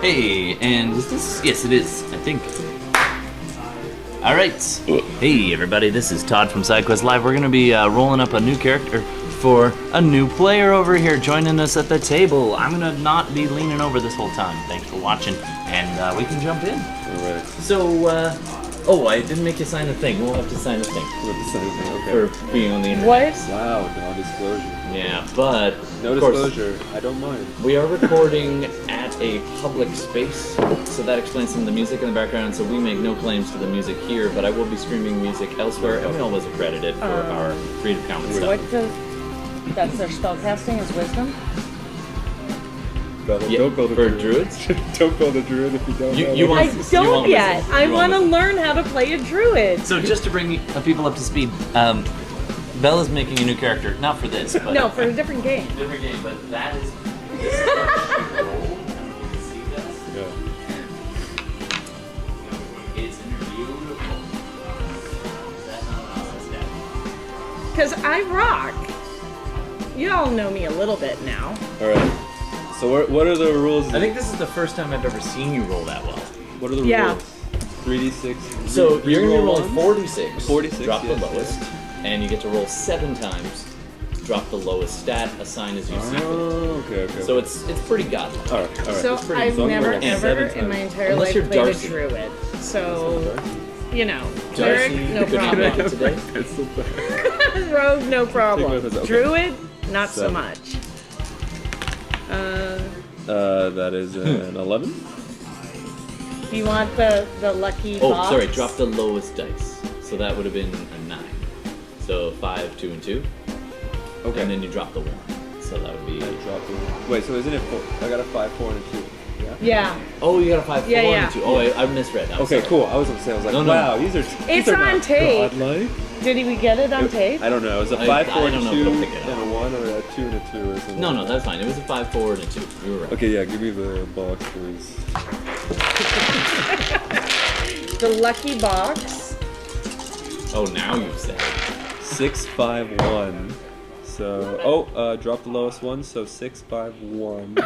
Hey, and is this? Yes, it is, I think. Alright. Hey, everybody, this is Todd from SideQuests Live. We're going to be rolling up a new character for a new player over here joining us at the table. I'm going to not be leaning over this whole time. Thanks for watching, and we can jump in. Alright. So, oh, I didn't make you sign a thing. We'll have to sign a thing. Okay. For being on the internet. What? Wow, non-disclosure. Yeah, but... No disclosure. I don't mind. We are recording at a public space, so that explains some of the music in the background, so we make no claims to the music here, but I will be streaming music elsewhere, and we always accredit it for our Creative Commons stuff. What does... That's their spellcasting is wisdom? Bela, Yeah, don't build a for druid. druids? Don't build a druid if you don't know. You want- I don't yet. wisdom. I You want want to wisdom. learn how to play a druid. So just to bring people up to speed, Bela's making a new character, not for this, but... No, for a different game. Different game, but that is... This is what she rolled. You can see this. Yeah. It's beautiful. Is that not an awesome stat? Because I rock. You all know me a little bit now. Alright. So what are the rules? I think this is the first time I've ever seen you roll that well. What are the Yeah. rules? 3d6. So you're going to be Reroll rolling ones? 46. 46, Drop the yes, lowest. And you get to roll 7 times. Drop the lowest stat, assign as you see fit. Oh, okay. So it's pretty godlike. Alright. So It's pretty I've fun. never And ever 7 in my times. entire Unless life you're played Darcy. a druid. So, you know, Darcy cleric, no could not make problem. it today. It's so bad. Rogue, no problem. Take it as okay. Druid, not so 7. much. That is an 11. You want the lucky Oh, box? sorry, drop the lowest dice. So that would have been a 9. So 5, 2, and 2. Okay. And then you drop the 1. So that would be... I dropped it. Wait, so isn't it 4? I got a 5, 4, and a 2. Yeah? Yeah. Oh, you got a 5, 4, Yeah, and yeah. 2. Oh, I misread. I'm Okay, sorry. cool. I was gonna say, I was like, No, no. wow, these are. It's these are on not tape. godlike. Did we get it on tape? I don't know. It was a I 5, 4, don't and know a if 2, it'll pick it up. and a 1, or a 2 and a 2, or something. No, that's fine. It was a 5, 4, and a 2. You were right. Okay, yeah, give me the box, please. The lucky box. Oh, now you've said it. 6, 5, 1. So, drop the lowest one, so 6, 5, 1.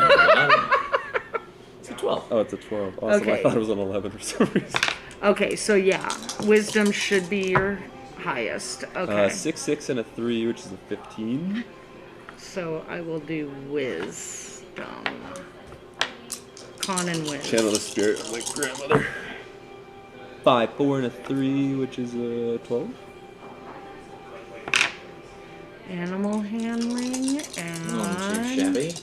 It's a 12. Oh, it's a 12. Awesome. Okay. I thought it was an 11 for some reason. Okay, so yeah, wisdom should be your highest. Okay. 6, 6, and a 3, which is a 15. So I will do wisdom. Con and wiz. Channel the spirit of my grandmother. 5, 4, and a 3, which is a 12. Animal handling and Not too shabby.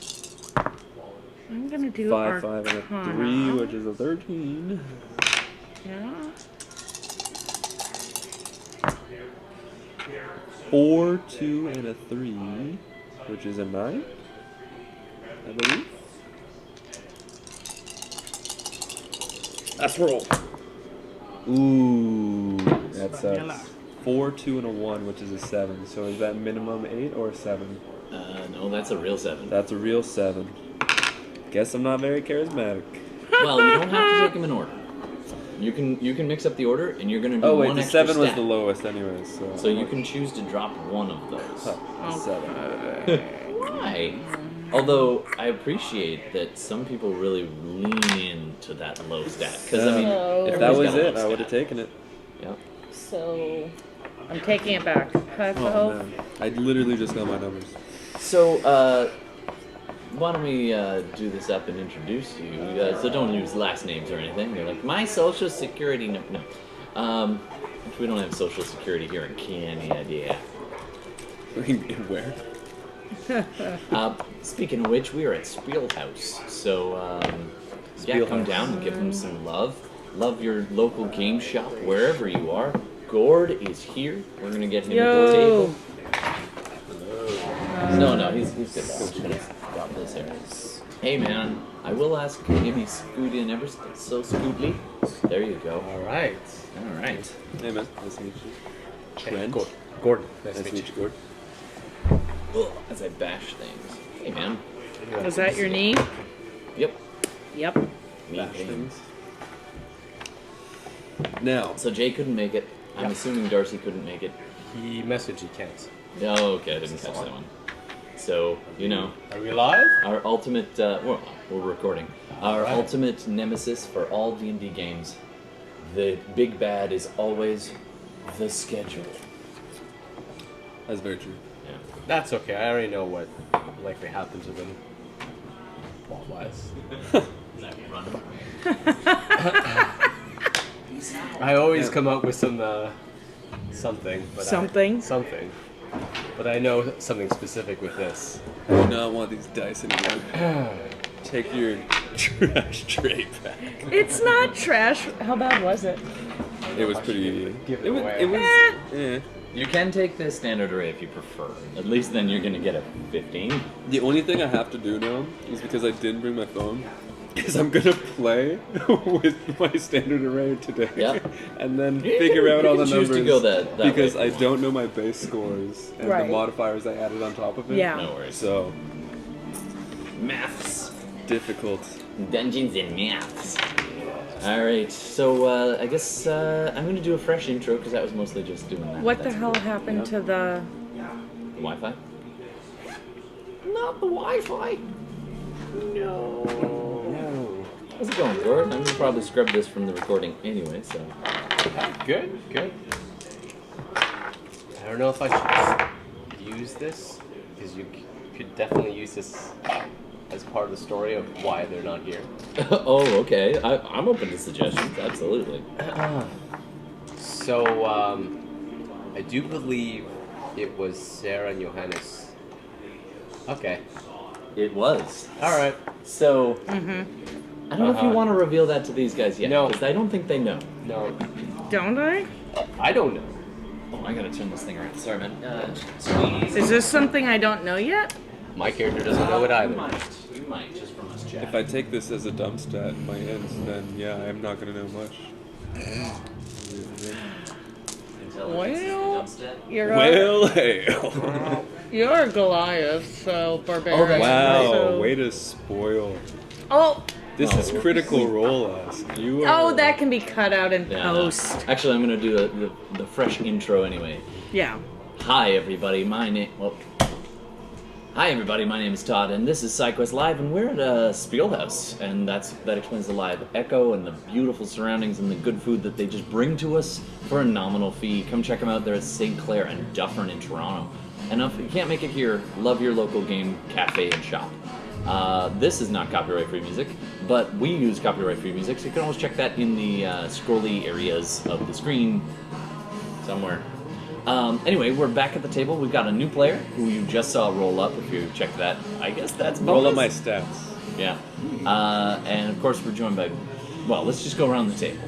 I'm gonna do 5, 5, and a Arcana. 3, which is a 13. Yeah. 4, 2, and a 3, which is a 9, I believe. Let's roll. Ooh, that's a 4, 2, and a 1, which is a 7. So is that minimum 8 or 7? No, that's a real 7. That's a real 7. Guess I'm not very charismatic. Well, you don't have to take them in order. You can mix up the order, and you're gonna do Oh wait, one the extra 7 was stat. the lowest anyways. So you can choose to drop one of those. Huh, 7. Why? Although I appreciate that some people really lean into that low stat. Because I mean, So- If that everybody's was got a it, low I would have stat. taken it. Yep. So I'm taking it back. High Oh hope. man, I literally just got my numbers. So, why don't we do this up and introduce you? So don't use last names or anything. You're like, my social security number. No. We don't have social security here in Canada. Where? Speaking of which, we are at Spielhaus. So, yeah, come Spielhaus. down and give them some love. Love your local game shop wherever you are. Gord is here. We're going to get him at the table. No, he's good. I'm just gonna stop this here. Hey man, I will ask, give me scoot in ever so scootly. There you go. Alright. Alright. Hey man, nice to meet you. Trent. Gordon. Nice Nice to meet you. Gord. As I bash things. Hey man. Was that your knee? Yep. Yep. Me Bash him. things. Now, So Jay couldn't make it. I'm assuming Darcy couldn't make it. He messaged he can't. Oh, okay, I didn't catch that one. so, you know. Are we live? Our ultimate, well, we're recording. Our Right. ultimate nemesis for all D&D games. The big bad is always the schedule. That's very true. Yeah. That's okay. I already know what likely happens with him. Plot-wise. I always come up with some something. But Something? Something. But I know something specific with this. I do not want these dice anymore. Take your trash tray back. It's not trash. How bad was it? It was pretty. Give it It was. away. It was. Eh. You can take the standard array if you prefer. At least then you're going to get a 15. The only thing I have to do now is because I didn't bring my phone, is I'm gonna play with my standard array today, Yep. and then You figure can- out you all can the choose numbers to go that because way. I don't know my base scores and Right. the modifiers I added on top of it. Yeah. No worries. So Maths. difficult. Dungeons and maths. Alright, so I guess I'm going to do a fresh intro because that was mostly just doing that. What the That's hell cool. happened to the... The Wi-Fi? Not the Wi-Fi! No. How's it going, Gord? I'm going to probably scrub this from the recording anyway, so... Good, good. I don't know if I should use this, because you could definitely use this as part of the story of why they're not here. Oh, okay. I'm open to suggestions, absolutely. So, I do believe it was Seara and Johannes. Okay. It was. Alright. So, I don't know if you Uh-huh. want to reveal that to these guys yet, No. because I don't think they know. No, Don't I? I don't know. Oh, I gotta turn this thing around. Sorry, man. Squeeze. Is this something I don't know yet? My character doesn't know it either. You might, just from us chatting. If I take this as a dump stat in my ends, then yeah, I'm not gonna know much. Well, you're Well, hell. you're Goliath, so Barbarian. Oh, that's Wow, so- way to spoil. Oh, This is critical role ask. You oh, are. that can be cut out in Yeah, post. Actually, I'm gonna do the fresh intro anyway. Yeah. Hi everybody, Hi everybody, my name is Todd, and this is SideQuests Live, and we're at a Spielhaus, and that explains the live echo and the beautiful surroundings and the good food that they just bring to us for a nominal fee. Come check them out. They're at St. Clair and Dufferin in Toronto. And if you can't make it here, love your local game cafe and shop. This is not copyright-free music, but we use copyright-free music, so you can always check that in the scrolly areas of the screen somewhere. Anyway, we're back at the table. We've got a new player who you just saw roll up. If you check that, I guess that's Roll up bonus. my stats. Yeah. And of course, we're joined by. Well, let's just go around the table.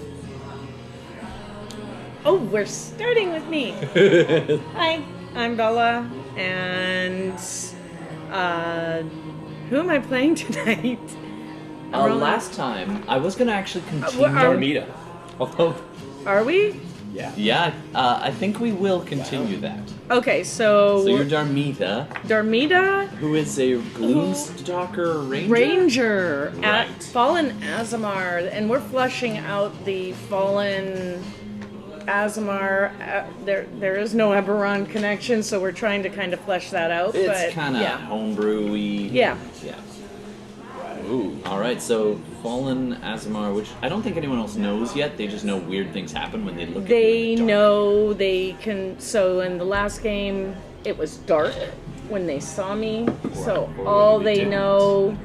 Oh, we're starting with me. Hi, I'm Bela, and who am I playing tonight? Last time, I was gonna actually continue. are- Darmita. Although, Are we? Yeah. yeah, I think we will continue that. Okay, so, So you're Darmita, Darmita who is a Gloomstalker ranger. Ranger at Right. Fallen Azamar, and we're fleshing out the Fallen Azamar. There is no Eberron connection, so we're trying to kind of flesh that out. It's but kind of yeah. homebrewy. Yeah. Yeah. Ooh. All right. So Fallen Azamar, which I don't think anyone else knows yet. They just know weird things happen when they look. They at you in the dark. know they can. So in the last game, it was dark when they saw me. So Or all when you they didn't. know,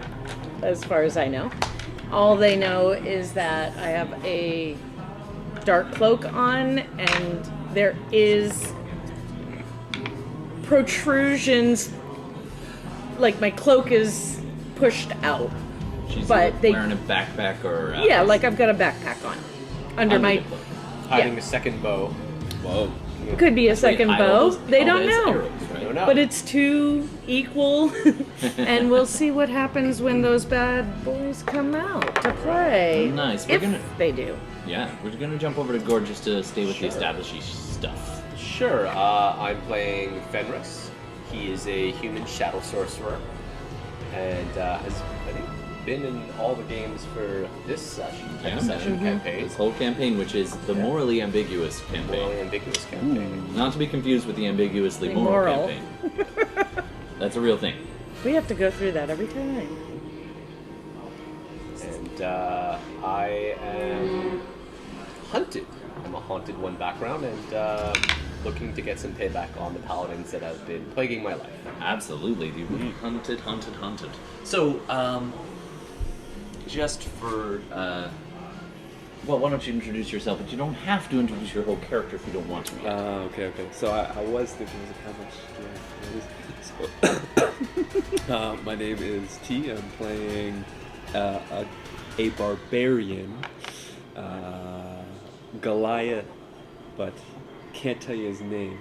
as far as I know, all they know is that I have a dark cloak on, and there is protrusions. Like my cloak is pushed out. She's but they- wearing a backpack or. Yeah, like I've got a backpack on under my. the cloak. Hiding Yeah. a second bow. Whoa. Could be a second Wait, bow. They oh, don't it's know. arrows, right? I don't know. But it's two equal, and we'll see what happens when those bad boys come out to play. Nice. We're If gonna- they do. Yeah, we're gonna jump over to Gord just to stay with the Sure. establishy stuff. Sure. I'm playing Fenris. He is a human shadow sorcerer, and has I think been in all the games for this session, Yeah, session man. campaign. This whole campaign, which is the Yeah. Morally Ambiguous campaign. Morally Ambiguous campaign. Not to be confused with the ambiguously moral Moral. campaign. That's a real thing. We have to go through that every time. And I am hunted. I'm a haunted one background and looking to get some payback on the paladins that have been plaguing my life. Absolutely, the hunted. So, just for, well, why don't you introduce yourself? But you don't have to introduce your whole character if you don't want to yet. Okay. So I was thinking of how much so, my name is T. I'm playing a barbarian, Goliath, but can't tell you his name.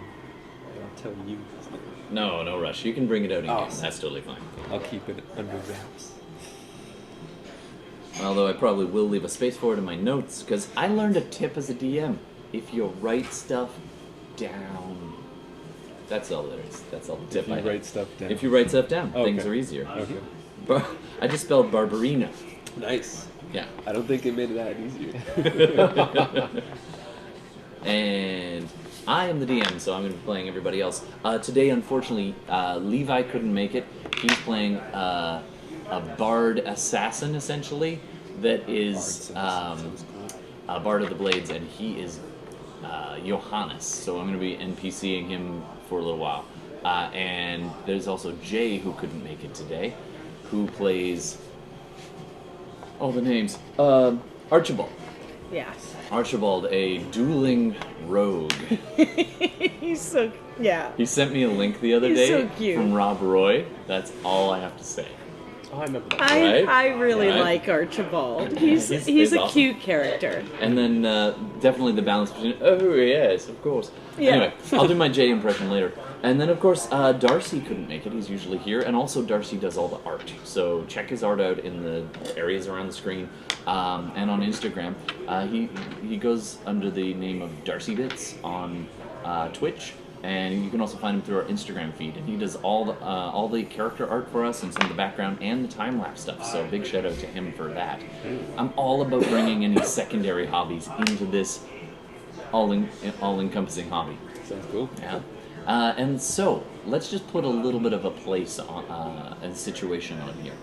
But I'll tell you his name. No rush. You can bring it out in game. Awesome. That's totally fine. I'll keep it under wraps. Although I probably will leave a space for it in my notes, because I learned a tip as a DM. If you write stuff down, that's all there is. That's all the tip If you I have. write stuff down. If you write stuff down, Okay. things are easier. Okay. I just spelled Barbarina. Nice. Yeah. I don't think it made it that easier. And I am the DM, so I'm going to be playing everybody else. Today, unfortunately, Levi couldn't make it. He's playing a bard assassin, essentially, that is a bard of the blades, and he is Johannes. So I'm going to be NPCing him for a little while. And there's also Jay, who couldn't make it today, who plays all the names. Archibald. Yes. Archibald, a dueling rogue. He's so, yeah. He sent me a link the other He's day so cute. from Rob Roy. That's all I have to say. Oh, I remember that. Right? I really Right? like Archibald. He's He's a awesome. cute character. And then definitely the balance between, oh yes, of course. Yeah. Anyway, I'll do my J impression later. And then of course Darcy couldn't make it, he's usually here. And also Darcy does all the art. So check his art out in the areas around the screen. And on Instagram, he goes under the name of Darcy Bits on Twitch. And you can also find him through our Instagram feed. And he does all the character art for us and some of the background and the time-lapse stuff. So big shout-out to him for that. I'm all about bringing any secondary hobbies into this all-encompassing hobby. Sounds cool. Yeah. And so, let's just put a little bit of a place on a situation on here.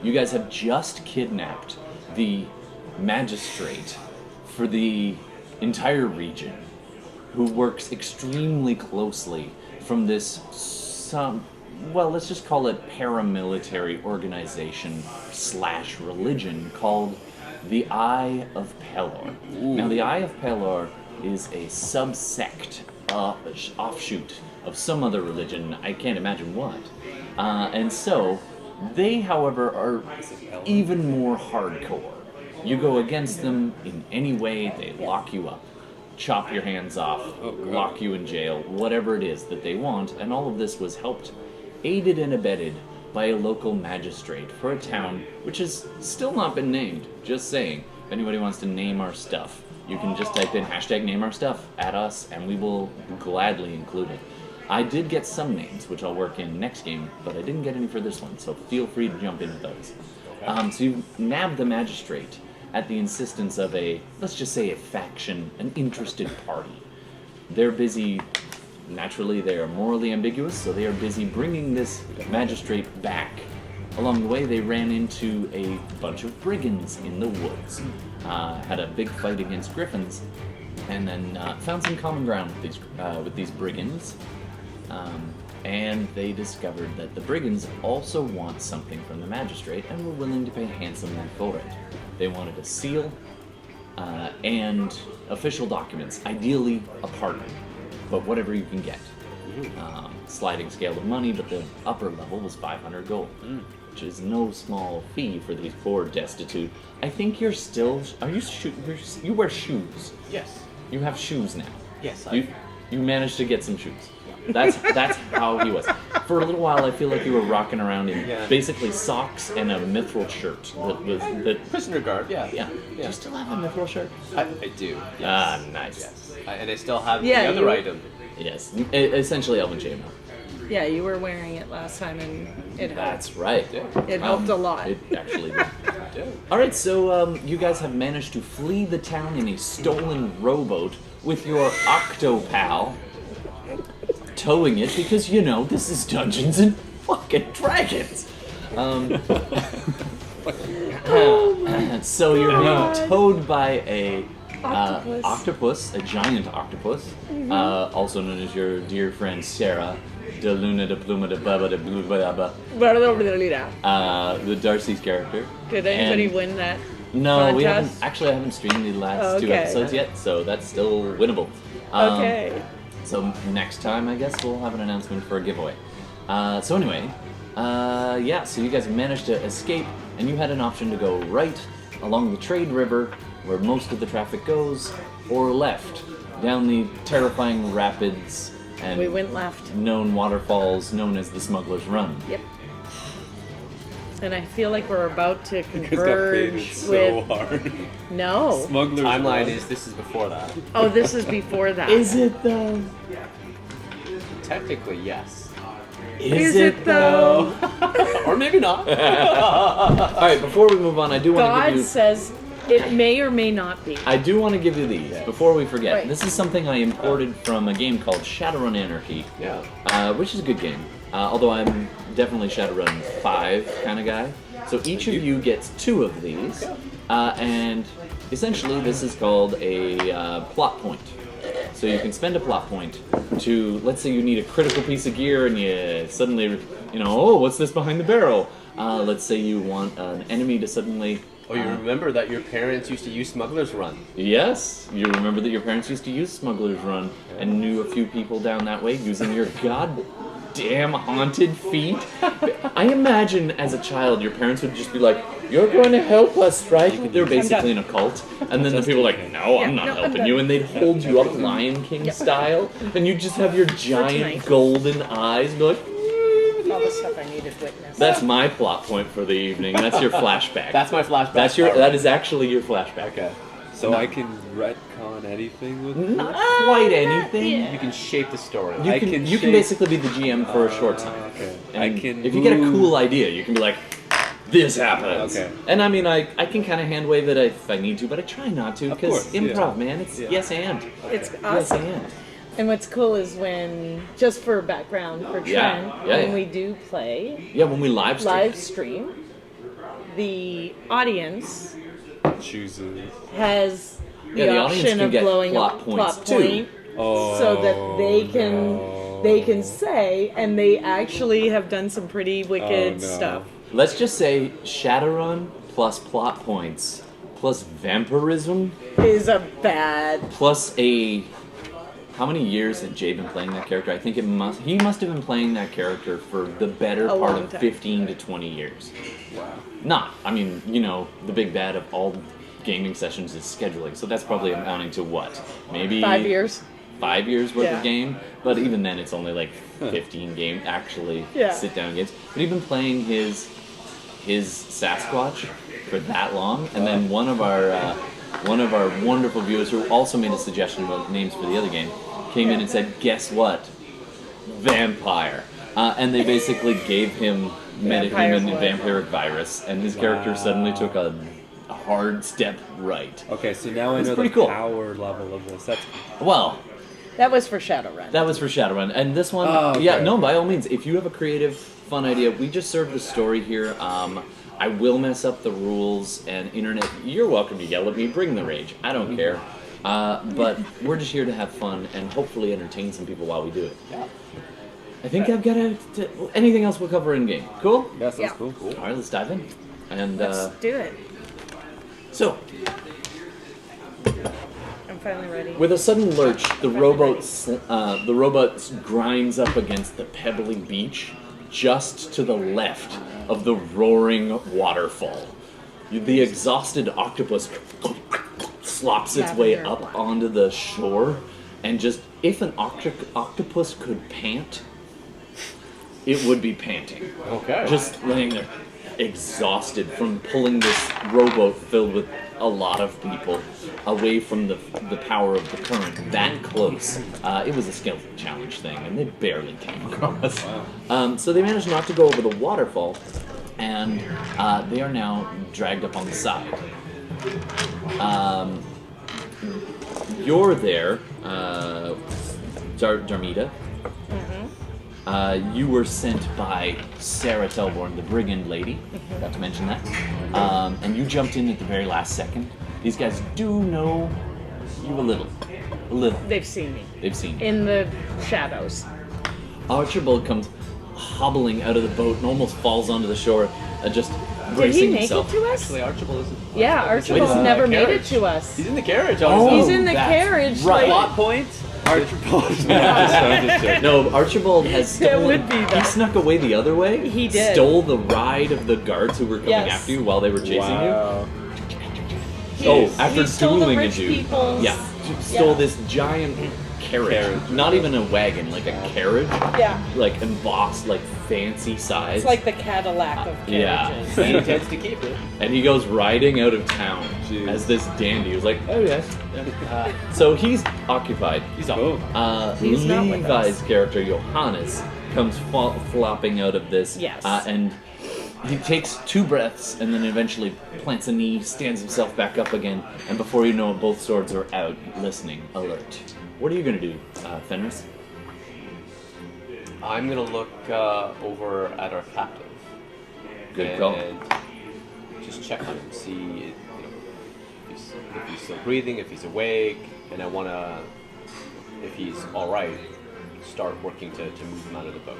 You guys have just kidnapped the magistrate for the entire region, who works extremely closely from this let's just call it paramilitary organization / religion called the Eye of Pelor. Now, the Eye of Pelor is a subsect, offshoot of some other religion. I can't imagine what. And so, they, however, are even more hardcore. You go against them in any way, they lock you up, chop your hands off, lock you in jail, whatever it is that they want, and all of this was aided and abetted by a local magistrate for a town which has still not been named. Just saying, if anybody wants to name our stuff, you can just type in #NameOurStuff at us, and we will gladly include it. I did get some names, which I'll work in next game, but I didn't get any for this one, so feel free to jump in with those. So you nabbed the magistrate at the insistence of let's just say a faction, an interested party. They're busy, naturally they are morally ambiguous, so they are busy bringing this magistrate back. Along the way, they ran into a bunch of brigands in the woods, had a big fight against griffins, and then found some common ground with these brigands. And they discovered that the brigands also want something from the magistrate and were willing to pay handsomely for it. They wanted a seal and official documents, ideally a pardon, but whatever you can get. Sliding scale of money, but the upper level was 500 gold, which is no small fee for these poor destitute. I think you're still. You wear shoes? Yes. You have shoes now. Yes. You managed to get some shoes. That's how he was. For a little while, I feel like you were rocking around in basically socks and a mithril shirt. Prisoner guard. Yeah. Yeah. Do you still have a mithril shirt? I do. Yes. Ah, nice. Yes. And I still have Yeah, the other item. Yes. Essentially, Elven Chainmail. Yeah, you were wearing it last time, and it helped. That's right. It helped a lot. It actually did. All right, so you guys have managed to flee the town in a stolen rowboat with your octopal towing it because, this is Dungeons and fucking dragons. So you're being towed by a octopus, a giant octopus, also known as your dear friend Seara, de Luna de Pluma de Baba de Blue Baba, the Darcy's character. Did anybody And- win that? No, we haven't. contest? Actually, I haven't streamed the last two Okay. episodes yet, so that's still winnable. Okay. So next time, I guess we'll have an announcement for a giveaway. So anyway, yeah. So you guys managed to escape, and you had an option to go right along the trade river, where most of the traffic goes, or left down the terrifying rapids and We went left. known waterfalls known as the Smuggler's Run. Yep. And I feel like we're about to You guys got baited converge so with. hard. No. Smugglers. Timeline Run. is this is before that. Oh, this is before that. Is it though? Technically, yes. Is it though? Or maybe not. All right. Before we move on, I do want to God give you. says it may or may not be. I do want to give you these before we forget. Right. This is something I imported from a game called Shadowrun Anarchy, which is a good game. Although I'm definitely Shadowrun 5 kind of guy. So each of you gets 2 of these, and essentially this is called a plot point. So you can spend a plot point to, let's say you need a critical piece of gear and you suddenly, oh, what's this behind the barrel? Let's say you want an enemy to suddenly... Oh, you remember that your parents used to use Smuggler's Run. Yes, you remember that your parents used to use Smuggler's Run and knew a few people down that way using your goddamn haunted feet. I imagine as a child your parents would just be like, "You're going to help us, right?" They're basically in a cult. And then the people are like, "No, I'm not helping you." And they'd hold you up Lion King style. And you'd just have your giant tonight. golden eyes and be like, All the stuff I needed witness. that's my plot point for the evening. That's your flashback. That's my flashback. That is actually your flashback. Okay. So I can retcon anything with this? Not quite anything. You can shape the story. You I can can you can shape- basically be the GM for a short time. Okay. And I can. if you get a move- cool idea, you can be like, "This happens." Okay. And I mean, I can kind of hand wave it if I need to, but I try not to Of because course, improv, yeah. man. It's Yeah. yes and It's yes awesome. and. And what's cool is when, just for background for Trent, Yeah, when yeah. we do play Yeah, when we live stream. the audience chooses. has the Yeah, the audience option can of get blowing plot up points, plot too. point Oh. so that they can say, and they actually have done some pretty wicked no. stuff. Let's just say Shadowrun plus plot points plus vampirism Is a bad. plus a. How many years had Jay been playing that character? I think he must have been playing that character for the better A part long of time. 15 to 20 years. Wow. I mean, the big bad of all gaming sessions is scheduling, so that's probably amounting to what? Maybe 5 years. 5 years worth Yeah. of game, but even then it's only like 15 game actually Yeah. sit down games. But he's been playing his Sasquatch for that long, and then one of our wonderful viewers who also made a suggestion about names for the other game came in and said, "Guess what? Vampire." And they basically gave him Vampire metahuman and blood. vampiric virus, and his character suddenly took a hard step right. Okay, so now I It's know the pretty cool. power level of this. That's Well, That was for Shadowrun. that was for Shadowrun, and this one, Oh, okay. yeah, no, by all means, if you have a creative, fun idea, we just serve the story here. I will mess up the rules, and internet, you're welcome to yell at me, bring the rage, I don't care. But we're just here to have fun and hopefully entertain some people while we do it. Yeah. I think I've got anything else we'll cover in game. Cool? Yes, that's Yeah. cool. Cool. All right, let's dive in. And Let's do it. so, I'm finally ready. with a sudden lurch, the rowboat grinds up against the pebbly beach, just to the left of the roaring waterfall. The exhausted octopus slops its way up onto the shore, and just, if an octopus could pant, it would be panting. Okay. Just laying there, exhausted from pulling this rowboat filled with a lot of people away from the power of the current that close. It was a skill challenge thing, and they barely came across. So they managed not to go over the waterfall, and they are now dragged up on the side. You're there, Darmita. You were sent by Seara Telborn, the brigand lady. Got to mention that. And you jumped in at the very last second. These guys do know you a little. A little. They've seen me. They've seen you. In the shadows. Archibald comes hobbling out of the boat and almost falls onto the shore, just Did bracing he make himself. it to us? Actually, Archibald isn't. Yeah, Archibald Wait, never made it carriage. to us. He's in the carriage. Oh, He's in the that's carriage. right. like- Plot point. Archibald. No, Archibald has It stolen. would be He that. snuck away the other way. He did. Stole the ride of the guards who were coming Yes. after you while they were chasing Wow. you. Oh, after he stole dueling the a rich dude. people's- Yeah, stole Yeah. this giant carriage. Carriage. Not even a wagon, like a carriage. Yeah. Like embossed, like fancy size. It's like the Cadillac of Yeah. carriages. He intends to keep it. And he goes riding out of town Jeez. as this dandy who's like, oh yes. So he's occupied. He's on. Oh. He's not with Levi's us. character, Johannes, comes flopping out of this. Yes. And he takes 2 breaths and then eventually plants a knee, stands himself back up again, and before you know it, both swords are out, listening, alert. What are you going to do, Fenris? I'm gonna look over at our captive. Good call. And just check on him, see if he's still breathing, if he's awake, and I wanna, if he's all right, start working to move him out of the boat.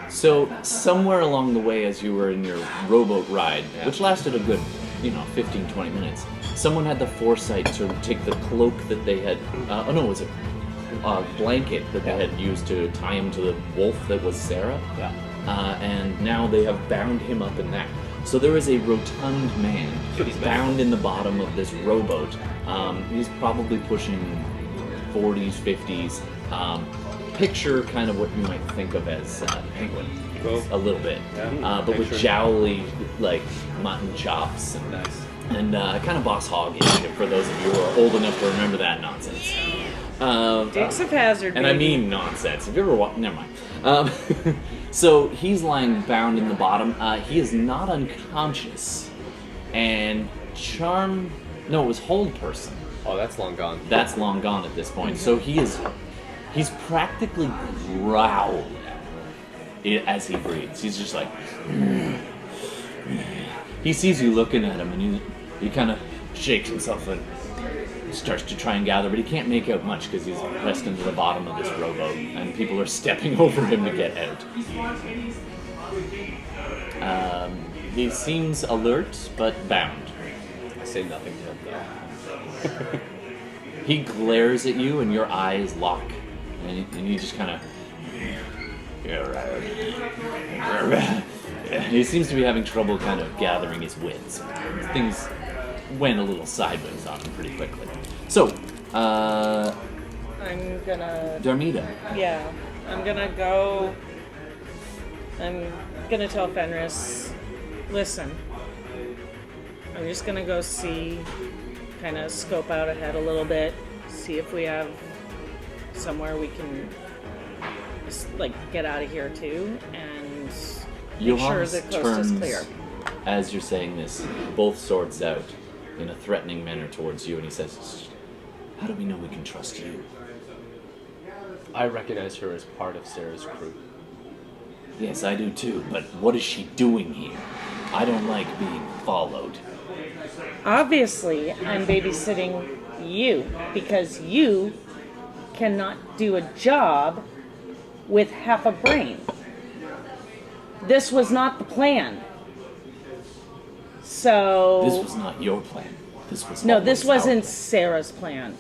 So, somewhere along the way as you were in your rowboat ride, Yeah. which lasted a good, 15, 20 minutes, someone had the foresight to take the cloak that they had, it was a blanket that they had used to tie him to the wolf that was Seara, Yeah. and now they have bound him up in that. So there is a rotund man He's bound in the bottom of this rowboat. He's probably pushing 40s, 50s. Picture kind of what you might think of as penguin, Cool. a little bit, Yeah. but with Picture. jowly like mutton chops and Nice. kind of boss hog-ish. For those of you who are old enough to remember that nonsense. Dukes of Hazzard, And I baby. mean nonsense. If you ever never mind. So he's lying bound in the bottom. He is not unconscious, and it was hold person. Oh, that's long gone. That's long gone at this point. So he's practically growled as he breathes. He's just like, he sees you looking at him, and he kind of shakes himself and starts to try and gather, but he can't make out much because he's pressed into the bottom of this rowboat, and people are stepping over him to get out. He seems alert, but bound. I say nothing to him though. He glares at you, and your eyes lock, and he just kind of. He seems to be having trouble kind of gathering his wits. Things went a little sideways on him pretty quickly. So, I'm gonna... Darmita. Yeah. I'm gonna go... I'm gonna tell Fenris, listen, I'm just gonna go see, kind of scope out ahead a little bit, see if we have somewhere we can just, get out of here too, and make sure Johannes the coast is turns, clear. as you're saying this, both swords out in a threatening manner towards you, and he says, how do we know we can trust you? I recognize her as part of Sarah's crew. Yes, I do too, but what is she doing here? I don't like being followed. Obviously, I'm babysitting you, because you cannot do a job with half a brain. This was not the plan. So... This was not your plan. This was No, this always our wasn't plan. Sarah's plan.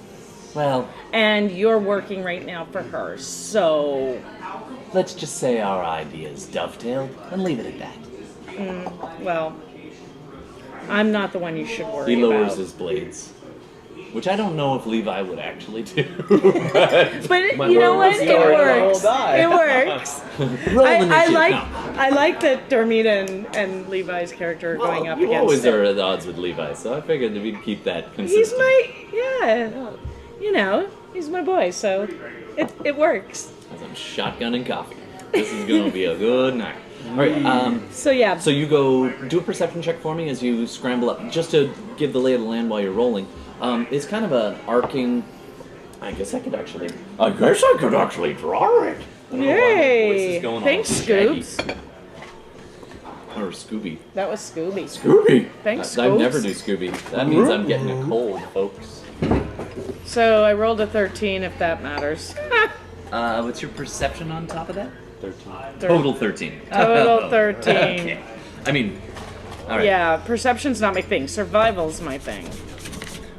Well, And you're working right now for her, so... let's just say our ideas dovetailed and leave it at that. Well, I'm not the one you should worry He lowers about. his blades, which I don't know if Levi would actually do. But My you know word what? was It story, works. the whole die. It works. Roll I initiative. like No. I like that Darmita and Levi's character are going up you against always it. are at odds with Levi, so I figured that we'd keep that consistent. He's he's my boy, so it works. As I'm shotgunning coffee. This is going to be a good night. All right, So yeah, so you go do a perception check for me as you scramble up, just to give the lay of the land while you're rolling. It's kind of a arcing. I guess I could actually draw it. Yay! voice is going Thanks, all shaggy. Scoobs. Or Scooby. That was Scooby. Scooby! Thanks, I Scoobs. never do Scooby. That means I'm getting a cold, folks. So I rolled a 13, if that matters. What's your perception on top of that? 13. Total 13. Total 13. Okay. I mean, alright. Yeah, perception's not my thing. Survival's my thing.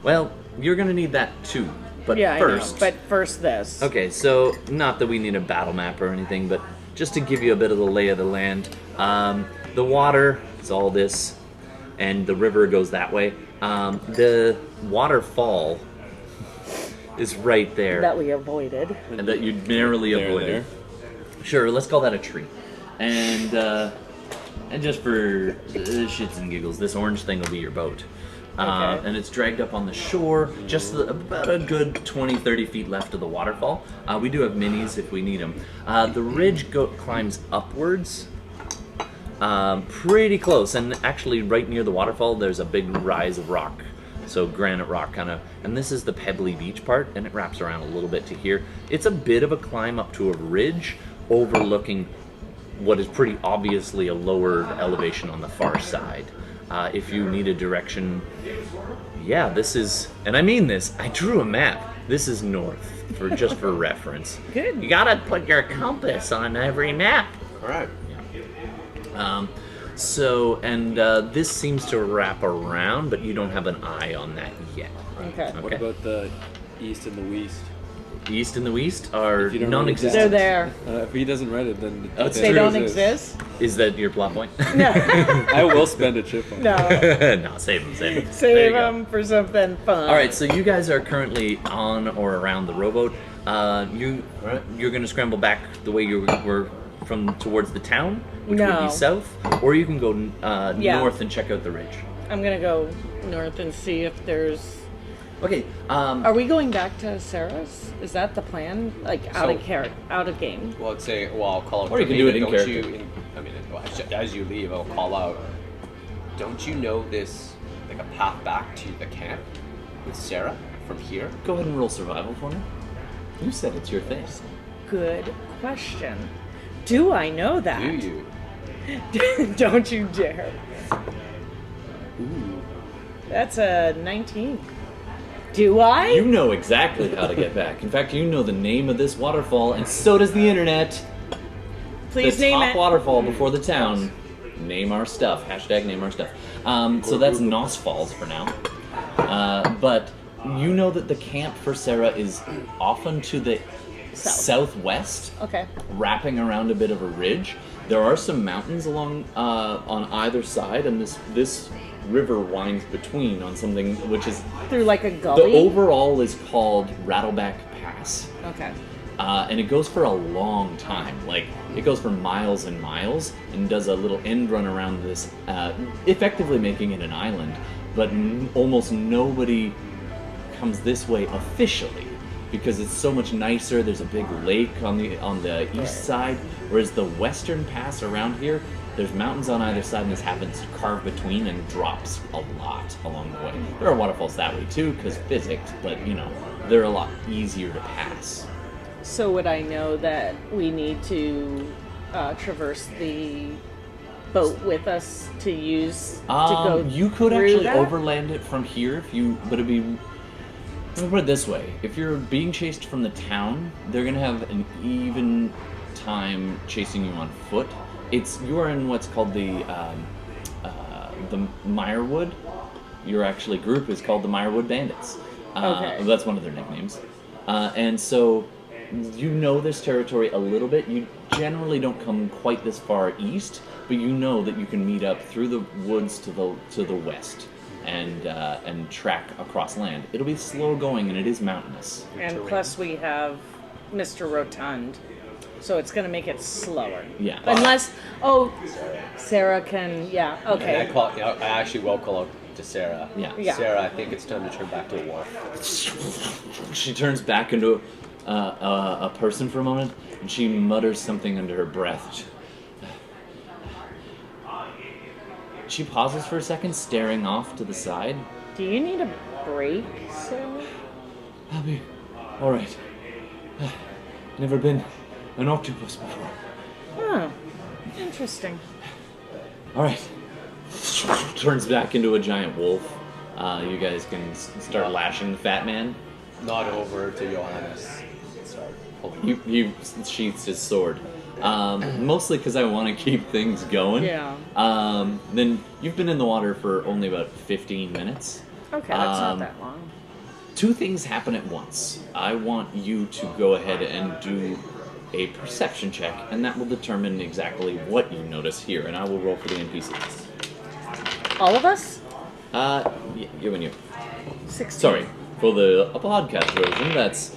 Well, you're gonna need that too. But Yeah, first. I know. But first this. Okay, so not that we need a battle map or anything, but just to give you a bit of the lay of the land. The water is all this, and the river goes that way. The waterfall is right there. That we avoided. And that you narrowly There, avoided. Sure, let's call that a tree. And just for shits and giggles, this orange thing will be your boat. Okay. And it's dragged up on the shore, just about a good 20-30 feet left of the waterfall. We do have minis if we need them. The ridge climbs upwards, pretty close, and actually right near the waterfall there's a big rise of rock. So granite rock kind of, and this is the pebbly beach part, and it wraps around a little bit to here. It's a bit of a climb up to a ridge overlooking what is pretty obviously a lower elevation on the far side. If you need a direction, yeah, this is, and I mean this, I drew a map. This is north, just for reference. Good. You gotta put your compass on every map. All right. This seems to wrap around, but you don't have an eye on that yet. Okay. What about the east and the west? East and the west are If you don't non-existent. They're there. If he doesn't write it, then That's They true. don't exist? Is that your plot point? No. I will spend a chip on it. No. No, save them, save them. There Save you go. them for something fun. All right, so you guys are currently on or around the rowboat. You're going to scramble back the way you were from towards the town, which would No. be south, or you can go Yeah. north and check out the ridge. I'm gonna go north and see if there's. Okay. Are we going back to Sarah's? Is that the plan? Like out of So- out of game. Well, I'd say, well, I'll call out. Or you can do it in don't character. As you leave, I'll call out. Don't you know this, like a path back to the camp with Seara from here? Go ahead and roll survival for me. You said it's your thing. Good question. Do I know that? Do you? Don't you dare. Ooh. That's a 19. Do I? You know exactly how to get back. In fact, you know the name of this waterfall, and so does the internet. Please the name top it. waterfall before the town. Name our stuff. Hashtag name our stuff. So that's Nos Falls for now. But you know that the camp for Seara is often to the southwest, Okay. wrapping around a bit of a ridge. There are some mountains along on either side, and this river winds between on something which is Through like a the gully. overall is called Rattleback Pass. Okay. And it goes for a long time. Like, it goes for miles and miles and does a little end run around this, effectively making it an island. But almost nobody comes this way officially because it's so much nicer. There's a big lake on the east side, whereas the western pass around here, there's mountains on either side, and this happens to carve between and drops a lot along the way. There are waterfalls that way too, because physics, but they're a lot easier to pass. So would I know that we need to traverse the boat with us to use to go You could through actually that? overland it from here but it'd be. Let me put it this way: if you're being chased from the town, they're gonna have an even time chasing you on foot. You are in what's called the Mirewood. Your actually group is called the Mirewood Bandits. Okay. That's one of their nicknames. And so you know this territory a little bit. You generally don't come quite this far east, but you know that you can meet up through the woods to the west and track across land. It'll be slow going, and it is mountainous. And plus we have Mr. Rotund. So it's going to make it slower. Yeah. Unless, Sarah can, yeah, okay. And I actually will call out to Seara. Yeah. Yeah. Seara, I think it's time to turn back to a wolf. She turns back into a person for a moment, and she mutters something under her breath. She pauses for a second, staring off to the side. Do you need a break, Sarah? I'll be all right. Never been an octopus before. Oh, interesting. All right. Turns back into a giant wolf. You guys can start lashing the fat man. Nod over to Johannes. Start pulling. He sheaths his sword. Mostly because I want to keep things going. Yeah. Then you've been in the water for only about 15 minutes. Okay, that's not that long. Two things happen at once. I want you to go ahead and do a perception check, and that will determine exactly what you notice here, and I will roll for the NPCs. All of us? You and you. 16. Sorry, for the podcast version, that's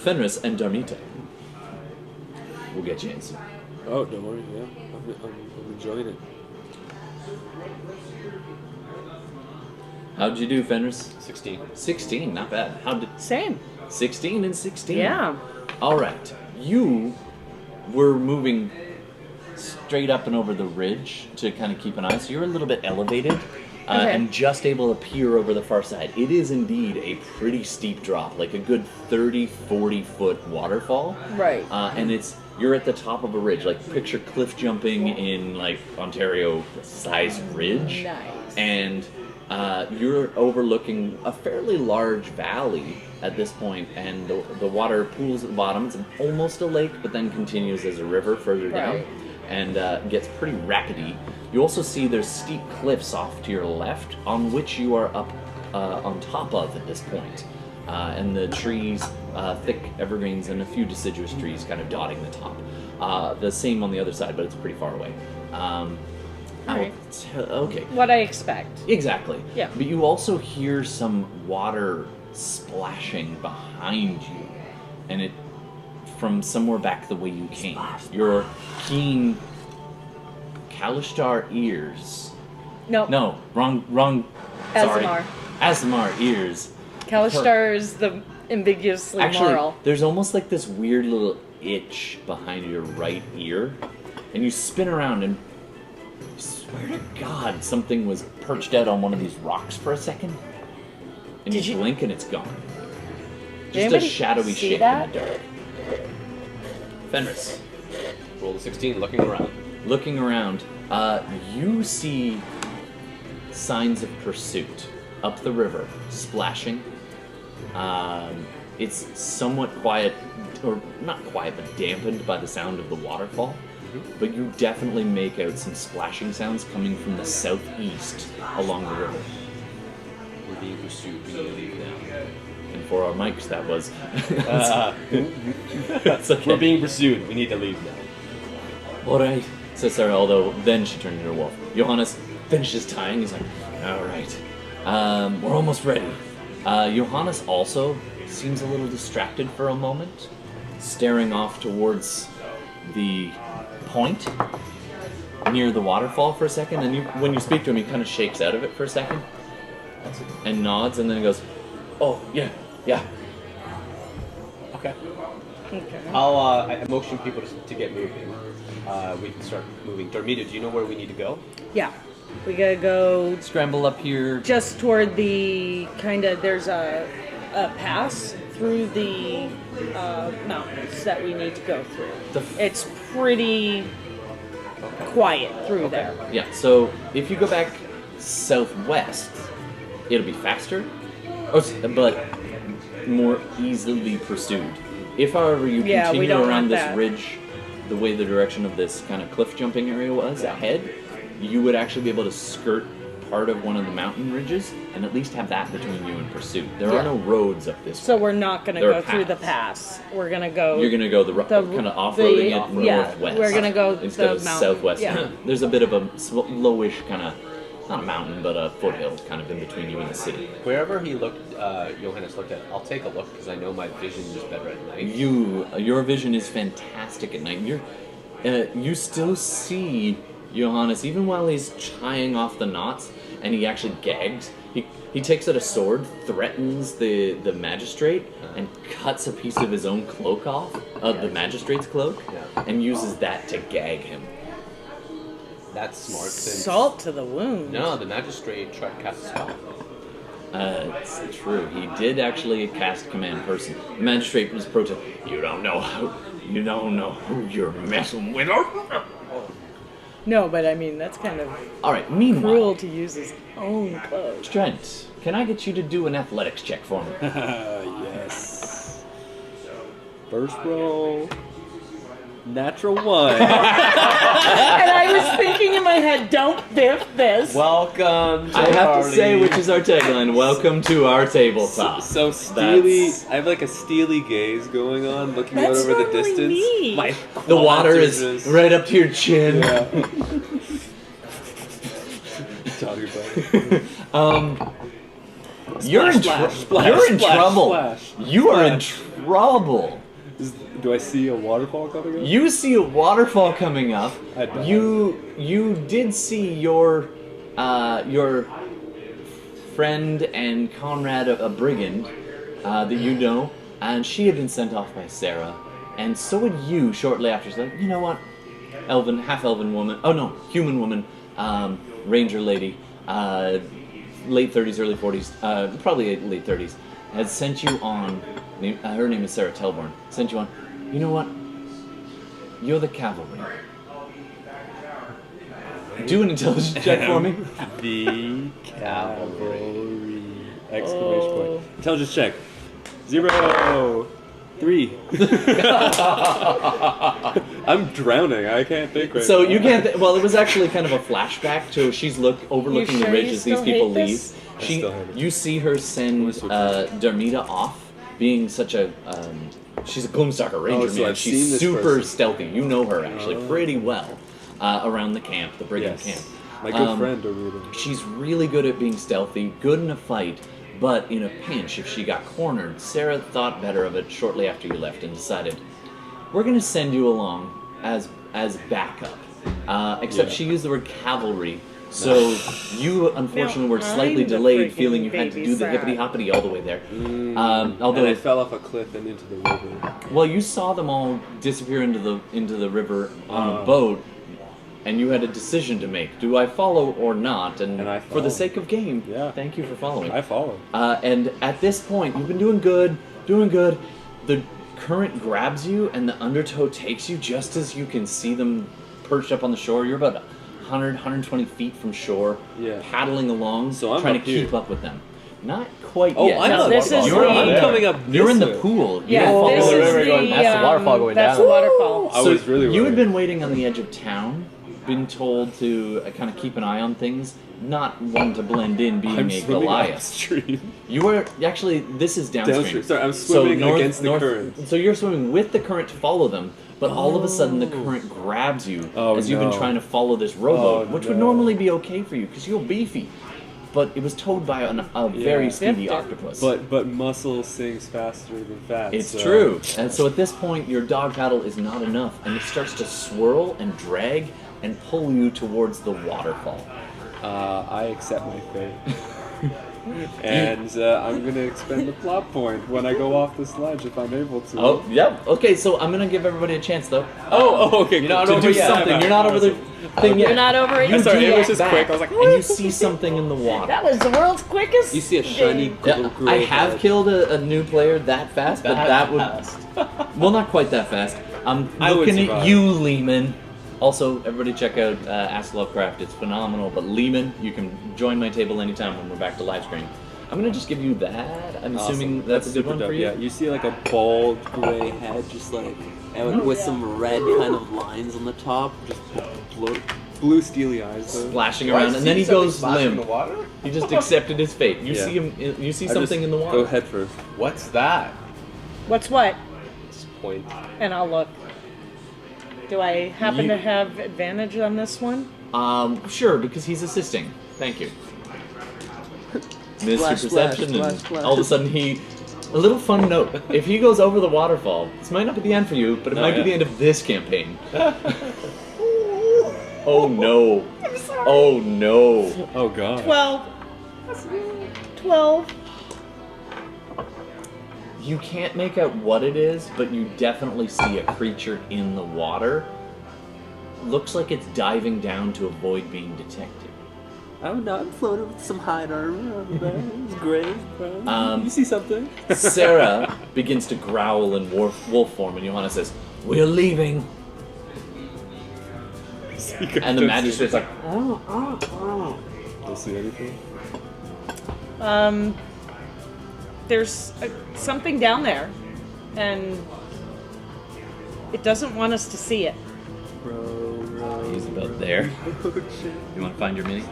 Fenris and Darmita. We'll get you in soon. Oh, don't worry. Yeah, I'm enjoying it. How'd you do, Fenris? 16. 16, not bad. How did Same. 16 and 16? Yeah. All right. You were moving straight up and over the ridge to kind of keep an eye, so you're a little bit elevated Okay. and just able to peer over the far side. It is indeed a pretty steep drop, like a good 30, 40-foot waterfall. Right. And you're at the top of a ridge, like picture cliff jumping in like Ontario-sized ridge. Nice. And you're overlooking a fairly large valley at this point, and the water pools at the bottom. It's almost a lake, but then continues as a river further down, Right. and gets pretty rapidy. You also see there's steep cliffs off to your left, on which you are up on top of at this point. And the trees, thick evergreens, and a few deciduous trees kind of dotting the top. The same on the other side, but it's pretty far away. Alright. Okay. What I expect. Exactly. Yeah. But you also hear some water splashing behind you, and it from somewhere back the way you came. Your keen Kalishtar ears. Nope. No, wrong. Sorry. Azamar. Azamar ears. Kalishtar is the ambiguously Actually, moral. there's almost like this weird little itch behind your right ear, and you spin around and I swear to God, something was perched out on one of these rocks for a second, and Did you you- blink and it's gone. Did Just a anybody shadowy see shape that? in the dark. Fenris, Roll the 16, looking around. looking around, you see signs of pursuit up the river, splashing. It's somewhat quiet, or not quiet, but dampened by the sound of the waterfall. But you definitely make out some splashing sounds coming from the southeast along the river. We're being pursued. We need to leave now. And for our mics, that was. It's okay. We're being pursued. We need to leave now. All right, says Sarah, although then she turned into a wolf. Johannes finishes tying. He's like, all right, we're almost ready. Johannes also seems a little distracted for a moment, staring off towards the point near the waterfall for a second. And when you speak to him, he kind of shakes out of it for a second and nods, and then he goes, oh, yeah. Okay. Okay. I motion people to get moving. We can start moving. Darmita, do you know where we need to go? Yeah. We gotta go Scramble up here. just toward the there's a pass through the mountains that we need to go through. It's pretty quiet through there. Yeah, so if you go back southwest, it'll be faster, but more easily pursued. If, however, you Yeah, we continue don't around want this that. ridge, the way the direction of this kind of cliff jumping area was ahead, you would actually be able to skirt part of one of the mountain ridges and at least have that between you and pursuit. There are Yeah. no roads up this So way. we're not gonna There go are through the paths. pass. We're gonna go. You're going to go kind of off-roading it yeah, northwest. we're gonna go instead the of mountain, southwest. yeah. There's a bit of a lowish kind of, not a mountain, but a foothill kind of in between you and the city. Wherever he looked, Johannes looked at, I'll take a look because I know my vision is better at night. Your vision is fantastic at night. You still see Johannes even while he's tying off the knots, and he actually gags. He takes out a sword, threatens the magistrate, and cuts a piece of his own cloak off, of the magistrate's cloak, Yeah. and uses that to gag him. That's smart. Since Salt to the wound. No, the magistrate tried to cast a spell. It's true. He did actually cast command person. The magistrate was protesting. You don't know You don't know who you're messing with. No, but I mean, that's kind of All right, meanwhile, cruel to use his own clothes. Trent, can I get you to do an athletics check for me? Yes. First roll. Natural 1. And I was thinking in my head, don't biff this. Welcome to I the have to party. say, which is our tagline, welcome to our tabletop. So steely, That's- I have like a steely gaze going on, looking out That's over the normally distance. me. My The water quads are is just- right up to your chin. Yeah. Talking about it. You're in, Splash, splash, you're in splash, trouble. splash. You are in Splash. trouble. Do I see a waterfall coming up? You see a waterfall coming up. I died. You did see your friend and comrade, a brigand that you know, and she had been sent off by Seara, and so had you shortly after. She's like, you know what, half-elven woman. Oh no, human woman, ranger lady, late 30s, early 40s, probably late 30s, has sent you on. Her name is Sarah Telborn. Sent you on. You know what? You're the cavalry. Do an intelligence check for me. The cavalry! Exclamation point. Intelligence check. 0. 3. I'm drowning. I can't think right So now. you can't. Well, it was actually kind of a flashback to she's overlooking You the sure ridge you as these still people hate leave. this? I still hate it. You see her send Darmita off, being such a. She's a Gloomstalker ranger, so man. I've She's seen this super person. stealthy. You know her actually pretty well around the camp, the brigand Yes. camp. My good friend Darmita. She's really good at being stealthy, good in a fight, but in a pinch, if she got cornered, Sarah thought better of it shortly after you left and decided, we're going to send you along as backup. Except Yeah. she used the word cavalry, so you unfortunately were slightly I'm the delayed, freaking feeling you had to do the babysat. hippity hoppity all the way there. And Although I fell off a cliff and into the river. well, you saw them all disappear into the river on a boat, and you had a decision to make: do I follow or not? And I for the followed. sake of game, Yeah. thank you for following. I followed. And at this point, you've been doing good, doing good. The current grabs you, and the undertow takes you just as you can see them perched up on the shore. You're about 100, 120 feet from shore, Yeah. paddling along, So I'm trying up to here. keep up with them. Not quite Oh, yet. I'm No, not this is you're, the- on I'm the- coming up. you're in this the way. pool. You Yeah, don't this follow is the river the, going That's the waterfall going that's down. the waterfall. I was really you had worried. been waiting on the edge of town, been told to kind of keep an eye on things, not one to blend in being I'm a swimming Goliath. upstream. You were actually, this is downstream. Downstream. Sorry, I'm swimming against the current. So you're swimming with the current to follow them, but all of a sudden the current grabs you Oh, as you've been no. trying to follow this rowboat, Oh, which would no. normally be okay for you because you're beefy. But it was towed by a very Yeah. speedy Biffed it. octopus. But muscle sings faster than fat. It's so- true. And so at this point, your dog paddle is not enough, and it starts to swirl and drag and pull you towards the waterfall. I accept my fate. And I'm going to expend the plot point when I go off this ledge if I'm able to. Oh, yep. Okay, so I'm gonna give everybody a chance though. Okay. You're not To over do yet. something. You're not over the thing yet. You're not over it You yet? Sorry, do it was look just back, quick. I was like, and you see something in the water. That was the world's quickest. You see a shiny Yeah, I have killed a new player that fast, but that would well, not quite that fast. I'm I would looking at survive. you, Lehman. Also, everybody check out Ask Lovecraft. It's phenomenal. But Lehman, you can join my table anytime when we're back to live stream. I'm gonna just give you that. I'm assuming that's a good super one dope. for you. Yeah, you see like a bald gray head, just like and with some red kind of lines on the top, just blue steely eyes. Though. Splashing around, and then he goes in the limp. water? He just accepted his fate. You Yeah. see him. You see I something just in the water. Go head first. What's that? What's what? Just point. And I'll look. Do I happen You- to have advantage on this one? Sure, because he's assisting. Thank you. Mr. Splash, Perception, splash, and splash. all of a sudden he. A little fun note: if he goes over the waterfall, this might not be the end for you, but it might be yeah. the end of this campaign. Oh no! Oh no! Oh god. 12. 12. You can't make out what it is, but you definitely see a creature in the water. Looks like it's diving down to avoid being detected. Oh no, I'm floating with some hide armor. It's great. Um, you see something? Sarah begins to growl in wolf form, and Johannes says, We're leaving. And the magistrate's like, Don't see anything. There's something down there, and it doesn't want us to see it. he's about there. You want to find your mini?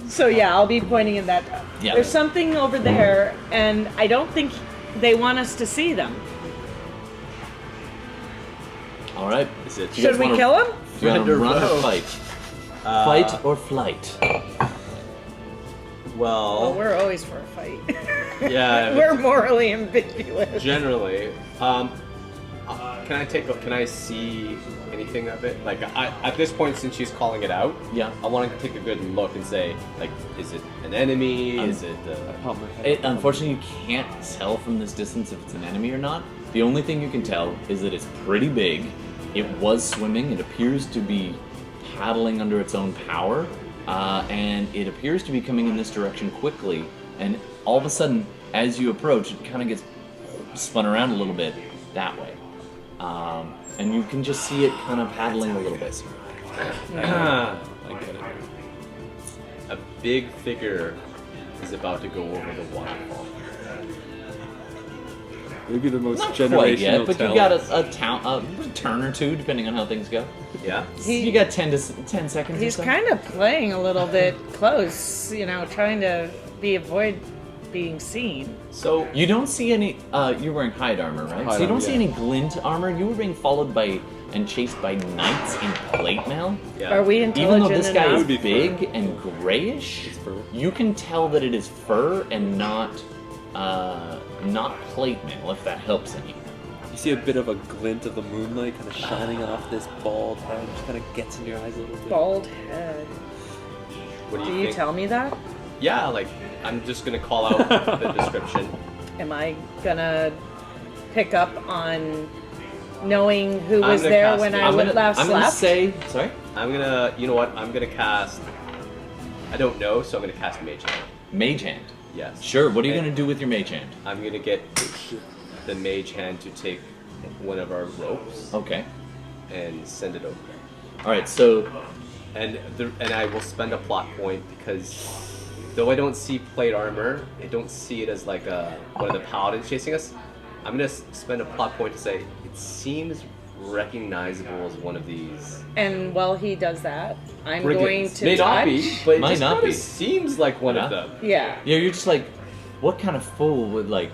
So yeah, I'll be pointing in that. Yeah. There's something over there, and I don't think they want us to see them. All right. Is it? Should we kill them? You want Friend to or run or foe? fight? Fight or flight? Well, Well, we're always for a fight. yeah. We're morally ambiguous. Generally, can I see anything of it? Like, at this point, since she's calling it out, Yeah. I want to take a good look and say, like, is it an enemy? Is it? Pop my head. Unfortunately, you can't tell from this distance if it's an enemy or not. The only thing you can tell is that it's pretty big. It was swimming. It appears to be paddling under its own power. And it appears to be coming in this direction quickly. And all of a sudden, as you approach, it kind of gets spun around a little bit that way. And you can just see it kind of paddling a little bit. I get it. A big figure is about to go over the waterfall. Maybe the most Not generational quite yet, but you talent. got a turn or two, depending on how things go. Yeah. You got 10 seconds. He's or so. kind of playing a little bit close, trying to avoid being seen. So You don't see any. You're wearing hide armor, right? Hide So you don't armor, see yeah. any glint armor. You were being followed by and chased by knights in plate mail. yeah. Are we Even intelligent though this guy enough? is Would be big fur. and grayish, It's fur. you can tell that it is fur and not plate mail. If that helps any. You see a bit of a glint of the moonlight kind of shining off this bald head. Just kind of gets into your eyes a little bit. Bald head. What do Do you you think? tell me that? Yeah, like I'm just gonna call out the description. Am I gonna pick up on knowing who I'm was gonna there cast when it. I would last I'm gonna left? say. Sorry. I'm gonna, you know what? I'm gonna cast. I don't know, so I'm gonna cast Mage Hand. Mage hand. Yes. Sure. What are you And gonna do with your mage hand? I'm gonna get the Mage Hand to take one of our ropes Okay. and send it over. All right. So And I will spend a plot point because though I don't see plate armor, I don't see it as like one of the paladins chasing us. I'm gonna spend a plot point to say it seems recognizable as one of these. And while he does that, I'm brigands. going to May touch. not be, but it Might just not kinda be. seems like one of Yeah. them. Yeah. yeah, you're just like, what kind of fool would like?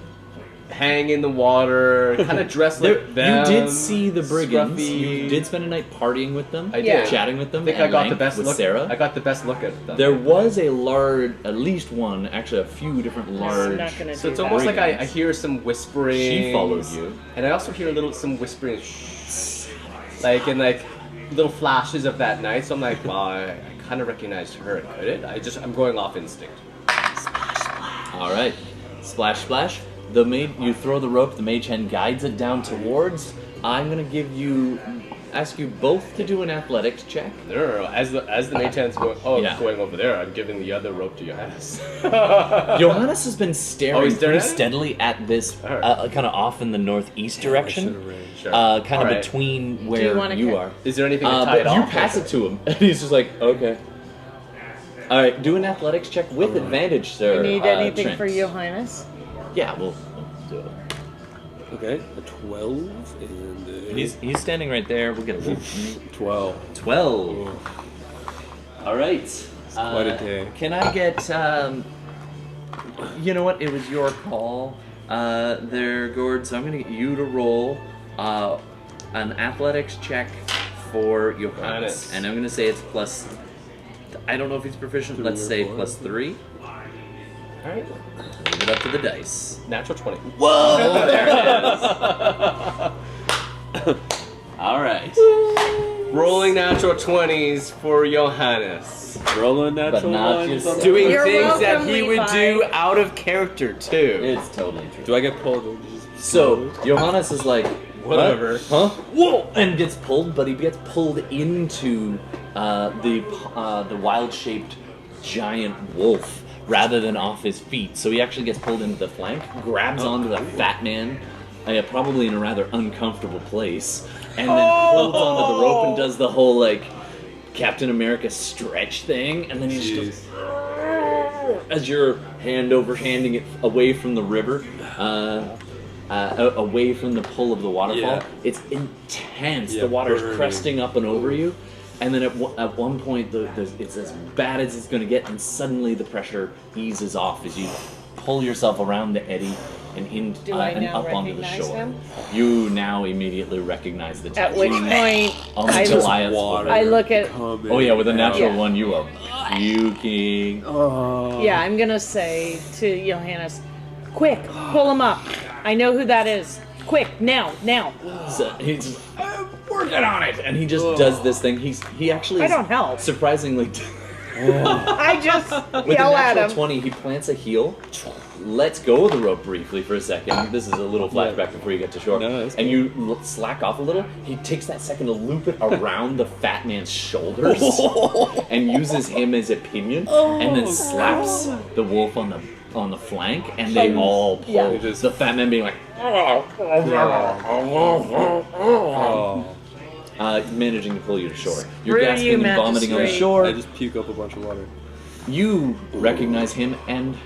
Hang in the water, kind of dressed like them. You did see the brigands. scruffy. You did spend a night partying with them. I Yeah. did. Chatting with them. I think at I got the length best with look. Seara. I got the best look at them. There was a large, at least one, actually a few different large. not gonna So do it's that. almost like I brigands. hear some whispering. She followed you. And I also hear some whispering, like in like little flashes of that night. So I'm like, well, I kind of recognized her. Could it? I'm going off instinct. All right, splash, splash. You throw the rope. The mage hand guides it down towards. I'm gonna ask you both to do an athletics check. No. As the mage hand's going, Yeah. it's going over there. I'm giving the other rope to Johannes. Johannes has been staring he's staring pretty at it? steadily at this, Alright. kind of off in the northeast direction, Sure. kind of Alright. between you where wanna you ca- are. Is there anything to tie But it off? you pass it to him, and he's just like, okay. All right, do an athletics check with advantage, sir. You need anything Trent. for Johannes? Yeah, we'll do it. Okay, a 12 and a He's standing right there. We'll get a 12. 12. All right. quite a day. Can I get? You know what? It was your call, there, Gord. So I'm gonna get you to roll an athletics check for Johannes, Johannes. and I'm gonna say it's plus. I don't know if he's proficient. 3 Let's or say 4. plus 3. All right. Leave it up to the dice. Natural 20. Whoa! There it is. All right. Rolling natural 20s for Johannes. Rolling natural not ones. yourself. Doing You're things that welcome, he would Levi. do out of character too. It's totally true. Do I get pulled? So Johannes is like, Whatever. What? Huh? Whoa! And gets pulled, but he gets pulled into the wild-shaped giant wolf rather than off his feet. So he actually gets pulled into the flank, grabs onto the fat man, probably in a rather uncomfortable place, and then holds onto the rope and does the whole like Captain America stretch thing, and then he just goes, as you're handing it away from the river, away from the pull of the waterfall. Yeah. It's intense. Yeah, The water's burning. cresting up and over you. And then at one point, it's as bad as it's going to get, and suddenly the pressure eases off as you pull yourself around the eddy and and now up onto the recognize shore. him? You now immediately recognize the At which tattoo point, on the I, Goliath's water. I look at. Coming Oh yeah, with a natural Yeah. one, you are puking. Oh. Yeah, I'm gonna say to Johannes, quick, pull him up. I know who that is. Quick, now. So he's working on it, and he just does this thing. He actually I is don't help. surprisingly. I just With yell a at natural him. 20, he plants a heel, lets go of the rope briefly for a second. This is a little flashback before you get to shore. No, that's and you slack off a little. He takes that second to loop it around the fat man's shoulders and uses him as a pinion, and then slaps the wolf on the flank, and they all pull. Yeah. The fat man being like, managing to pull you to shore. You're Where are gasping you, and vomiting on the magistrate? shore. I just puke up a bunch of water. You recognize him, and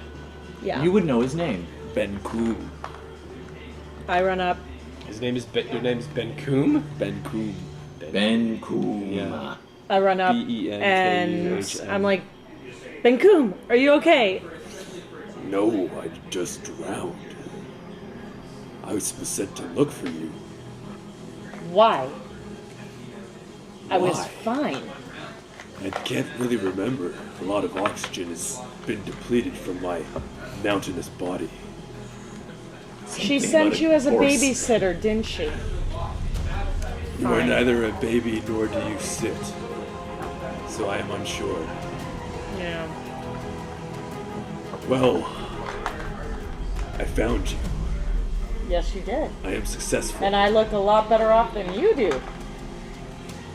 Yeah. you would know his name. Benkuhm. I run up. His name is your name is Benkuhm. Benkuhm. Benkuhm. Yeah. I run up, B-E-N-K-U-H-M. and I'm like, Benkuhm, are you okay? No, I just drowned. I was sent to look for you. Why? I was Why? fine. I can't really remember. A lot of oxygen has been depleted from my mountainous body. She Something sent about you as a horse. babysitter, didn't she? You are Fine. neither a baby nor do you sit. So I am unsure. Yeah. Well, I found you. Yes, you did. I am successful. And I look a lot better off than you do.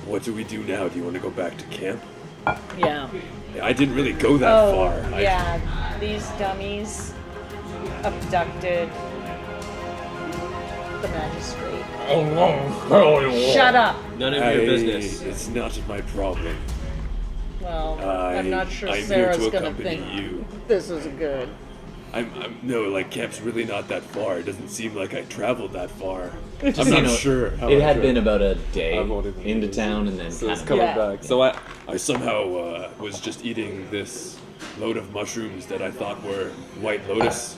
What do we do now? Do you want to go back to camp? Yeah. I didn't really go that far. Yeah. These dummies abducted the magistrate. Shut up. None of I, your business. It's not my problem. Well, I'm not sure I'm Sarah's here to gonna accompany think you. this is good. No, like camp's really not that far. It doesn't seem like I traveled that far. I'm You not know, sure. How It I had tra- been about a day I've only been into town, and then So kind it's of coming Yeah. back. So I somehow was just eating this load of mushrooms that I thought were white lotus.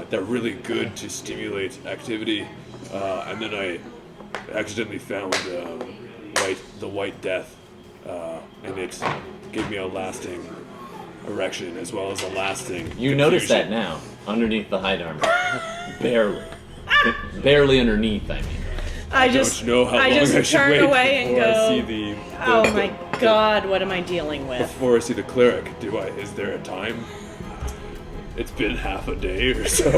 They're really good to stimulate activity, and then I accidentally found the white death, and it gave me a lasting erection as well as a lasting. You notice that confusion. now, underneath the hide armor. Barely underneath, I mean. I just, know how I long just I should turn wait away and before I go. see the Oh my God! What am I dealing with? Before I see the cleric, is there a time? It's been half a day or so.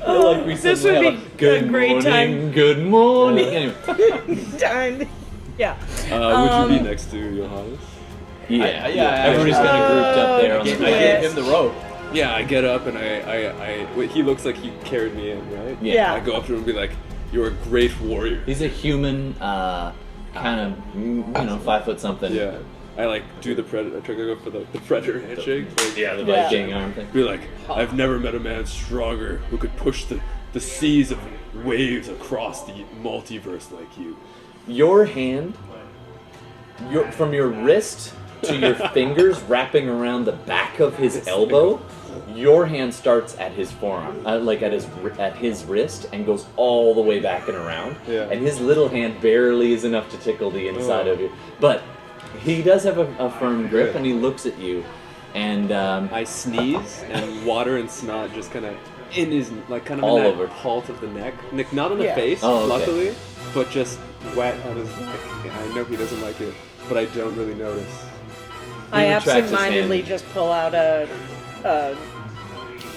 Like we This would be good a great morning, time. Good morning. Anyway, Darn. Yeah. would you be next to Johannes? yeah, yeah, Everybody's kind of grouped up there on the I gave him the rope. Yeah, I get up and wait, he looks like he carried me in, right? Yeah. I go up to him and be like, "You're a great warrior." He's a human, kind of, 5 foot something. Yeah. I like do the predator. I try to go for the predator handshake. Like, Yeah, the Yeah. Viking arm thing. Be like, I've never met a man stronger who could push the seas of waves across the multiverse like you. Your hand, from your wrist to your fingers wrapping around the back of his elbow, your hand starts at his forearm, like at his wrist, and goes all the way back and around. Yeah. And his little hand barely is enough to tickle the inside of you, but he does have a firm grip, Good. and he looks at you, and I sneeze and water and snot just kind of in his like kind of All in that over. halt of the neck, not on the Yeah. face, Oh, okay. luckily, but just wet on his neck. I know he doesn't like it, but I don't really notice. I retracts his absentmindedly hand. just pull out a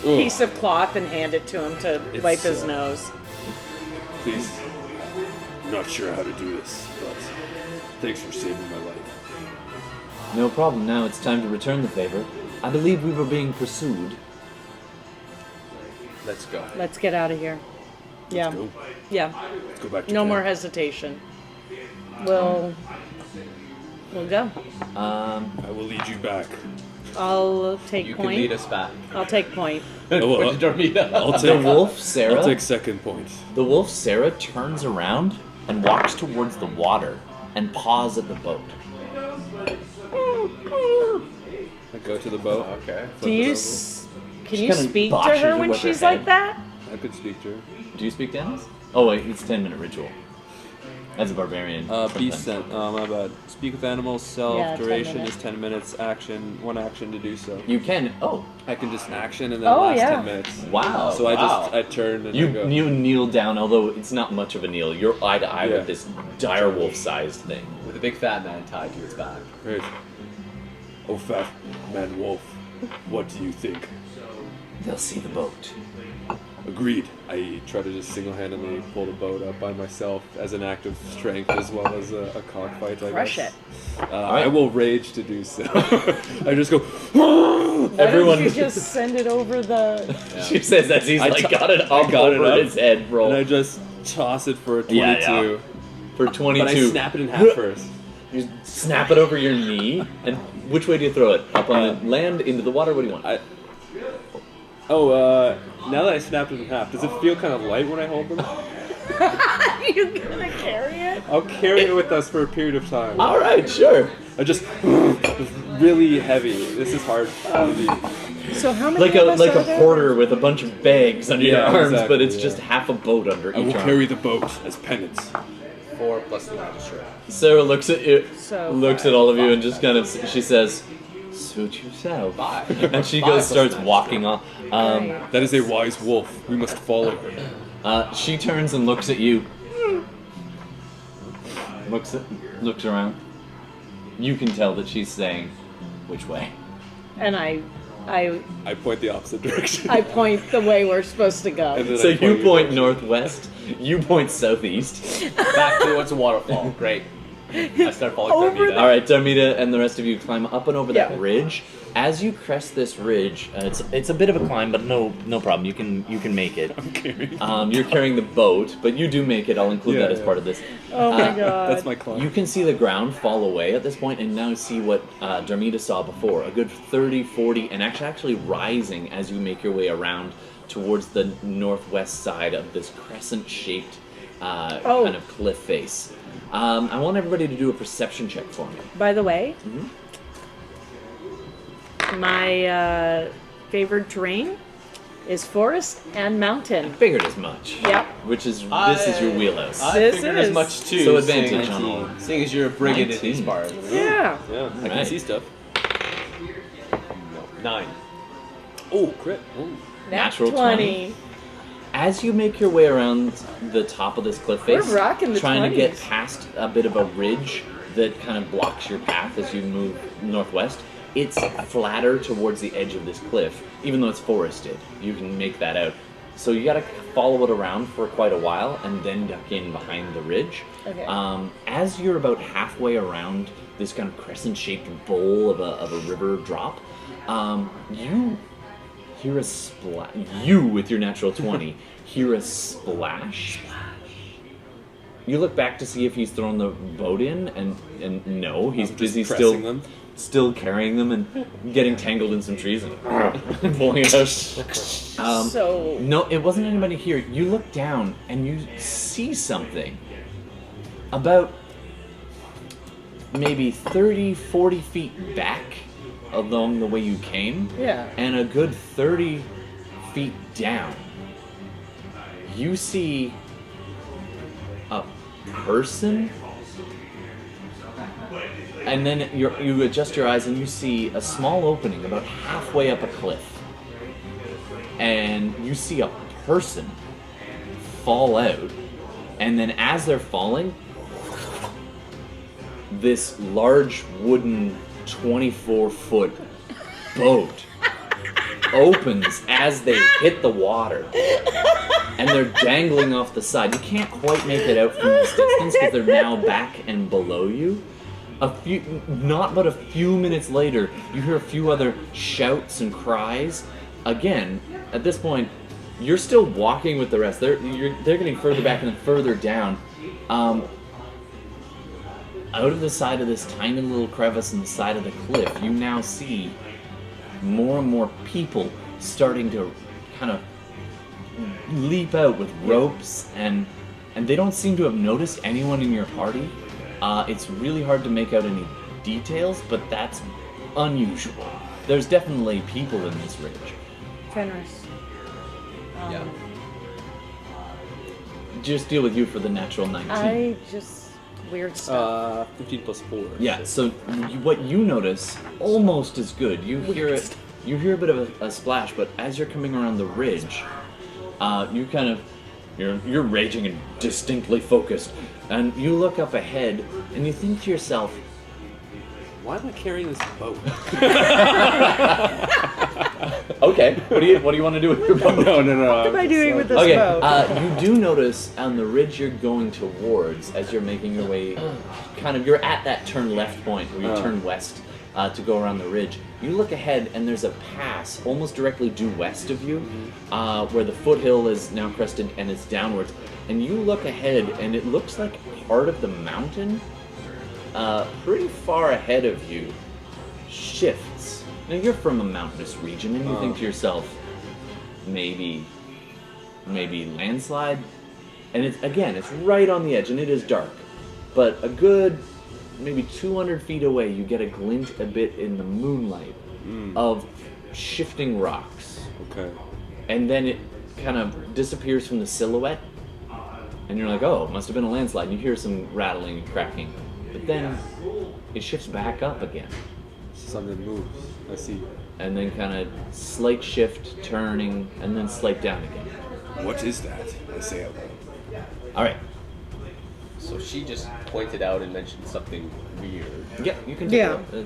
piece of cloth and hand it to him to wipe his nose. Please, I'm not sure how to do this, but thanks for saving my life. no problem. Now it's time to return the favor. I believe we were being pursued. Let's go. Let's get out of here. Yeah. Go. Yeah. Let's go back to No camp. more hesitation. We'll go. I will lead you back. I'll take You point. can lead us back. I'll take point. Oh, Point to Darmita. I'll The take. wolf, Sarah. I'll take second point. The wolf, Sarah, turns around and walks towards the water and paws at the boat. I go to the boat. Okay. Do you? Can She you kinda speak to botches her it when with her she's head. like that? I could speak to her. Do you speak Dennis? Oh wait, it's 10-minute ritual. As a barbarian. Beast sometimes. scent. My bad. Speak with animals. Self. Yeah, 10 duration minutes. is 10 minutes. Action. One action to do so. You can. Oh, I can just action and then Oh, last yeah. 10 minutes. wow. So I turn and I You go. kneel down, although it's not much of a kneel. You're eye to eye Yeah. with this dire wolf-sized thing. With a big fat man tied to its back. Right. Oh, fat man wolf. What do you think? They'll see the boat. Agreed. I try to just single-handedly pull the boat up by myself as an act of strength as well as a cockfight. I Crush guess. it. I will rage to do so. I just go. Why Everyone- don't you just send it over the? She says as he's I like t- got it I up got it over up, his head, bro. And I just toss it for a 22. Yeah. For 22. But I snap it in half first. You snap it over your knee, and which way do you throw it? Up on the land, into the water? What do you want? Now that I snapped it in half, does it feel kind of light when I hold them? You gonna carry it? I'll carry it with us for a period of time. All right, sure. I just really heavy. This is hard. to do. So how many Like of a us like are a there? porter with a bunch of bags under your Yeah, arms, exactly, but it's yeah. just half a boat under I will each arm. carry the boat as penance. 4 plus the magistrate. Sarah looks at you, So looks at all of you, and just kind of she says, "Suit yourself." 5. And she 5 goes, plus starts the walking off. Right. That is a wise wolf. We must follow her. She turns and looks at you. Looks around. You can tell that she's saying, "Which way?" And I point the opposite direction. point the way we're supposed to go. And then So I you your point direction. northwest. You point southeast. Back towards the waterfall. Great. I start following Over Darmita. All right, Darmita and the rest of you climb up and over that Yeah. ridge. As you crest this ridge, it's a bit of a climb, but no problem. You can make it. I'm carrying. You're carrying the boat, but you do make it. I'll include Yeah, that as yeah. part of this. Oh my god. That's my climb. You can see the ground fall away at this point and now see what Darmita saw before. A good 30, 40, and actually rising as you make your way around towards the northwest side of this crescent-shaped kind of cliff face. I want everybody to do a perception check for me. By the way, my favored terrain is forest and mountain. Figured as much. Yep. Which is, this is your wheelhouse. I This figured is. as much too. So advantage seeing, on all. seeing as you're a brigand in 19. these parts. Yeah. Yeah, I can Right. see stuff. No. 9. Oh, crit. Ooh. Natural 20. As you make your way around the top of this cliff face, We're rocking the trying to get 20s. past a bit of a ridge that kind of blocks your path as you move northwest, it's flatter towards the edge of this cliff, even though it's forested. You can make that out. So you gotta follow it around for quite a while and then duck in behind the ridge. Okay. As you're about halfway around this kind of crescent-shaped bowl of a river drop, you hear a splash. You, with your natural 20, hear a splash. You look back to see if he's thrown the boat in, and no, he's I'm just busy pressing them. still carrying them and getting tangled in some trees and pulling it out. So No, it wasn't anybody here. You look down and you see something about maybe 30, 40 feet back along the way you came, yeah. and a good 30 feet down. You see a person, and then you adjust your eyes and you see a small opening about halfway up a cliff. And you see a person fall out, and then as they're falling, this large wooden 24-foot boat opens as they hit the water, and they're dangling off the side. You can't quite make it out from this distance because they're now back and below you. Not but a few minutes later, you hear a few other shouts and cries. Again, at this point, you're still walking with the rest. They're getting further back and then further down. Out of the side of this tiny little crevice in the side of the cliff, you now see more and more people starting to kind of leap out with ropes, and they don't seem to have noticed anyone in your party. It's really hard to make out any details, but that's unusual. There's definitely people in this ridge. Fenris. Yeah. Just deal with you for the natural 19. Weird stuff. 15 plus 4. Yeah, so what you notice almost is good. You hear it. You hear a bit of a splash, but as you're coming around the ridge, you kind of you're raging and distinctly focused, and you look up ahead and you think to yourself, Why am I carrying this boat? "Okay, what do you want to do with your boat?" No. What am I doing with this Okay, boat? you do notice on the ridge you're going towards as you're making your way, you're at that turn left point where you turn west to go around the ridge. You look ahead and there's a pass almost directly due west of you, where the foothill is now crested and it's downwards. And you look ahead and it looks like part of the mountain, pretty far ahead of you, shifts. Now you're from a mountainous region and you think to yourself, maybe landslide, and it's right on the edge and it is dark, but a good maybe 200 feet away you get a glint a bit in the moonlight of shifting rocks. Okay. And then it kind of disappears from the silhouette and you're like, oh, it must have been a landslide, and you hear some rattling and cracking, but then it shifts back up again. Something moves. I see. And then kind of slight shift, turning, and then slight down again. What is that? I say out loud. All right. So she just pointed out and mentioned something weird. Yeah, you can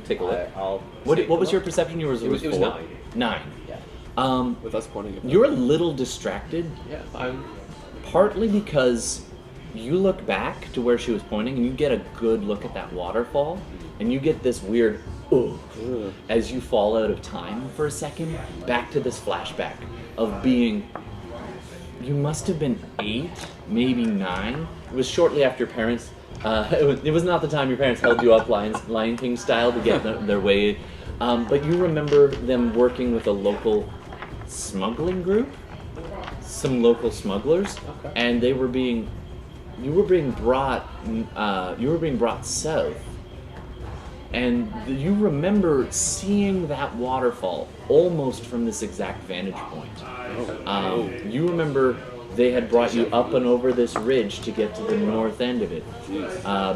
take a look. I'll What take a was your look. perception? Yours It was 4? 9. 9. Yeah. With us pointing at You're a little distracted, Yeah. I'm. partly because you look back to where she was pointing and you get a good look at that waterfall, and you get this weird as you fall out of time for a second, back to this flashback of being, you must have been 8, maybe 9. It was shortly after your parents, it was not the time your parents held you up Lion King style to get their way, but you remember them working with a local smuggling group, some local smugglers, and you were being brought south. And you remember seeing that waterfall almost from this exact vantage point. You remember they had brought you up and over this ridge to get to the north end of it,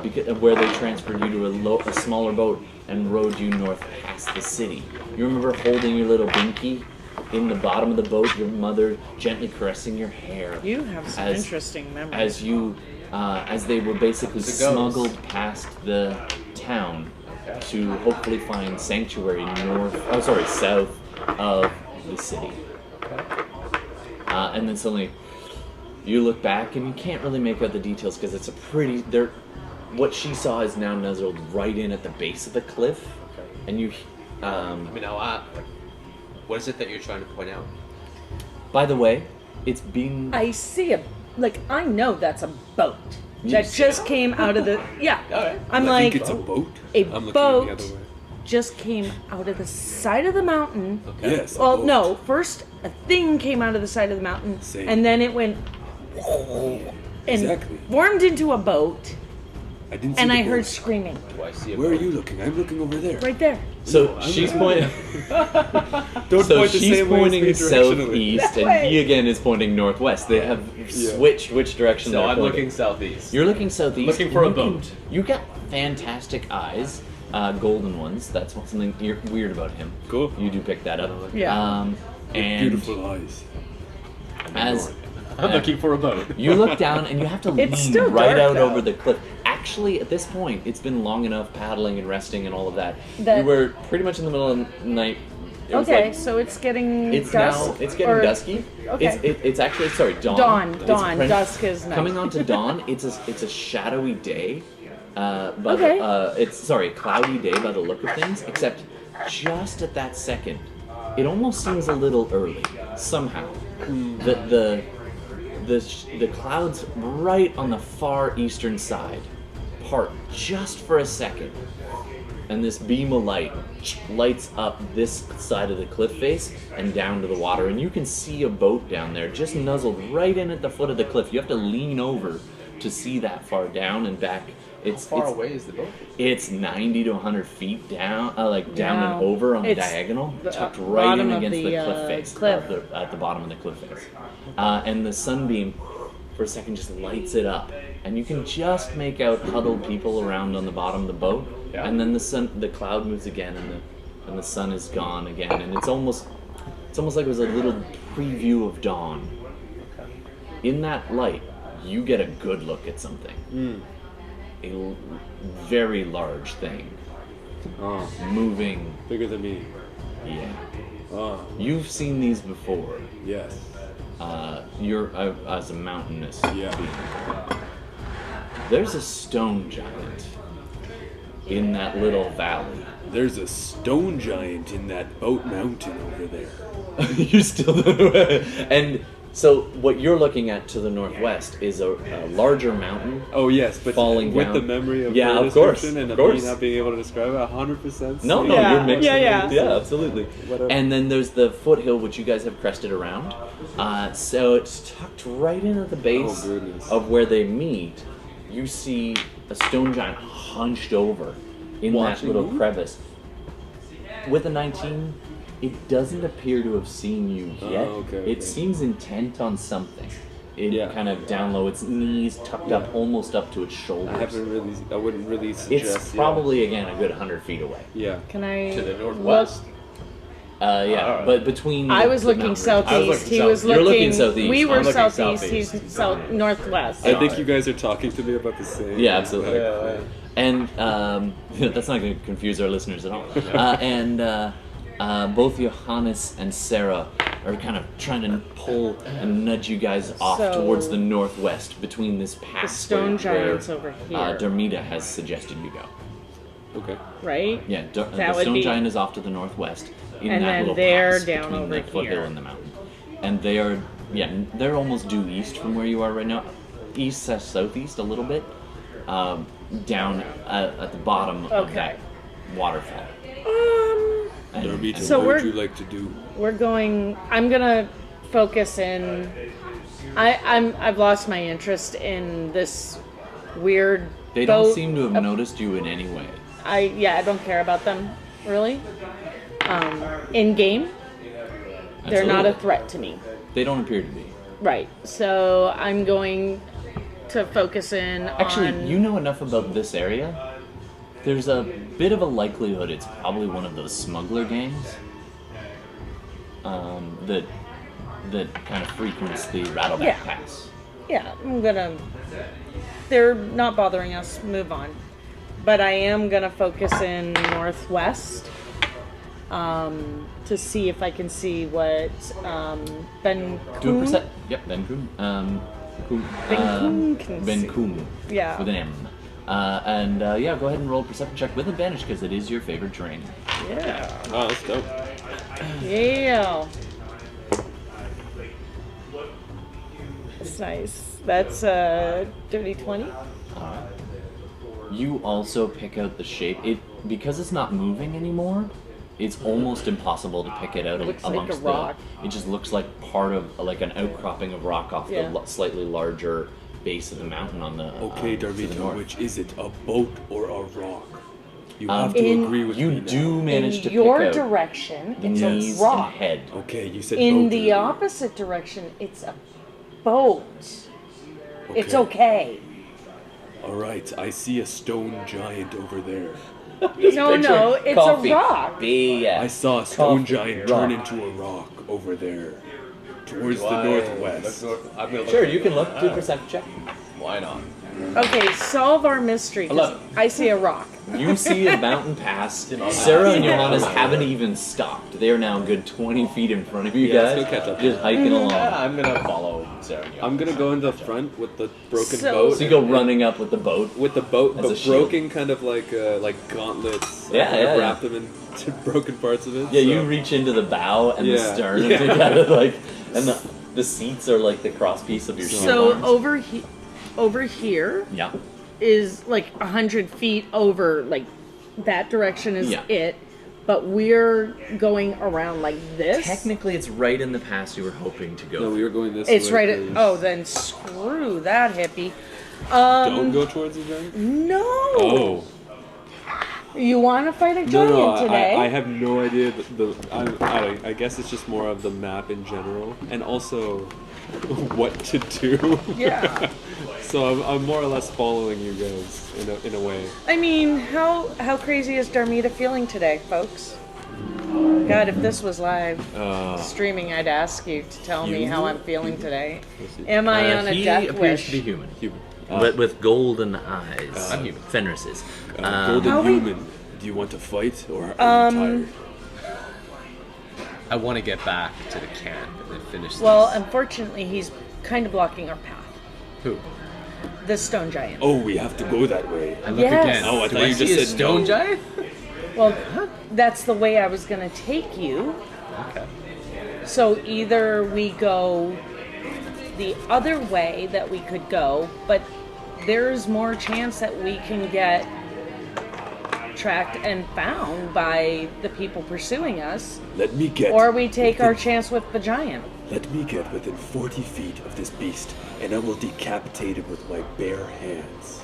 because where they transferred you to a smaller boat and rowed you north past the city. You remember holding your little binky in the bottom of the boat, your mother gently caressing your hair. You have some interesting memories. As they were basically smuggled past the town to hopefully find sanctuary south of the city. And then suddenly you look back and you can't really make out the details because it's what she saw is now nuzzled right in at the base of the cliff. And you what is it that you're trying to point out? by the way, it's being I see I know that's a boat You that see just came out of the, yeah. Alright. I'm I like, think it's a boat. a I'm looking boat the other way. just came out of the side of the mountain. Okay. Yes. a Well, boat. no, first a thing came out of the side of the mountain, Same. and then it went and Exactly. formed into a boat, I didn't see and the I heard boat. screaming Do I see a Where are boat? you looking? I'm looking over there. right there. so I'm she's looking pointing. Don't So point the she's same way as pointing me directionally. southeast, That and way. he again is pointing northwest. They have switched which direction So they're I'm pointing. looking southeast. You're looking southeast. Looking for and a you boat. You got fantastic eyes, golden ones. That's something weird about him. Cool. You do pick that up. Yeah. And Beautiful eyes. as I'm looking for a boat. you look down and you have to lean It's still right dark, out though. over the cliff. Actually, at this point, it's been long enough paddling and resting and all of that. That- You were pretty much in the middle of the night. It was Okay, like- so it's getting It's dusk. now. It's getting or- dusky. Okay. It's actually dawn. Dawn. It's Dawn. prin- Dusk is night. Coming on to dawn. It's a shadowy day. But Okay. it's a cloudy day by the look of things. Except just at that second, it almost seems a little early somehow. The clouds right on the far eastern side part just for a second, and this beam of light lights up this side of the cliff face and down to the water, and you can see a boat down there just nuzzled right in at the foot of the cliff. You have to lean over to see that far down and back. How far away is the boat? It's 90 to 100 feet down, down Yeah. and over on the It's diagonal, the tucked right bottom in of against the the, cliff face, cliff. at the bottom of the cliff face. And the sunbeam, for a second, just lights it up, and you can just make out huddled people around on the bottom of the boat. Yeah. And then the cloud moves again, and the sun is gone again, and it's almost like it was a little preview of dawn. Okay. In that light, you get a good look at something. A very large thing Oh, moving. bigger than me. Yeah, Oh, you've seen these before. yes. You're as a mountainous Yeah. being. There's a stone giant in that little valley. There's a stone giant in that boat mountain over there. You still don't know. And so what you're looking at to the northwest is a larger mountain. Oh yes, but Falling with down. the memory of Yeah, her of course, description and of me course. not being able to describe it 100%. No, no, Yeah, you're mixing. yeah. Yeah, absolutely. Whatever. And then there's the foothill, which you guys have crested around. So it's tucked right in at the base Oh, goodness. of where they meet. You see a stone giant hunched over in Watching that little me? crevice. With a 19, it doesn't appear to have seen you yet. okay. It seems intent on something. It Yeah. kind of down low, its knees tucked up almost up to its shoulders. I wouldn't really suggest. It's probably, again, a good 100 feet away. Yeah. Can I To the northwest? Yeah, Alright. but between. I was the looking mountain range. southeast. He was You're looking looking. southeast. We I'm were looking southeast. southeast. He's south northwest. I think you guys are talking to me about the same. Yeah, absolutely. Yeah. And that's not going to confuse our listeners at all. And both Johannes and Seara are kind of trying to pull and nudge you guys off So- towards the northwest between this pass. The stone where giant's over here. Darmita has suggested you go. Okay. right? Yeah, That the would stone be- giant is off to the northwest in And that then little they're pass down between over the foothill here. and the mountain. And they're almost due east from where you are right now. East / southeast a little bit, down at the bottom of Okay. that waterfall. And- Darmita, and- So what would we're- you like to do? We're going. I'm gonna focus in. I've lost my interest in this weird. they don't boat. seem to have noticed you in any way. I don't care about them really. In game, they're not a Absolutely. threat to me. They don't appear to be. Right. So I'm going to focus in Actually, on. you know enough about this area. There's a bit of a likelihood it's probably one of those smuggler gangs that kind of frequents the Rattleback Yeah. Pass. Yeah, I'm gonna. They're not bothering us. Move on. But I am gonna focus in northwest to see if I can see what Do a Benkuhm. percent. Yep, Benkuhm. Benkuhm can see. Benkuhm. Yeah. With an M. Yeah, go ahead and roll a perception check with advantage because it is your favorite terrain. Yeah. Oh, that's dope. Yeah. That's nice. That's dirty 20. You also pick out the shape. Because it's not moving anymore. It's almost impossible to pick it out Looks like a amongst rock. It just looks like part of like an outcropping of rock off Yeah. the slightly larger base of the mountain on the Okay, to the Darmita, north. which is it, a boat or a rock? You have to In- agree with me You now. do manage In to your pick out direction, the it's knees a rock. and head. Okay, you said In boat the earlier. opposite direction, it's a boat. It's Okay. okay. All right, I see a stone giant over there. No, it's Coffee. a rock. I saw a stone Coffee, giant turn rock. into a rock over there, towards Do the I northwest. look north- I'm gonna look Sure, north. you can look. Do a perception check. Why not? Okay, solve our mystery. 'cause 11. I see a rock. You see a mountain pass. Sarah and Johannes haven't even stopped. They are now a good 20 feet in front of you Yeah, guys. let's go catch up. Just hiking along. I'm gonna follow Sarah. and I'm Johannes. gonna go in the front with the broken So- boat. So you go running up with the boat. With the boat, As a but shield. broken, kind of like gauntlets. Yeah, I've yeah, wrapped them into broken parts of it. Yeah, so- you reach into the bow and the Yeah. stern Yeah. and together like, and The seats are like the crosspiece of your shield So arms. over here Yeah. is like 100 feet over, like that direction is Yeah. it, but we're going around like this. Technically, it's right in the pass you were hoping to go. No, we were going this It's way. right at. 'cause- Oh, then screw that hippie. Don't go towards the giant? No. Oh. You want to fight a No, giant no, today? I have no idea. I guess it's just more of the map in general, and also what to do. Yeah. So I'm more or less following you guys in a way. I mean, how crazy is Darmita feeling today, folks? God, if this was live streaming, I'd ask you to tell me how I'm feeling today. Am I on a he death appears wish? to be human. Human. But with golden eyes. Not human. Fenris's. Golden How we- human. Do you want to fight, or are you tired? I want to get back to the camp and then finish this. Well, unfortunately, he's kind of blocking our path. Who? The stone giant. Oh, we have to go that way. I look Yes. again. Oh, I Do thought you see just a said stone no. giant? Well, that's the way I was going to take you. Okay. So either we go the other way that we could go, but there's more chance that we can get tracked and found by the people pursuing us, Let me get. or we take our chance with the giant. Let me get within 40 feet of this beast, and I will decapitate it with my bare hands,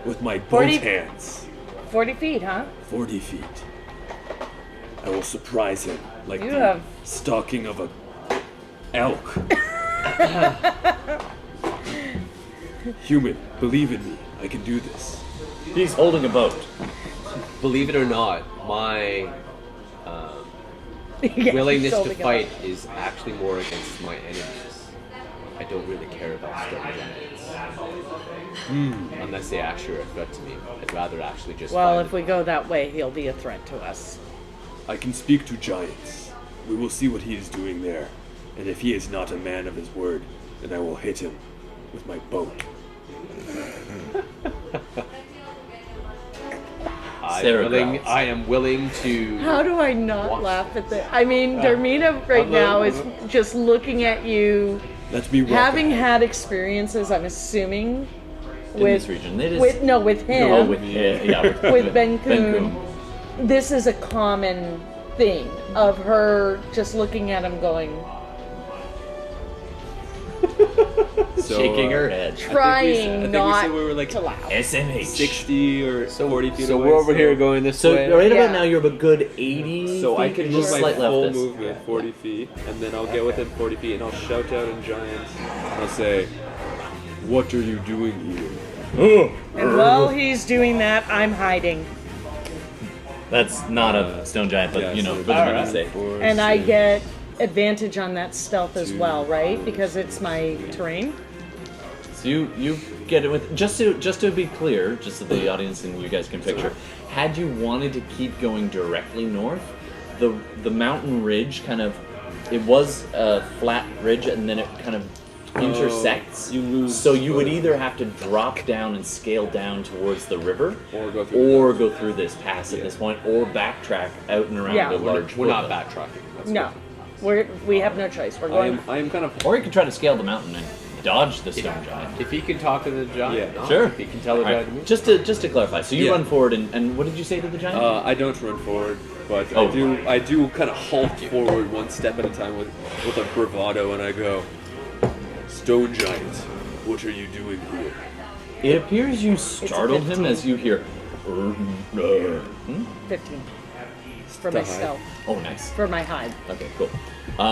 with my both 40 hands. 40 feet, huh? 40 feet. I will surprise him like You the have- stalking of a elk. Human, believe in me. I can do this. He's holding a boat. Believe it or not, my Yeah, willingness he's to holding it fight up. is actually more against my enemies. I don't really care about stone giants. Unless they actually are a threat to me. I'd rather actually just Well, fight if we go that way, he'll be a threat to us. I can speak to giants. We will see what he is doing there. And if he is not a man of his word, then I will hit him with my boat. Sarah I am willing to. How do I not Watch. laugh at that? I mean, Darmita right now is just looking at you, Let me walk having ahead. had experiences, I'm assuming, In with this region. It is. with him, Oh, with with Benkuhm. Benkuhm. This is a common thing of her just looking at him going, So, Shaking her head. I think trying not we were like to laugh. SMH. 60 or 40 feet So away. we're over here going this So way. right Yeah. about now you're a good 80 So I feet, can just move my slight left full this. movement 40 feet, and then I'll get within 40 feet, and I'll shout out in giant. I'll say, "What are you doing here?" And while he's doing that, I'm hiding. That's not a stone giant, but Yeah, you know, so what am I gonna alright. say? Four, And I six. get advantage on that stealth as 2, well, right? 4, Because it's my terrain. So you get it with just to be clear, just so the audience and you guys can picture. Had you wanted to keep going directly north, the mountain ridge it was a flat ridge and then it kind of intersects. you lose So you would footing. either have to drop down and scale down towards the river, Or go through. or go through this pass at this point, or backtrack out and around Yeah. the We're large. We're not woodland. backtracking. That's No, we have no choice. We're going. I am kind of. Or you could try to scale the mountain and dodge the stone giant. If he can talk to the giant, Yeah. no. Sure. If he can tell the All right, giant to me. just to clarify, so you Yeah. run forward and what did you say to the giant? I don't run forward, but Oh. I do kind of halt forward one step at a time with a bravado, and I go, "Stone giant, what are you doing here?" It appears you startled him 15. as you hear. 15 for my Still high. stealth, Oh, nice. for my hide. Okay, cool.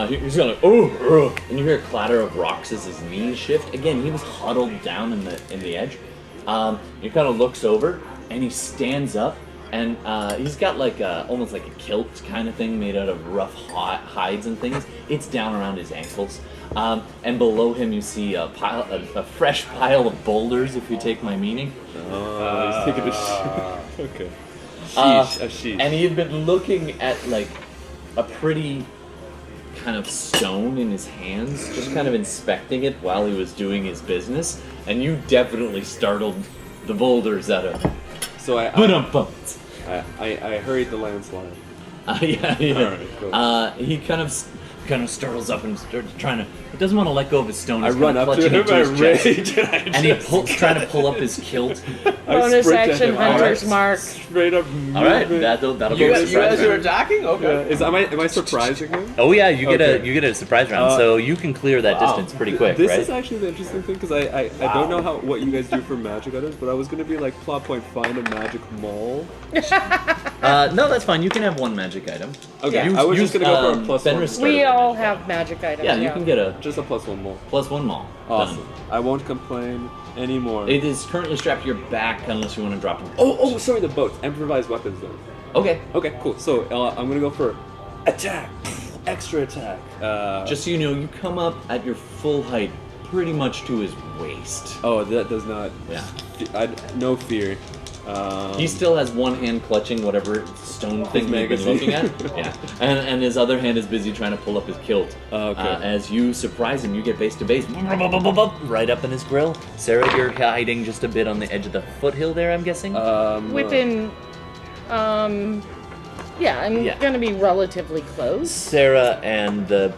He's gonna and you hear a clatter of rocks as his knees shift. Again, he was huddled down in the edge. He kind of looks over and he stands up, and he's got like almost like a kilt kind of thing made out of rough hides and things. It's down around his ankles, and below him you see a fresh pile of boulders. If you take my meaning. He's taking a okay. Uh, Sheesh, a sheesh. And he had been looking at like a pretty kind of stone in his hands, just kind of inspecting it while he was doing his business. And you definitely startled the boulders out of him. So I Ba-dum-bums. hurried the landslide. Yeah. Alright, cool. He kind of kind of startles up and starts trying to. He doesn't want to let go of his stone. I He's run kind of up to clutching him, into I his chest, rage, and he trying to pull up his kilt. Bonus sprint at action, him. Hunter's Alright. Mark. Straight up. All right, movement. that'll be You a guys, surprise are round. attacking? Okay. Am I surprising him? Oh yeah, you get Okay. a surprise round, so you can clear that distance pretty quick, This right? is actually the interesting thing because I don't know what you guys do for magic items, but I was gonna be like plot point find a magic maul. No, that's fine. You can have one magic item. Okay, Use- I was use, just gonna go for a plus Fenris one. We started all magic have item. magic items. Yeah, you can get a Just a plus one more. +1 maul. Awesome. Done. I won't complain anymore. It is currently strapped to your back unless you want to drop it. Oh, sorry, the boat. Improvised weapons though. Okay. Okay, cool. So I'm gonna go for attack, extra attack. Just so you know, you come up at your full height, pretty much to his waist. Oh, that does not. Yeah. No fear. He still has one hand clutching whatever stone thing you've been magazine. looking at. Yeah. And his other hand is busy trying to pull up his kilt. Okay. As you surprise him, you get base to base. Right up in his grill. Sarah, you're hiding just a bit on the edge of the foothill there, I'm guessing? Within, yeah, I'm Yeah. gonna be relatively close. Sarah and the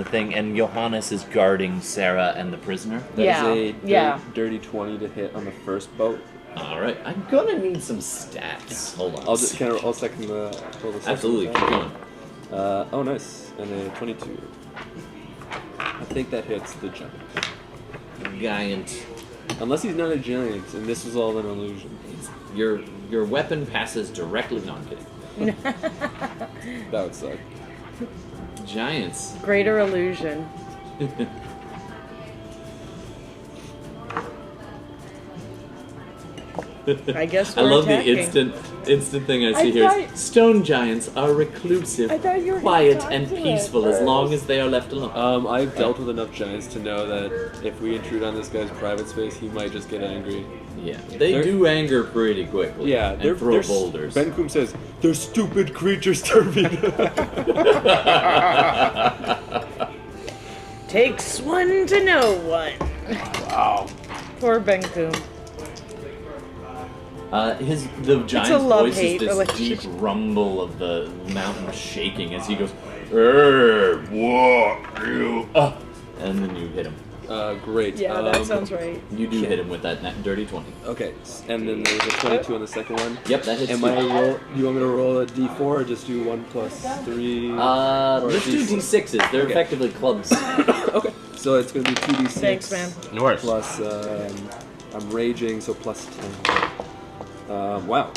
thing, and Johannes is guarding Sarah and the prisoner. That is Yeah. dirty 20 to hit on the first boat. All right, I'm gonna need some stats. Hold on. I'll second the roll the second Absolutely, attack. keep going. Oh, nice. And a 22. I think that hits the giant. Giant. Unless he's not a giant, and this was all an illusion. Your weapon passes directly. No, I'm kidding. That would suck. Giants. Greater illusion. I guess we're I love attacking. the instant thing I see I here thought- is stone giants are reclusive, I thought you were gonna quiet, talk and to it peaceful as first. long as they are left alone. I've dealt with enough giants to know that if we intrude on this guy's private space, he might just get angry. Yeah, they They're- do anger pretty quickly. Yeah, and they're throw boulders. Benkuhm says, "They're stupid creatures, Darmita." Takes one to know one. Wow. Poor Benkuhm. The giant's voice is love-hate this relationship. deep rumble of the mountain shaking as he goes, "Hey, what you?" And then you hit him. Great. Yeah, that sounds right. You do hit him with that dirty 20. Okay, and then there's a 22 on the second one. Yep, that hits. Am you. I roll? You want me to roll a d4 or just do 1 + 3? or Let's do D6s. They're Okay. effectively clubs. Okay, so it's gonna be 2d6. Thanks, man. No worries. Plus, I'm raging, so plus 10. Wow,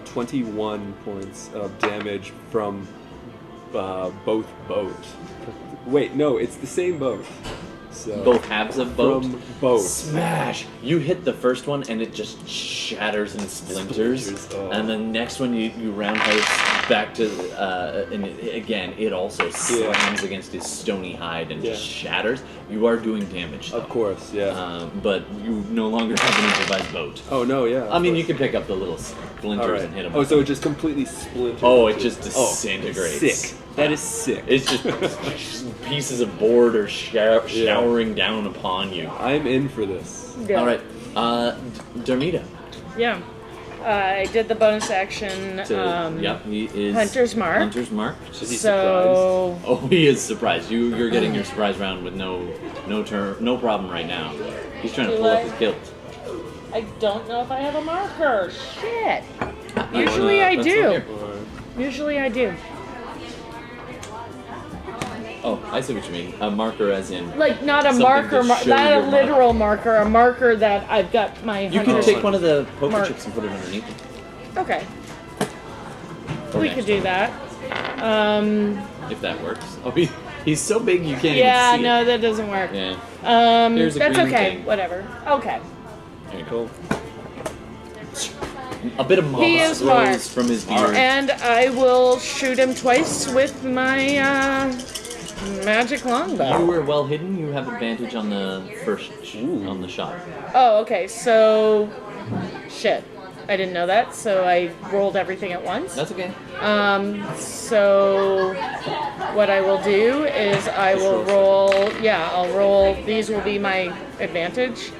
21 points of damage from both boats. Wait, no, it's the same boat. So Both halves of boat. From both. Smash! You hit the first one and it just shatters and splinters. Oh. And the next one you roundhouse back to, and again, it also slams against his stony hide and just shatters. You are doing damage, though. Of course, yeah. But you no longer have an improvised boat. Oh no, yeah. I mean, you can pick up the little splinters All right. and hit them. Oh, so it just completely splintered. Oh, it just disintegrates. Sick. That is sick. It's just pieces of board are showering down upon you. I'm in for this. Yeah. All right, Darmita. Yeah. I did the bonus action. Yep, he is Hunter's Mark. Hunter's Mark. Is he So Oh, he is surprised. You're getting your surprise round with no problem right now. He's trying to pull up his kilt. I don't know if I have a marker. Shit. Usually I pencil do. here? Usually I do. Oh, I see what you mean. A marker, as in. Like not a Something marker, to show not your a literal marker, a marker that I've got my. You can hunter's- take one of the poker Mark. chips and put it underneath. Okay. Or We next could do one, that. if that works. Oh, he's so big you can't Yeah, even see no, that doesn't work. it. Yeah. Here's a That's green okay. thing. Whatever. Okay. There you go. A bit of moss He is rolls marked. from his beard. And I will shoot him twice with my magic longbow. You were well hidden. You have advantage on the first on the shot. Oh, okay. So, shit. I didn't know that, so I rolled everything at once. That's okay. So what I will do is I will roll. Yeah, I'll roll. These will be my advantage.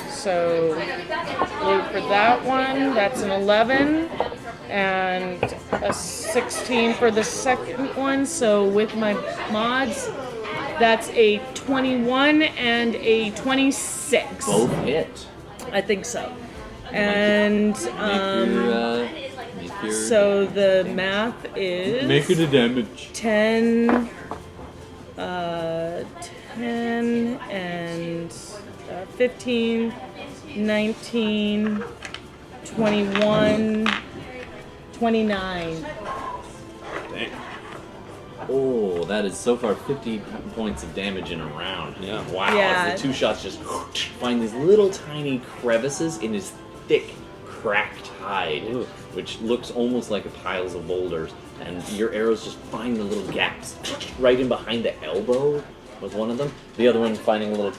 So blue for that one. That's an 11, and a 16 for the second one. So with my mods, that's a 21 and a 26. Both hit. I think so. And Make your so the math is make it a damage. 10 and 15, 19, 21, 29. Dang. Oh, that is so far 50 points of damage in a round. Yeah. Wow. Yeah. As the two shots just find these little tiny crevices in his thick, cracked hide, Ugh. which looks almost like piles of boulders. And your arrows just find the little gaps right in behind the elbow was one of them. The other one finding a little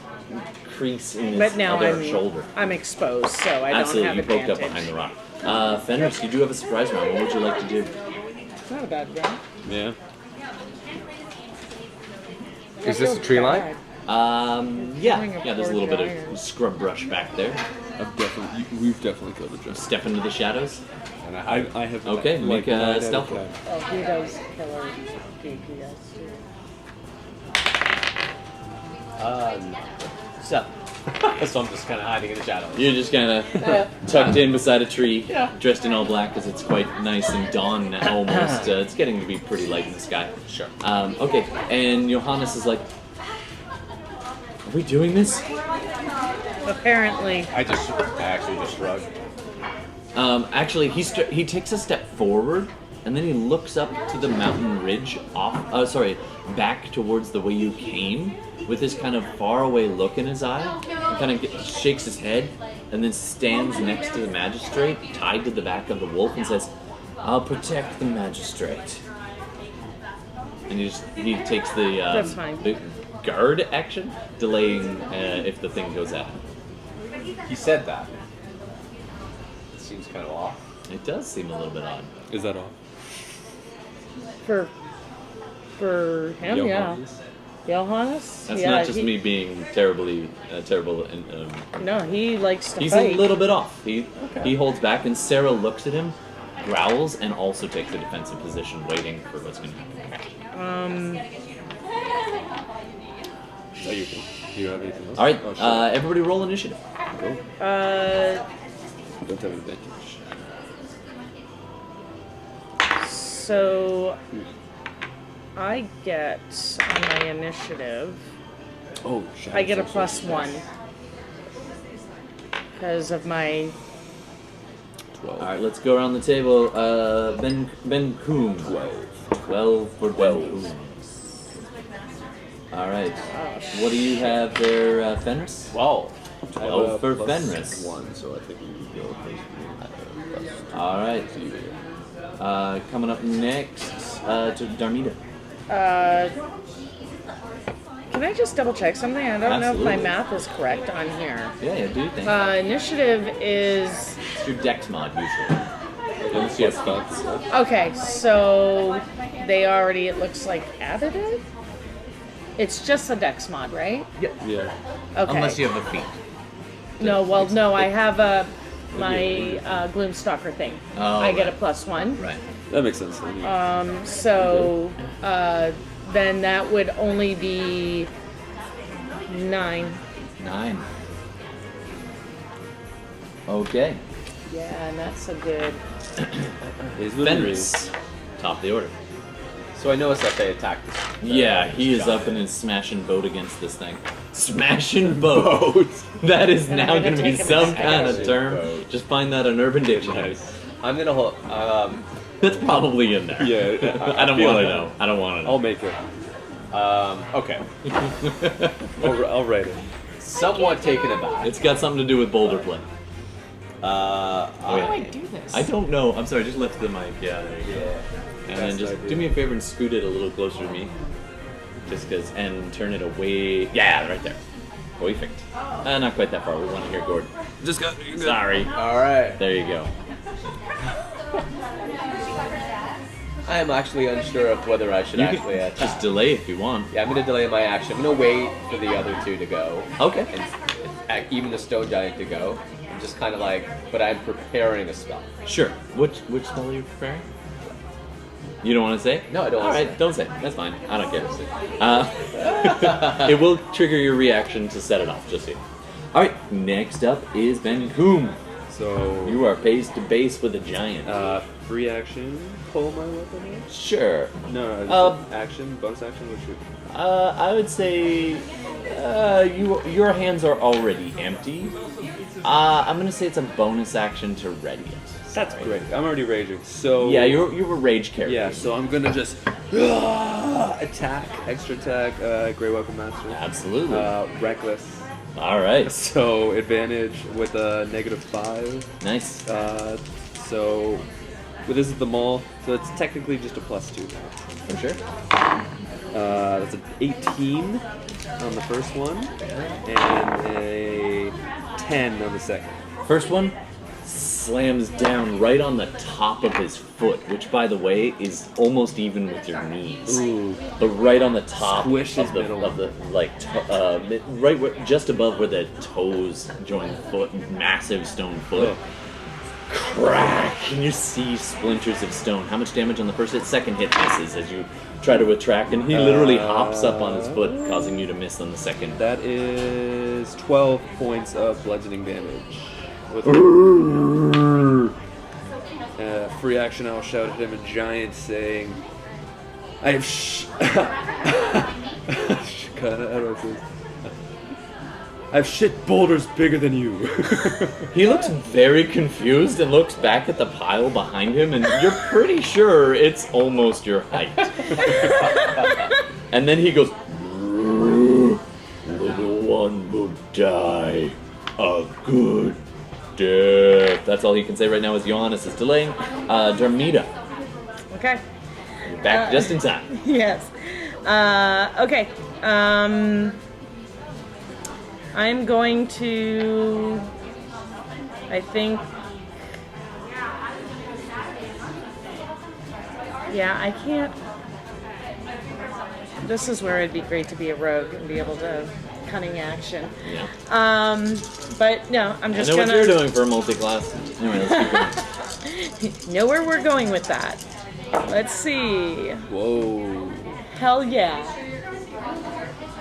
crease in his But now other shoulder. I'm exposed, so I Absolutely, don't you have poked up advantage. behind the rock. Fenris, you do have a surprise round. What would you like to do? Not a bad round. Yeah. Is this a tree line? Yeah, Doing a there's a little bit giant. of scrub brush back there. We've definitely killed a giant. Step into the shadows. And I have Okay, make a 9 out of stealth 10. roll. Oh, he does killer DPS too. No. 7. So I'm just kind of hiding in the shadows. You're just kind of tucked in beside a tree, Yeah. dressed in all black because it's quite nice and dawn now almost. It's getting to be pretty light in the sky. Sure. Okay, and Johannes is like, are we doing this? Apparently. I actually just shrugged. Actually, he takes a step forward, and then he looks up to the mountain ridge back towards the way you came, with this kind of faraway look in his eye. He kind of shakes his head, and then stands next to the magistrate, tied to the back of the wolf, and says, "I'll protect the magistrate." And he takes the That's fine. the guard action, delaying if the thing goes out. He said that. It seems kind of off. It does seem a little bit odd. Is that all? For him, Johannes? yeah. Johannes? That's yeah, not just he, me being terrible. And No, he likes to he's fight. a little bit off. He holds back, and Seara looks at him, growls, and also takes a defensive position, waiting for what's going to happen. Oh, you can. Do you have anything else? All right, Oh, sure. everybody, roll initiative. Go. Don't have advantage. So I get on my initiative, Oh, I get a +1 because of my 12. All right, let's go around the table. Benkuhm. 12 for Benkuhm. All right. What do you have there, Fenris? 12. 12 for Fenris. 1, so I think we can go plus All right. Coming up next to Darmita. Can I just double check something? I don't know if my Absolutely. math is correct on here. Yeah, do you think? Initiative is It's your dex mod usually. Unless you have thoughts. okay. So they already, it looks like, added it. It's just a dex mod, right? Yeah. Okay. Unless you have a feat. No, well, no, I have my Gloomstalker thing. Oh, I get a right. +1. Right. That makes sense. Then. So then that would only be 9. 9. Okay. Yeah, and that's a good. Fenris. Top of the order. So I noticed that they attacked this. Yeah, he is up in his smashing boat against this thing. Smashing boat. That is And I'm now gonna going to be take him some as kind of smashing term. boat. Just find that on Urban Dictionary. I'm gonna hold. That's probably in there. Yeah, I don't feel want to like know. I don't want to know. I'll make it. Okay. I'll write it. Somewhat taken aback. It's got something to do with boulder play. How do I do this? I don't know. I'm sorry. Just lift the mic. Yeah, there you go. Yeah. And then Best just idea. do me a favor and scoot it a little closer to me. Just because, and turn it away. Yeah, right there. Perfect. Not quite that far. We want to hear Gord. Just got. Sorry. All right. There you go. I am actually unsure of whether I should You actually can attack. just delay if you want. Yeah, I'm gonna delay my action. I'm gonna wait for the other two to go, Okay. and even the stone giant to go, I'm just kind of like, but I'm preparing a spell. Sure. Which spell are you preparing? You don't want to say? No, I don't All wanna right, say. don't say. That's fine. I don't care. It will trigger your reaction to set it off, just so you know. All right, next up is Benkuhm. So You are base to base with a giant. free action, pull my weapon out? Sure. No, action, bonus action, what should... I would say your hands are already empty. I'm gonna say it's a bonus action to ready it. That's great. I'm already raging. So Yeah, you were rage character. Yeah, so I'm gonna just attack, extra attack, Grey Weapon Master. Absolutely. Reckless. All right. So advantage with a -5. Nice. So but this is the maul, so it's technically just a +2 now. For sure. That's an 18 on the first one, and a 10 on the second. First one slams down right on the top of his foot, which, by the way, is almost even with your knees. Ooh. But right on the top Squish his of the middle. right just above where the toes join the foot, massive stone foot. Ugh. Crack! And you see splinters of stone. How much damage on the first hit? Second hit misses as you try to retract, and he literally hops up on his foot, causing you to miss on the second. That is 12 points of bludgeoning damage. With free action, I'll shout at him in giant, saying, "I have God, how do I say this? I have shit boulders bigger than you." He looks very confused and looks back at the pile behind him, and you're pretty sure it's almost your height. And then he goes, "Little one will die a good death." That's all he can say right now as Johannes is delaying. Darmita, Okay. you're back just in time. Yes. Okay. I'm going to. I think. Yeah, I can't. This is where it'd be great to be a rogue and be able to cunning action. Yeah. But no, I'm I just know gonna what you're doing for a multi-class. Anyway, let's keep going. know where we're going with that. Let's see. Whoa. Hell yeah.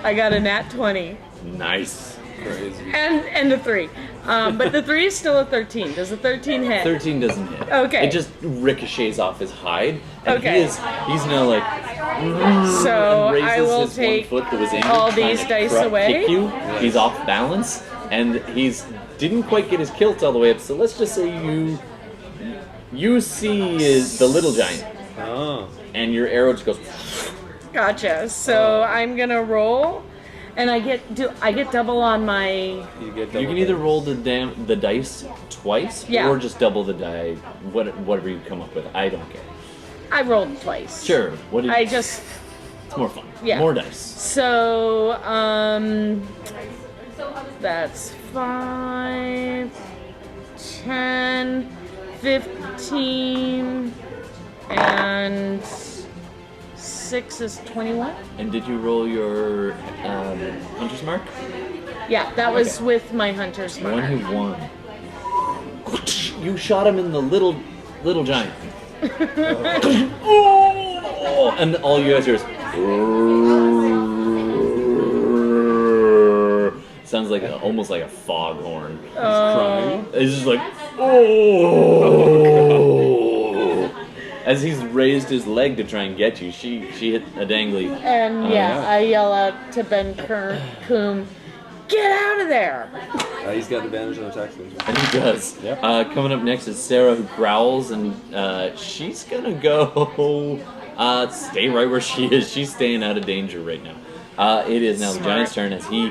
I got a nat 20 Nice. Crazy. and a 3. But the 3 is still a 13. Does a 13 hit? 13 doesn't hit. Okay. It just ricochets off his hide. And Okay. he's now like, So and raises I will his take one foot that was injured, all trying these to dice kick away. you. He's off balance, and didn't quite get his kilt all the way up. So let's just say you see the little giant, Oh. and your arrow just goes. Gotcha. So I'm gonna roll, and I get double on my. You get double You can either damage. roll the dice twice, Yeah. or just double the die, whatever you come up with. I don't care. I rolled twice. Sure. It's more fun. Yeah. More dice. So that's 5, 10, 15, and 6 is 21. And did you roll your hunter's mark? Yeah, that was Okay. with my hunter's The one mark. who won. You shot him in the little giant. Oh, and all you guys hear is. Sounds like almost like a foghorn. Crying. It's just like, oh! As he's raised his leg to try and get you, she hit a dangly. And yeah. I yell out to Benkuhm, "Get out of there!" He's got advantage on attack things. And he does. Yep. Coming up next is Seara, who growls, and she's gonna go stay right where she is. She's staying out of danger right now. It is now the Smart. giant's turn as he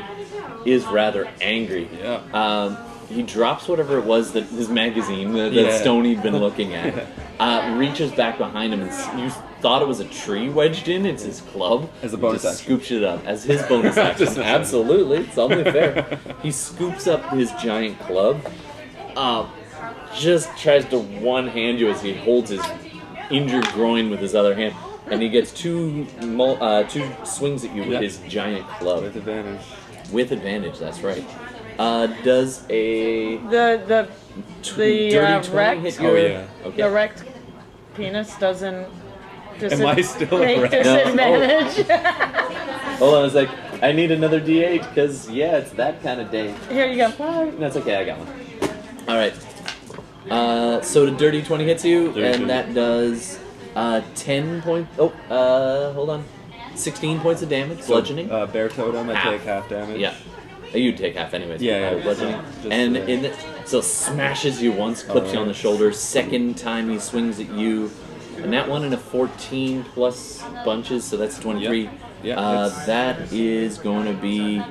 is rather angry. Yeah. He drops whatever it was that his magazine, that Yeah. stone he'd been looking at, reaches back behind him, and you thought it was a tree wedged in. It's his club. As a He bonus just action. scoops it up as his bonus action. Just- Absolutely, it's only fair. He scoops up his giant club, just tries to one-hand you as he holds his injured groin with his other hand, and he gets two swings at you with Yep. his giant club. With advantage. With advantage, that's right. Does a The dirty 20 wrecked hit Oh your... yeah. Okay. the wrecked penis doesn't Am I still make erect? disadvantage. Hold on a sec. I need another D8 because it's that kind of day. Here you go. That's okay. I got one. All right. So the dirty 20 hits you, Dirty and 20. that does 10 points. Hold on. 16 points of damage, bludgeoning. Bear totem, I Half. take half damage. Yeah. You'd take half anyways. Yeah, Bludgeoning. just, And uh, so smashes you once, clips you on the shoulder. Second time he swings at you. And that one in a 14 plus bunches, so that's 23. Yeah, that is going to be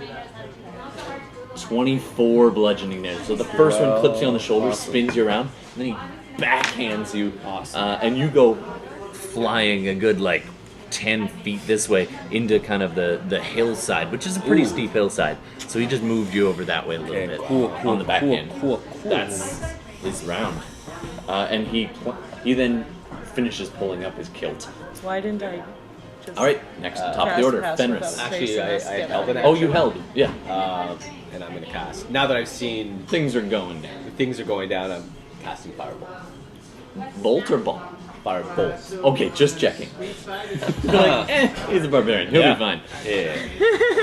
24 bludgeoning damage. So the first one clips you on the shoulder, Awesome. spins you around, and then he backhands you. Awesome. And you go flying a good 10 feet this way into kind of the hillside, which is a pretty steep hillside. So he just moved you over that way a little Okay, bit cool, on the backhand. Cool. That's his round. And he then finishes pulling up his kilt. Why didn't I just All right, next top of the cast order, pass Fenris. without Actually, facing I us? Get held out. an Oh, action. you held, yeah. And I'm going to cast. Now that I've seen Things are going down. things are going down, I'm casting Fireball. Bolt or ball? Firebolt. Okay, just checking. You're he's a barbarian. He'll Yeah. be fine. Yeah.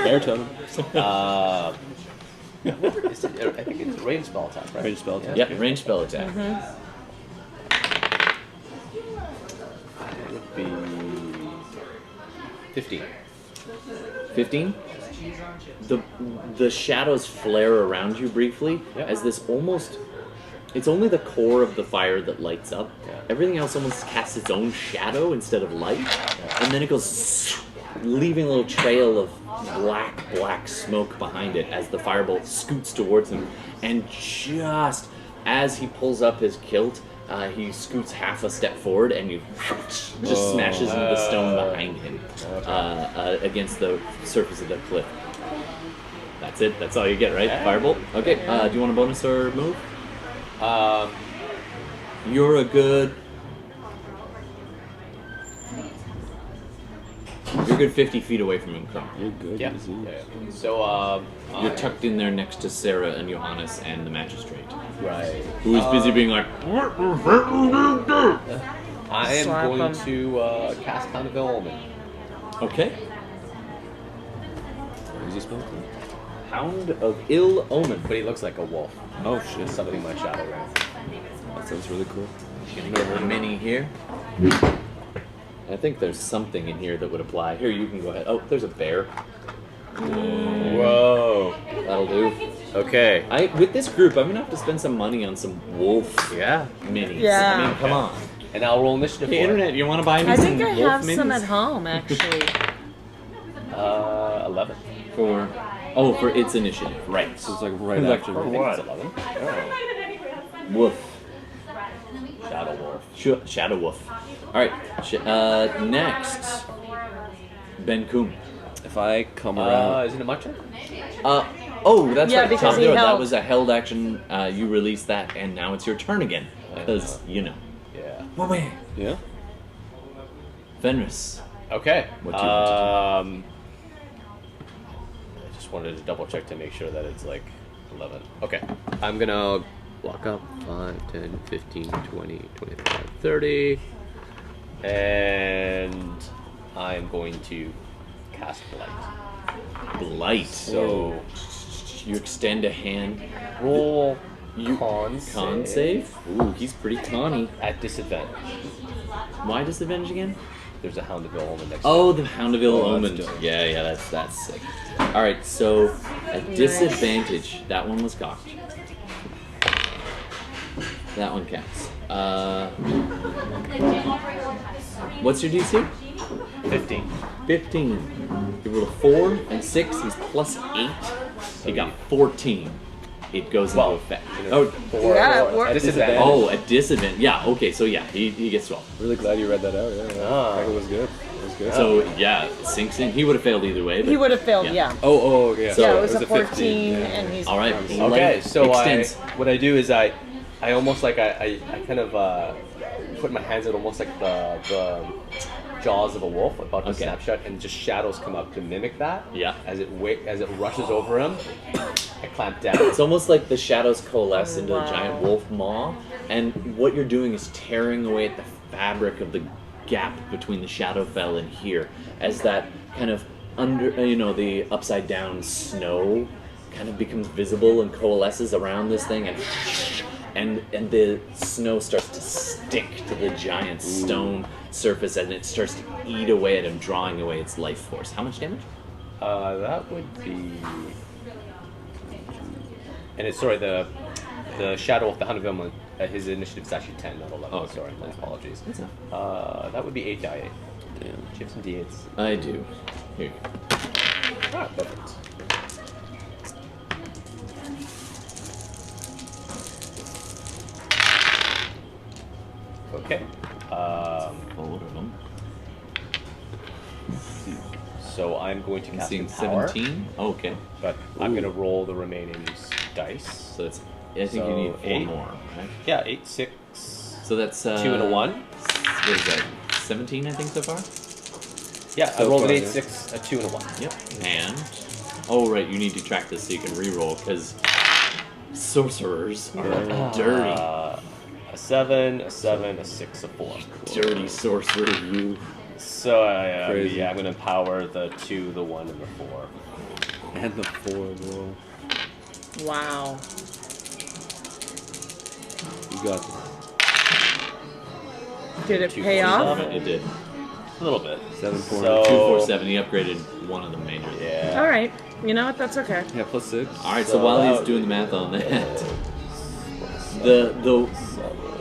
Bear totem. Is it, I think it's a range spell attack, right? Range spell attack. Yep, range spell attack. It would be 15. 15. The shadows flare around you briefly Yep. as this almost. It's only the core of the fire that lights up. Yeah. Everything else almost casts its own shadow instead of light, and then it goes, leaving a little trail of black smoke behind it as the firebolt scoots towards him. And just as he pulls up his kilt, he scoots half a step forward, and you just smashes into the stone behind him against the surface of the cliff. That's it. That's all you get, right? Yeah. Firebolt. Okay. Do you want a bonus or move? Um, You're a good 50 feet away from him, Crum. You're good. yeah. easy. Yeah. So, You're tucked in there next to Seara and Johannes and the magistrate, right. who is busy being like, I am Slap going him. to cast Hound of Omen. okay. Who's he spell? Hound of Ill Omen. But he looks like a wolf. Oh shit. Summoning my shadow right. That sounds really cool. Gonna get a mini here. I think there's something in here that would apply. Here, you can go ahead. Oh, there's a bear. Whoa. That'll do. Okay. With this group, I'm gonna have to spend some money on some wolf Yeah. minis. Yeah. I mean, come on. And I'll roll initiative Hey, for it. internet, you want to buy me I some think I wolf have minis? some at home, actually. 11. For its initiative, right? So it's like right Like, after. for I think what? it's 11. Wolf. Shadow wolf. Shadow wolf. All right. Next, Benkuhm. If I come around, Isn't it my turn? That's Yeah, right. because Top he zero. That held. was a held action. You released that, and now it's your turn again. Because Yeah. yeah. Fenris. Okay. What do you want I just wanted to double check to make sure that it's like 11. Okay. I'm gonna walk up 5, 10, 15, 20, 25, 30. And I'm going to cast Blight. Blight. So You extend a hand. roll You con save. Ooh, he's pretty conny. at disadvantage. Why disadvantage again? There's a Hound of Omen next Oh, the Hound of Ill Oh, Omen. that's dope. Yeah, that's sick. All right, so at disadvantage, that one was cocked. That one counts. What's your DC? 15. 15. You rolled a 4 and 6. He's plus 8. He got 14. It goes into effect. Oh, Yeah, it works. at disadvantage. Oh, at disadvantage. Yeah. Okay. So yeah, he gets 12. Really glad you read that out. Yeah. Ah. It was good. It was good. So yeah, it sinks in. He would have failed either way. But, He would have failed, yeah. Oh, yeah. So Yeah, it was a 15, 14, yeah. and he's... All right. Okay, so extends. what I do is I almost like I kind of put my hands out almost like the jaws of a wolf, about to snap shut, and just shadows come up to mimic that. Yeah. As it rushes over him, I clamp down. It's almost like the shadows coalesce into a giant wolf maw, and what you're doing is tearing away at the fabric of the gap between the shadowfell and here, as that kind of the upside down snow kind of becomes visible and coalesces around this thing, and the snow starts to stick to the giant stone surface, and it starts to eat away at him, drawing away its life force. How much damage? That would be, and it's the shadow of the 100 of him. His initiative is actually 10, not 11. Oh, okay. Sorry, my apologies. That's That would be 8 die 8. Damn. Do you have some D8s? I do. Here you go. Ah, perfect. Okay. 4 of them. So I'm going to I'm cast seeing Empower, 17. Oh, okay. but I'm going to roll the remaining dice. So it's. I think you need 4 8 more, right? Yeah, 8, 6, So that's 2 and a 1. What is that? 17, I think, so far. Yeah, I So rolled an far, 8, yeah. 6, a 2, and a 1. Yep. And right, you need to track this so you can re-roll because sorcerers are dirty. A 7, a 7, a 6, a 4. Dirty sorcerer, you. So Crazy. yeah, I'm going to empower the 2, the 1, and the 4. And the 4 roll. Wow. You got this. Did it 2, pay 4, off? 7. It did. A little bit. 7, 4. So- 2, 4, 7. He upgraded one of them majorly. Yeah. All right. You know what? That's okay. Yeah, plus 6. All right. So So while that he's would doing be- the math on that, the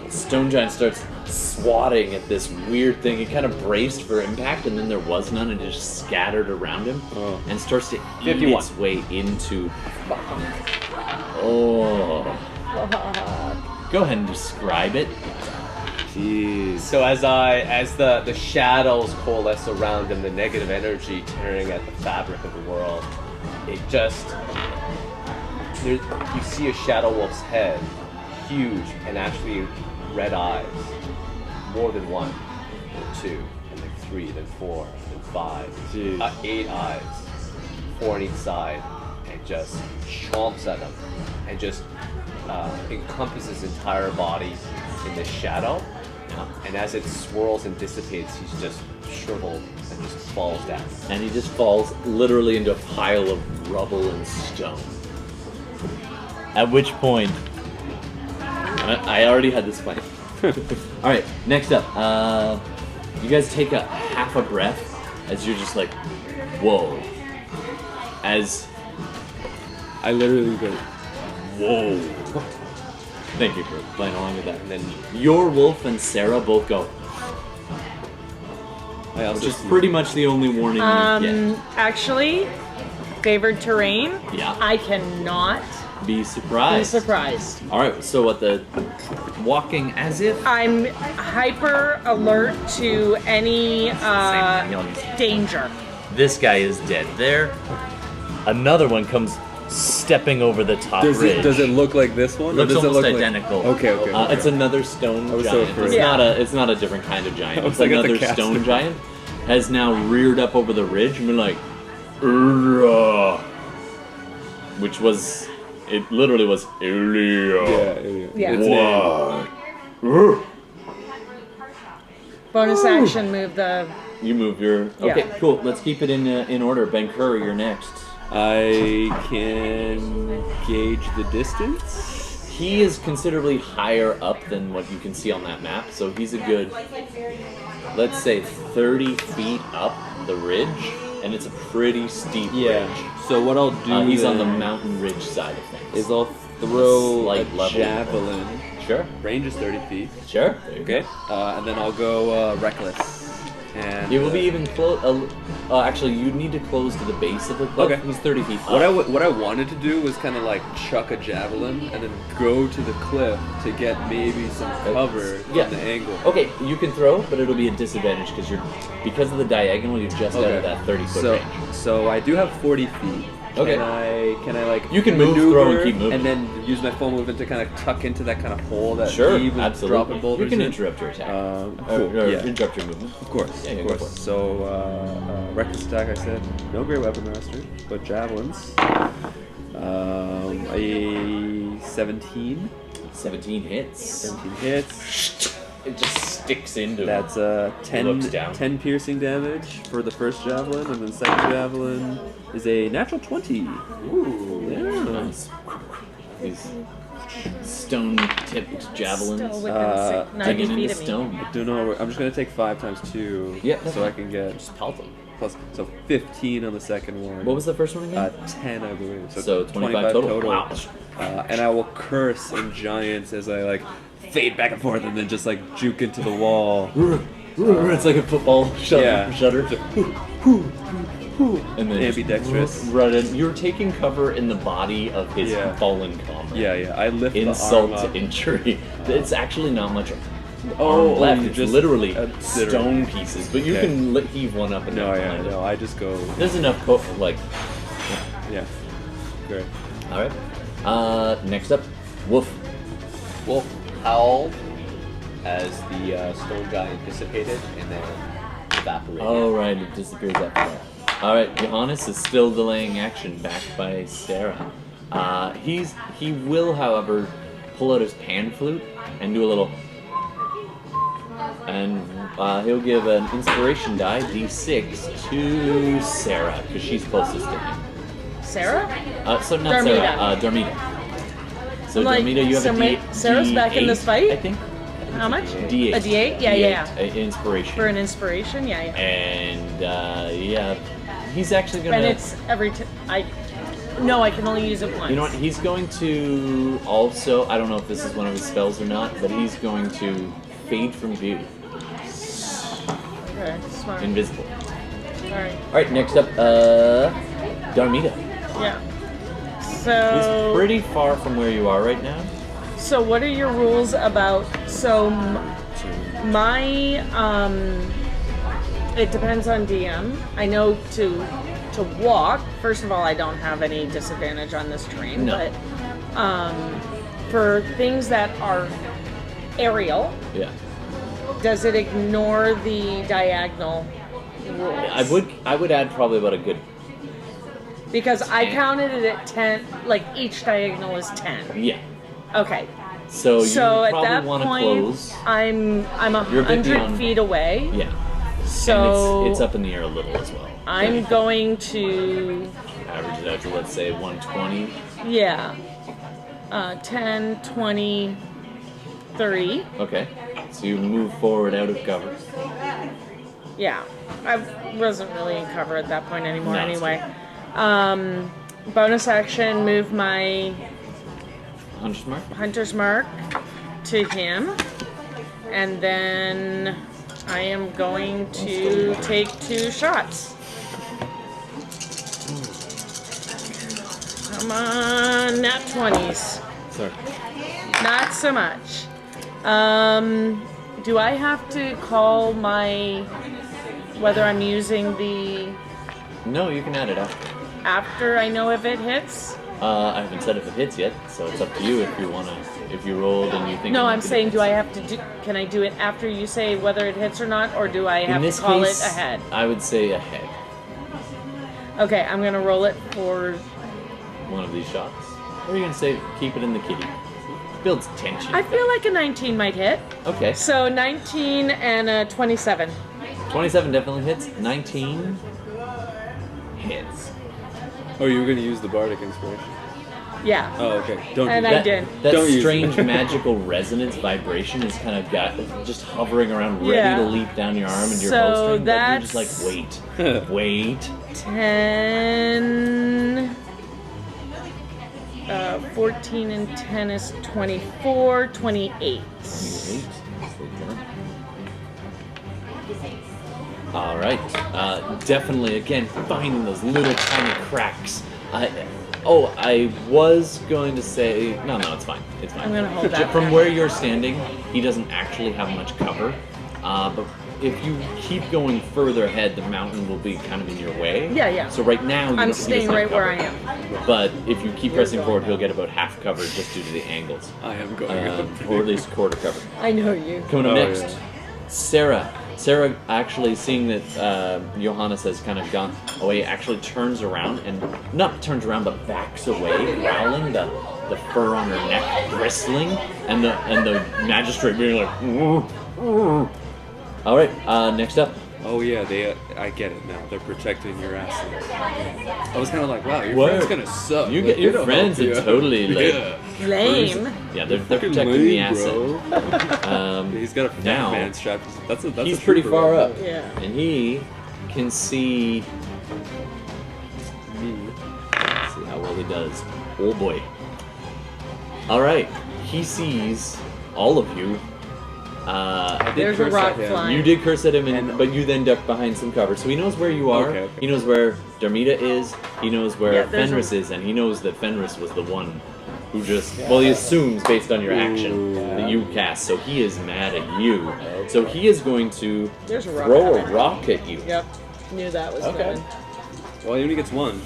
stone giant starts swatting at this weird thing. He kind of braced for impact, and then there was none, and it just scattered around him, and starts to eat 51. its way into. Oh. Go ahead and describe it. Jeez. So as the shadows coalesce around him, the negative energy tearing at the fabric of the world, it just you see a shadow wolf's head, huge, and actually red eyes, more than 1, then 2, and then 3, then 4, then 5, Jeez. 8 eyes, 4 on each side, and just chomps at him, and just encompasses his entire body in this shadow. And as it swirls and dissipates, he's just shriveled and just falls down. And he just falls literally into a pile of rubble and stone. At which point, I already had this plan. All right, next up, you guys take a half a breath as you're just like, whoa. As I literally go, whoa. Thank you for playing along with that. And then your wolf and Seara both go, I also which is see- pretty much the only warning you get. Actually, favored terrain. Yeah. I cannot Be be surprised. surprised. All right, so what the walking as if I'm hyper alert to any danger. this guy is dead. There, another one comes stepping over the top ridge. Does it look like this one? or Looks does it almost look identical. Like... Okay, okay. It's another stone was so giant. afraid. It's Yeah. not a different kind of giant. I was It's like at the another cast. stone giant has now reared up over the ridge and been like, "Urgh," which was it. Literally was Ilya. Yeah. Its name. What? Bonus action move the. You move your. Yeah. Okay, cool. Let's keep it in order. Benkuhm, you're next. I can gauge the distance. He is considerably higher up than what you can see on that map, so he's a good, let's say, 30 feet up the ridge, and it's a pretty steep ridge. So what I'll do He's on the then mountain ridge side of things. is I'll throw Slight a level. javelin. Sure, Range is 30 feet. sure. There you Okay. And then I'll go reckless. And go. It will be even close. Actually, you need to close to the base of the cliff. Okay. He's 30 feet up. What I wanted to do was kind of like chuck a javelin and then go to the cliff to get maybe some cover Yeah. from the angle. Okay, you can throw, but it'll be a disadvantage because of the diagonal. You're just out of that 30-foot So range. so I do have 40 feet. Okay. Can I like You can move, maneuver throw, and keep moving. and then use my full movement to kind of tuck into that kind of hole that Sure, he was absolutely. dropping boulders You can in? interrupt your attack. Cool. Or Yeah. interrupt your movement. Of course, Yeah, of go course. for it. So, reckless attack, I said. No great weapon master, but javelins. A 17. 17 hits. 17 hits. It just sticks into That's Looks 10, down. 10 piercing damage for the first javelin, and then second javelin is a natural 20. Ooh. Yeah. Nice. These stone-tipped javelins. Still within 90 digging feet into of me. stone. I don't know. I'm just gonna take 5 times 2, Yeah, so I can get Just pelt them. plus. So 15 on the second one. What was the first one again? 10, I believe. So 25 total. Wow. And I will curse in giants as I like fade back and forth, and then just like juke into the wall. It's like a football shutter. Yeah. And then Ambidextrous. Run in. You're taking cover in the body of his Yeah. fallen comrade. Yeah. I lift Insult the arm up. to injury. It's actually not much Oh, arm left. you It's just literally consider- stone pieces. But you Okay. can heave one up and No, down yeah, behind it. no. I just go. There's enough like. Yeah. Great. All right. Next up, Wolf. Wolf howled as the stone giant dissipated and then evaporated. Oh right, it disappears after that. All right, Johannes is still delaying action, backed by Seara. He will, however, pull out his pan flute and do a little, and he'll give an inspiration die, D6, to Seara because she's closest to him. Sarah? So not Darmita. Seara, Darmita. So I'm like, Darmita, you have so a my- Sarah's back in this fight? I think. How much? D8. A D8? Yeah. Inspiration. For an inspiration? Yeah. And yeah, he's actually gonna. And it's every No, I can only use it once. You know what? He's going to also. I don't know if this is one of his spells or not, but he's going to fade from view, Okay, smart. invisible. Alright. All right, next up, Darmita. Yeah. He's So. pretty far from where you are right now. So, what are your rules about? So, my it depends on DM. I know to walk. First of all, I don't have any disadvantage on this terrain, No. but for things that are aerial, Yeah. does it ignore the diagonal rules? I would add probably about a good. Because I 10. counted it at 10. Like each diagonal is 10. Yeah. Okay. So you So at probably that want to point, close. I'm You're a bit 100 beyond- feet away. Yeah. So And it's up in the air a little as well. I'm going to, Average it out to, let's say, 120. yeah, 10, 20, 30. Okay. So you move forward out of cover. Yeah, I wasn't really in cover at that point anymore No, it's anyway. Bonus action, move my Hunter's mark. hunter's mark to him. And then I am going to take 2 shots. Come on, nat 20s. Sorry. Not so much. Do I have to call my whether I'm using the No, you can add it after I know if it hits? I haven't said if it hits yet, so it's up to you if you wanna. If you rolled and you think. No, it might I'm be saying, the do I have to do? Can I do it after you say whether it hits or not, or do I In have this to call case, it ahead? I would say ahead. Okay, I'm gonna roll it for. One of these shots. Or are you gonna say keep it in the kitty? Builds tension. I feel like a 19 might hit. Okay. So 19 and a 27. 27 definitely hits. 19 hits. Oh, you were gonna use the bardic inspiration. Yeah. Oh, okay. Don't And do I that. did. That Don't use it. strange magical resonance vibration is kind of got just hovering around, ready Yeah. to leap down your arm and your So bowstring, but you're just that's- like, wait. 10. 14 and 10 is 24, 28. All right. Definitely, again, finding those little tiny cracks. I was going to say... No, it's fine. It's fine. I'm gonna hold that From back. where you're standing, he doesn't actually have much cover. But if you keep going further ahead, the mountain will be kind of in your way. Yeah, yeah. So right now, I'm staying right where I am. But if you keep pressing going forward, he'll up. get about half covered just due to the angles. I am going up. Or at least quarter covered. I know you. Coming up Oh, next, yeah. Seara. Seara, actually seeing that Johannes has kind of gone away, actually turns around and not turns around, but backs away, growling, the fur on her neck bristling, and the magistrate being like, All right, next up. Oh yeah, I get it now. They're protecting your assets. I was kind of like, wow, your What? friend's gonna suck. You Like, get they your don't friends help are you. totally like, Yeah. Lame. yeah, they're Fucking protecting lame, the asset. bro. He's got a fat now, man strapped. That's he's a pretty trooper far right up, Yeah. and he can see. Me. Let's see how well he does. Oh boy. All right, he sees all of you. I did There's a curse rock at him. flying. You did curse at him, And- but you then ducked behind some cover, so he knows where you are. Okay. He knows where Darmita is. He knows where Yeah, there's Fenris is, and he knows that Fenris was the one who just. Well, he assumes based on your action that you cast, so he is mad at you. So he is going to There's a rock throw a coming. rock at you. Yep. Knew that was Okay. coming. Well, he only gets one.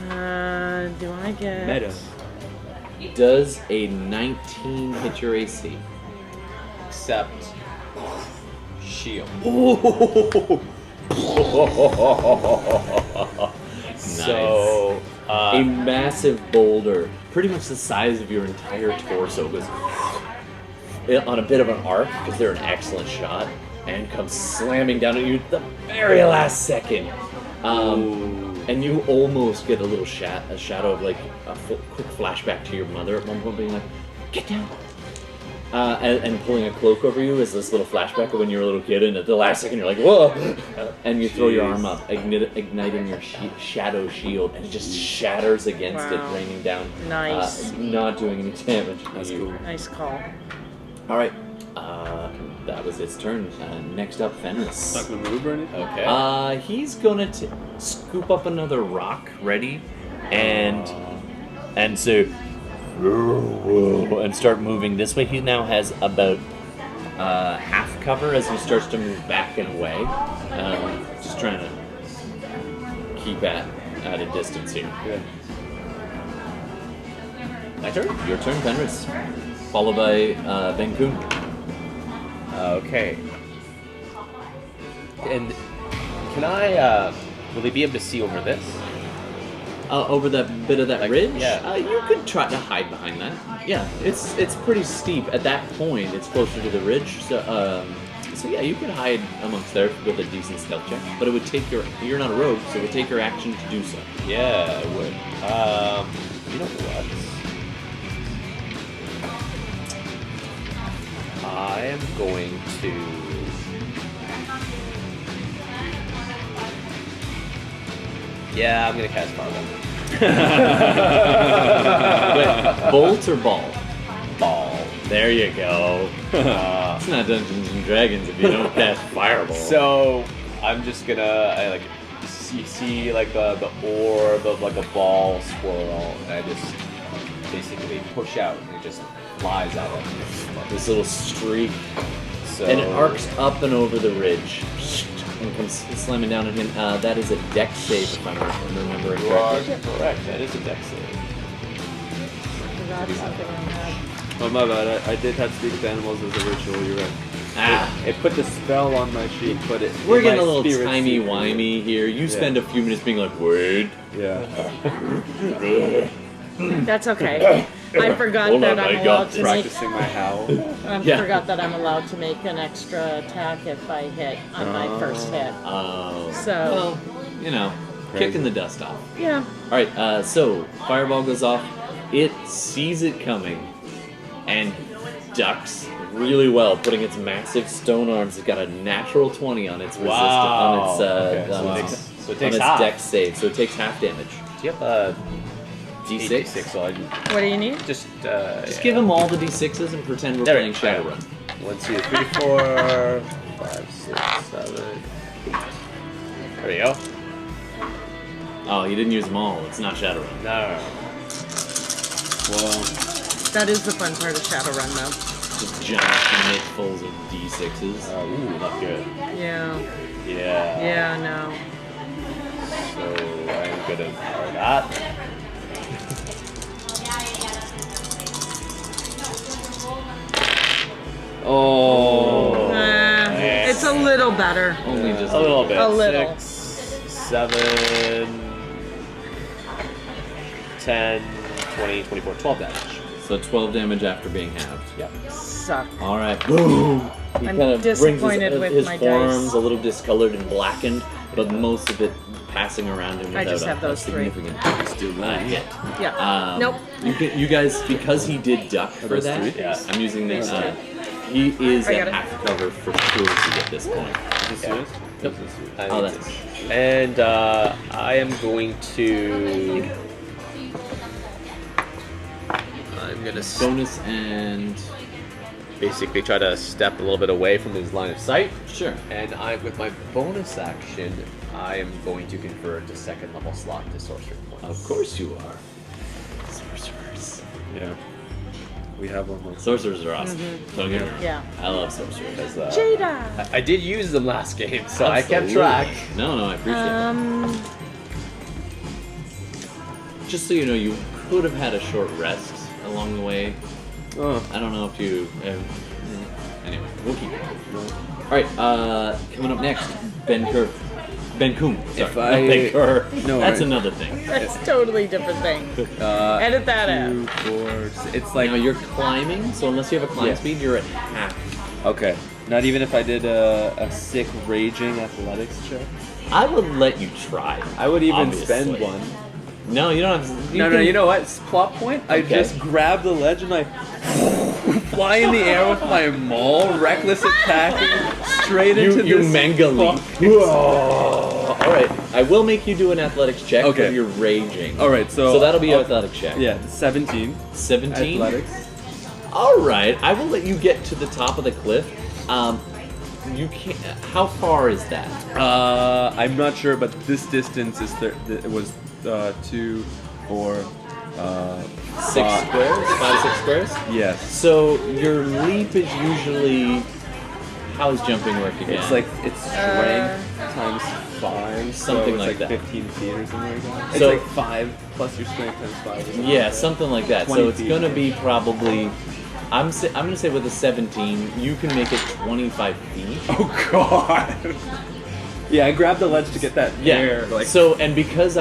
Do I get... Meta. Does a 19 hit your AC? Except shield. So A massive boulder, pretty much the size of your entire torso, goes on a bit of an arc because they're an excellent shot, and comes slamming down at you at the very last second. And you almost get a little shadow of like a quick flashback to your mother at one point being like, "Get down!" And pulling a cloak over you is this little flashback of when you were a little kid, and at the last second you're like, "Whoa!" And you throw your arm up, igniting your shadow shield, and it just shatters against it, Wow. raining down. Nice. Not doing any damage. That's You- cool. Nice call. All right, that was its turn. Next up, Fenris. Not gonna move or anything. okay. He's gonna scoop up another rock, ready, and so and start moving this way. He now has about half cover as he starts to move back and away. Just trying to keep at a distance here. Yeah. My turn. Your turn, Fenris. Followed by Benkuhm. Okay. And can I? Will they be able to see over this? Over that bit of that ridge? yeah. You could try to hide behind that. Yeah, it's pretty steep. At that point, it's closer to the ridge. So yeah, you could hide amongst there with a decent stealth check. But it would take you're not a rogue, so it would take your action to do so. Yeah, it would. You know what? I am going to. Yeah, I'm gonna cast Fireball. Wait, bolt or ball? Ball. There you go. It's not Dungeons and Dragons if you don't cast Fireball. So I'm just gonna see like the orb of like a ball swirl, and I just basically push out, and it just flies out of me. This little streak, So and it arcs up and over the ridge, and comes slamming down at him. That is a dex save, if I'm remembering You are correctly. correct. That is a dex save. Forgot something on that. Oh my bad. I did have speak with animals as a ritual. You're right. Ah. It put the spell on my sheet, but it. We're in getting my a little spirit timey-wimey here. You spend a few minutes being like, wait. Yeah. That's okay. I forgot Hold that on, I'm I allowed got to make. Practicing my howl. I Yeah. forgot that I'm allowed to make an extra attack if I hit on my first hit. Oh. So- Well, you know, Crazy. kicking the dust off. Yeah. All right, so fireball goes off. It sees it coming and ducks really well, putting its massive stone arms. It's got a natural 20 on its resistance, on its Okay, so on it its, takes- so it on takes its half. dex save, so it takes half damage. Do you have a D6. D6? So I What do you need? just Just give him all the D6s and pretend we're There playing we go. Shadowrun. 1, 2, 3, 4, 5, 6, 7, 8. There you go. Oh, you didn't use them all. It's not Shadowrun. No. Well, That is the fun part of Shadowrun, though. just giant mittfuls of d6s. Ooh, not good. Yeah. Yeah. Yeah, no. So I'm gonna try that. Oh. It's a little better. Only just A little bit. A little. 6, 7, 10, 20, 24, 12 damage. So 12 damage after being halved. Yep. Suck. All right. Boom. He I'm kind of brings disappointed with his my forearms dice. a little discolored and blackened, but most of it passing around him I without just a, have those a three. significant hit. Yeah. Nope. You guys, because he did duck for those that, three? Yeah. I'm using this. He is I got at it. half cover for cruelty at this point. Yeah. Yep. Oh, that's And I am going to. I'm gonna bonus and basically try to step a little bit away from his line of sight. sure. And with my bonus action, I am going to convert a second level slot to sorcery points. Of course you are. Sorcerers. Yeah. We have one more. Sorcerers are awesome. Don't get me wrong. Yeah. I love sorcerers. Jada. I did use them last game, so I kept Absolutely. track. No, I appreciate it. Just so you know, you could have had a short rest along the way. Oh. I don't know if you. Anyway, we'll keep it. All right. Coming up next, Benkuhm. Sorry, If not I- Benkuhm. No, That's I- another thing. That's a totally different thing. Edit that out. 2, 4, it's like Now you're climbing, so unless you have a climb Yeah. speed, you're at half. okay. Not even if I did a sick raging athletics check. I would let you try. I would even obviously. spend one. No, you don't have. No, can- you know what? Plot point. I Okay. just grab the ledge and I fly in the air with my maul, reckless attacking, straight into You this. manga leap. fuck. All right, I will make you do an athletics check. Okay. If you're raging. All right, so that'll be an I'll- athletics check. Yeah, 17. 17. Athletics. All right, I will let you get to the top of the cliff. You can't. How far is that? I'm not sure, but this distance is it was 2, 4, 6 squares? 5, 6 squares? Yes. So your leap is usually. How does jumping work again? It's like it's strength times 5, Something so it's like that. 15 feet or something like that. It's So- like 5 plus your strength times 5. or something Yeah, like that. something like that. 20 So it's feet. gonna be probably. I'm gonna say with a 17, you can make it 25 feet. Oh god. Yeah, I grabbed the ledge to get that Yeah. air. Like, So and because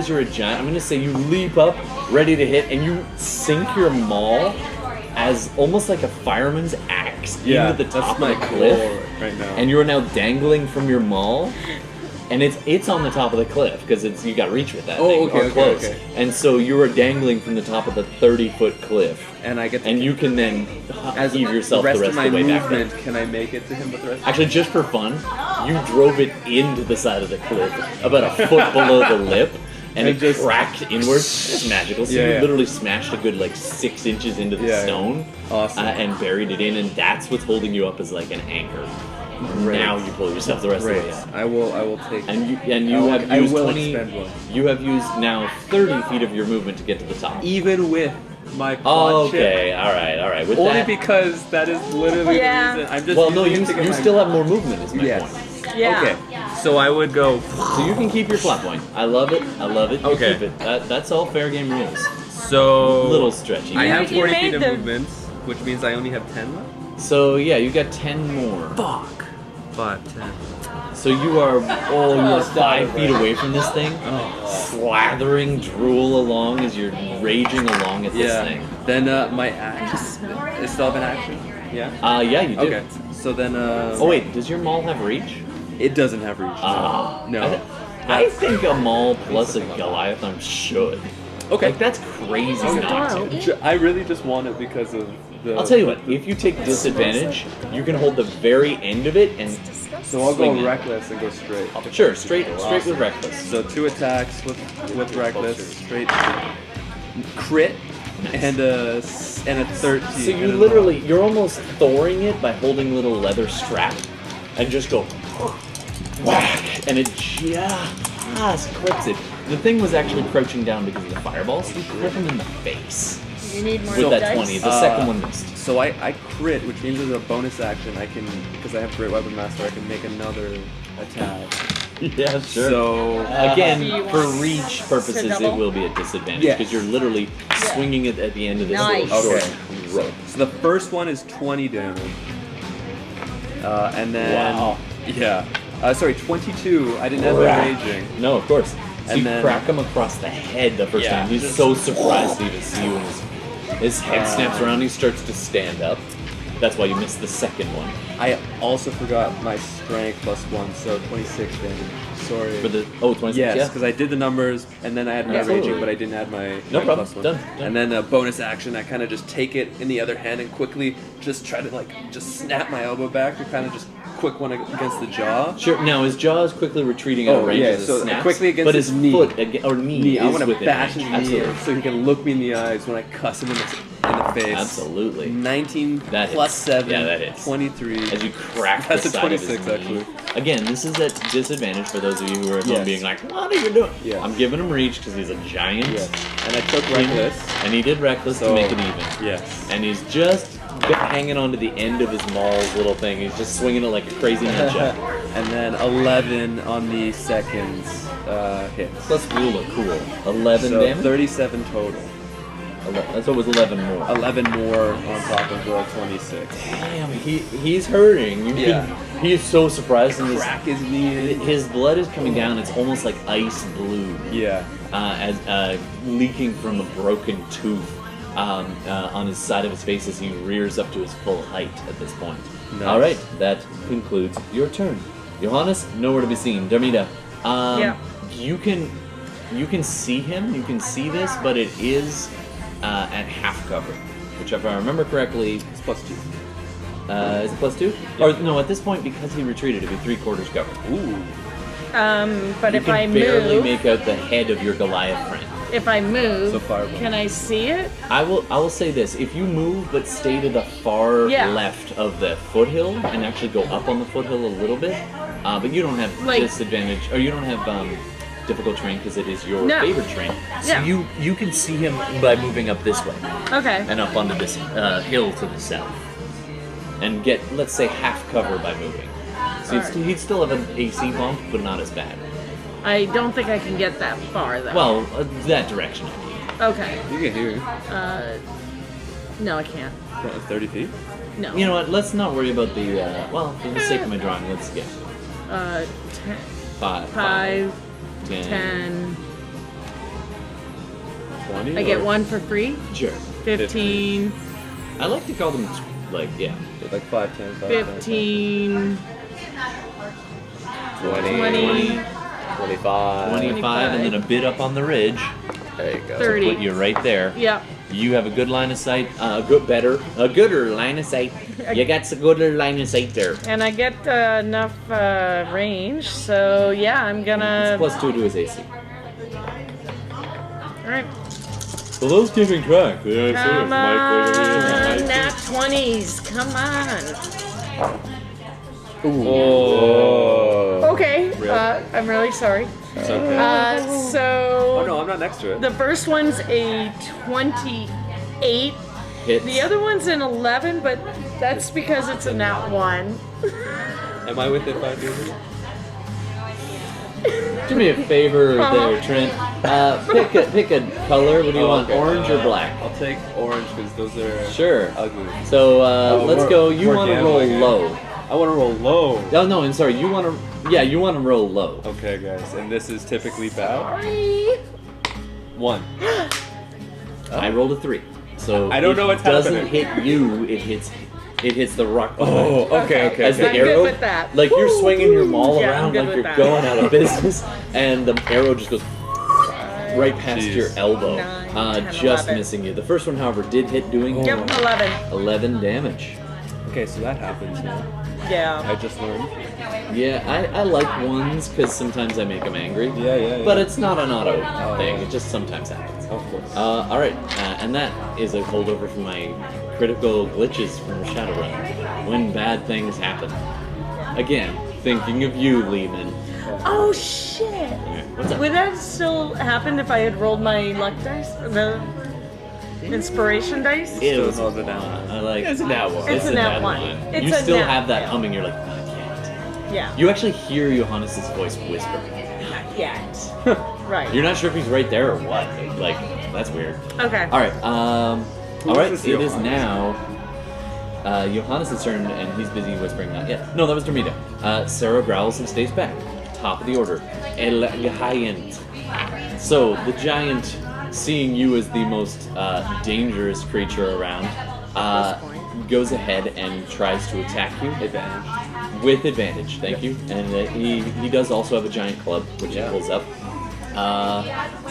you're a giant, I'm gonna say you leap up, ready to hit, and you sink your maul as almost like a fireman's axe yeah, into the top that's my of the cliff, core right now. and you are now dangling from your maul. And it's on the top of the cliff because you got reach with that Oh, thing okay, or okay, close. okay. And so you are dangling from the top of the 30-foot cliff, and I get to and you can then as heave yourself the rest of of my the way back down. movement, can I make it to him with the rest? Actually, just for fun, you drove it into the side of the cliff, about a foot below the lip, and it just- cracked inward. It's magical. So Yeah, you yeah. literally smashed a good 6 inches into the Yeah, yeah. stone, Awesome. and buried it in, and that's what's holding you up as like an anchor. Great. Now you pull yourself the rest Great. of the way up. I will take. And you I have used will 20. expend one. You have used now 30 feet of your movement to get to the top. even with my quad chip. Okay, all right. With Only that, because that is literally Yeah. the reason. I'm just well, no, using you it to get my- still have more movement. Is my Yes. point. Yeah. Okay. So I would go. So you can keep your flat point. I love it. You Okay. keep it. That's all fair game rules. So A little stretchy. I have You 40 made feet of the- movement, which means I only have 10 left. So yeah, you got 10 more. Fuck. 5, 10. So you are 5 feet away from this thing, slathering drool along as you're raging along at this Yeah. thing. Then my axe. Is still have an action? Yeah. Yeah, you do. Okay. So then. Oh wait, does your maul have reach? It doesn't have reach. No. I think a maul plus a Goliath should. Okay. Like that's crazy not to. I really just want it because of the. I'll tell you what. If you take disadvantage, you can hold the very end of it and. So I'll swing go it. reckless and go straight. Sure, straight with reckless. So 2 attacks with reckless, straight crit, and a 13. So you and a- literally, you're almost thoring it by holding a little leather strap, and just go whack, and it just clips it. The thing was actually crouching down because of the fireball, so you clip him in the face. You need more with that dice? 20. The second one missed. So I crit, which means as a bonus action, I can, because I have Great Weapon Master, I can make another attack. Yeah, sure. So Again, Do you for want reach to purposes, it double? will be a disadvantage Yes. because you're literally swinging it at the end of this Nice. little short Okay. rope. So the first one is 20 damage. And then... Wow. Yeah. Sorry, 22. I didn't have my raging. No, of course. So And you then- crack him across the head the first Yeah. time. He's so surprised to even see you, and his head snaps around. He starts to stand up. That's why you missed the second one. I also forgot my strength +1, so 26 damage. Sorry. For the 26. Yes, Yeah. because I did the numbers, and then I had my Absolutely. raging, but I didn't add my, No my problem. +1. Done. And then a bonus action, I kind of just take it in the other hand and quickly just try to just snap my elbow back to kind of just quick one against the jaw. Sure. Now his jaw is quickly retreating out of range as it so snaps, quickly against but his his knee. foot or knee I is want to within bash range. his knee Absolutely. in so he can look me in the eyes when I cuss him in the face. Absolutely. 19 That plus hits. 7. Yeah, that hits. 23. As you crack That's the a side of his 26 knee. actually. Again, this is at disadvantage for those of you who are at home Yes. being like, "What are you doing?" Yes. I'm giving him reach because he's a giant. Yes. And I took reckless. And he did reckless to So- make it even. Yes. And he's just hanging onto the end of his maul's little thing. He's just swinging it like a crazy ninja. And then 11 on the second hit. Let's rule it cool. 11 So damage? 37 total. So it was 11 more. 11 more on top of the 26. Damn, he's hurting. He's so surprised. And Crack his knee in. his blood is coming down. It's almost like ice blue. Yeah. As leaking from a broken tooth on his side of his face as he rears up to his full height at this point. Nice. All right, that concludes your turn. Johannes, nowhere to be seen. Darmita, you can see him. You can see this, but it is at half cover, which, if I remember correctly, It's +2. is it +2? Or no, at this point, because he retreated, it'd be 3/4 cover. Ooh. But You if I can barely move, make out the head of your Goliath friend. if I move, So fireball. can I see it? I will say this: if you move but stay to the far Yeah. left of the foothill and actually go up on the foothill a little bit, but you don't have disadvantage, or you don't have difficult terrain because it is your No. favorite terrain. So Yeah. you can see him by moving up this way Okay. and up onto this hill to the south, and get, let's say, half cover by moving. So he'd still have an AC bump, but not as bad. I don't think I can get that far though. Well, that direction. I mean. Okay. You can hear. No, I can't. 30 feet? No. You know what? Let's not worry about the. Well, for the sake of my drawing, let's get 5, 10. 20? I get one for free. Sure. 15. I like to call them like Like 5, 10, 5, 15. 20, 20. 25. 25, and then a bit up on the ridge. There you go. 30. Put you right there. Yep. You have a good line of sight. A gooder line of sight. You got a gooder line of sight there. And I get enough range, so yeah, I'm gonna. It's +2 to his AC. Alright. For those keeping track, Come on, nat 20s. Come on. Oh. Okay. I'm really sorry. It's okay. So Oh no, I'm not next to it. the first one's a 28. Hits. The other one's an 11, but that's because it's a nat 1. Am I within 5 feet? Do me a favor there, Trent. Pick a color. What do you want, okay. orange or black? I'll take orange because those are Sure. ugly. So let's we're- go. You we're want to roll gambling, low. I want to roll low. Oh no, I'm sorry. You want to? Yeah, you want to roll low. Okay, guys, and this is typically bad. 1. I rolled a 3. So I don't know what's it doesn't happening. hit you. It hits the rock. Oh, behind. okay. As the I'm arrow, good with that. like you're swinging your maul Yeah, I'm around good like with you're that. going out of business, and the arrow just goes right past Jeez. your elbow, 9, 10, just 11. missing you. The first one, however, did hit, doing Yep, 11. 11 damage. Okay, so that happens now. Yeah. I just learned. Yeah, I like ones because sometimes I make them angry. Yeah. But it's not an auto thing. yeah. It just sometimes happens. Of course. All right, and that is a holdover from my critical glitches from Shadowrun, when bad things happen. Again, thinking of you, Lehman. Oh shit! What's up? Would that still happen if I had rolled my luck dice? Inspiration dice? It was Still not an I like. It's a nat one. It's a nat one. It's You a still nat have that one. humming. You're like, not yet. Yeah. You actually hear Johannes' voice whisper. Not yet. Right. You're not sure if he's right there or what. Like, that's weird. Okay. All right. All right. is It is Johannes? now Johannes' turn, and he's busy whispering. Not yet. No, that was Darmita. Seara growls and stays back. Top of the order. El Giant. So the giant, seeing you as the most dangerous creature around, goes ahead and tries to attack you. Advantage. With advantage, thank you. And he does also have a giant club, which he pulls up.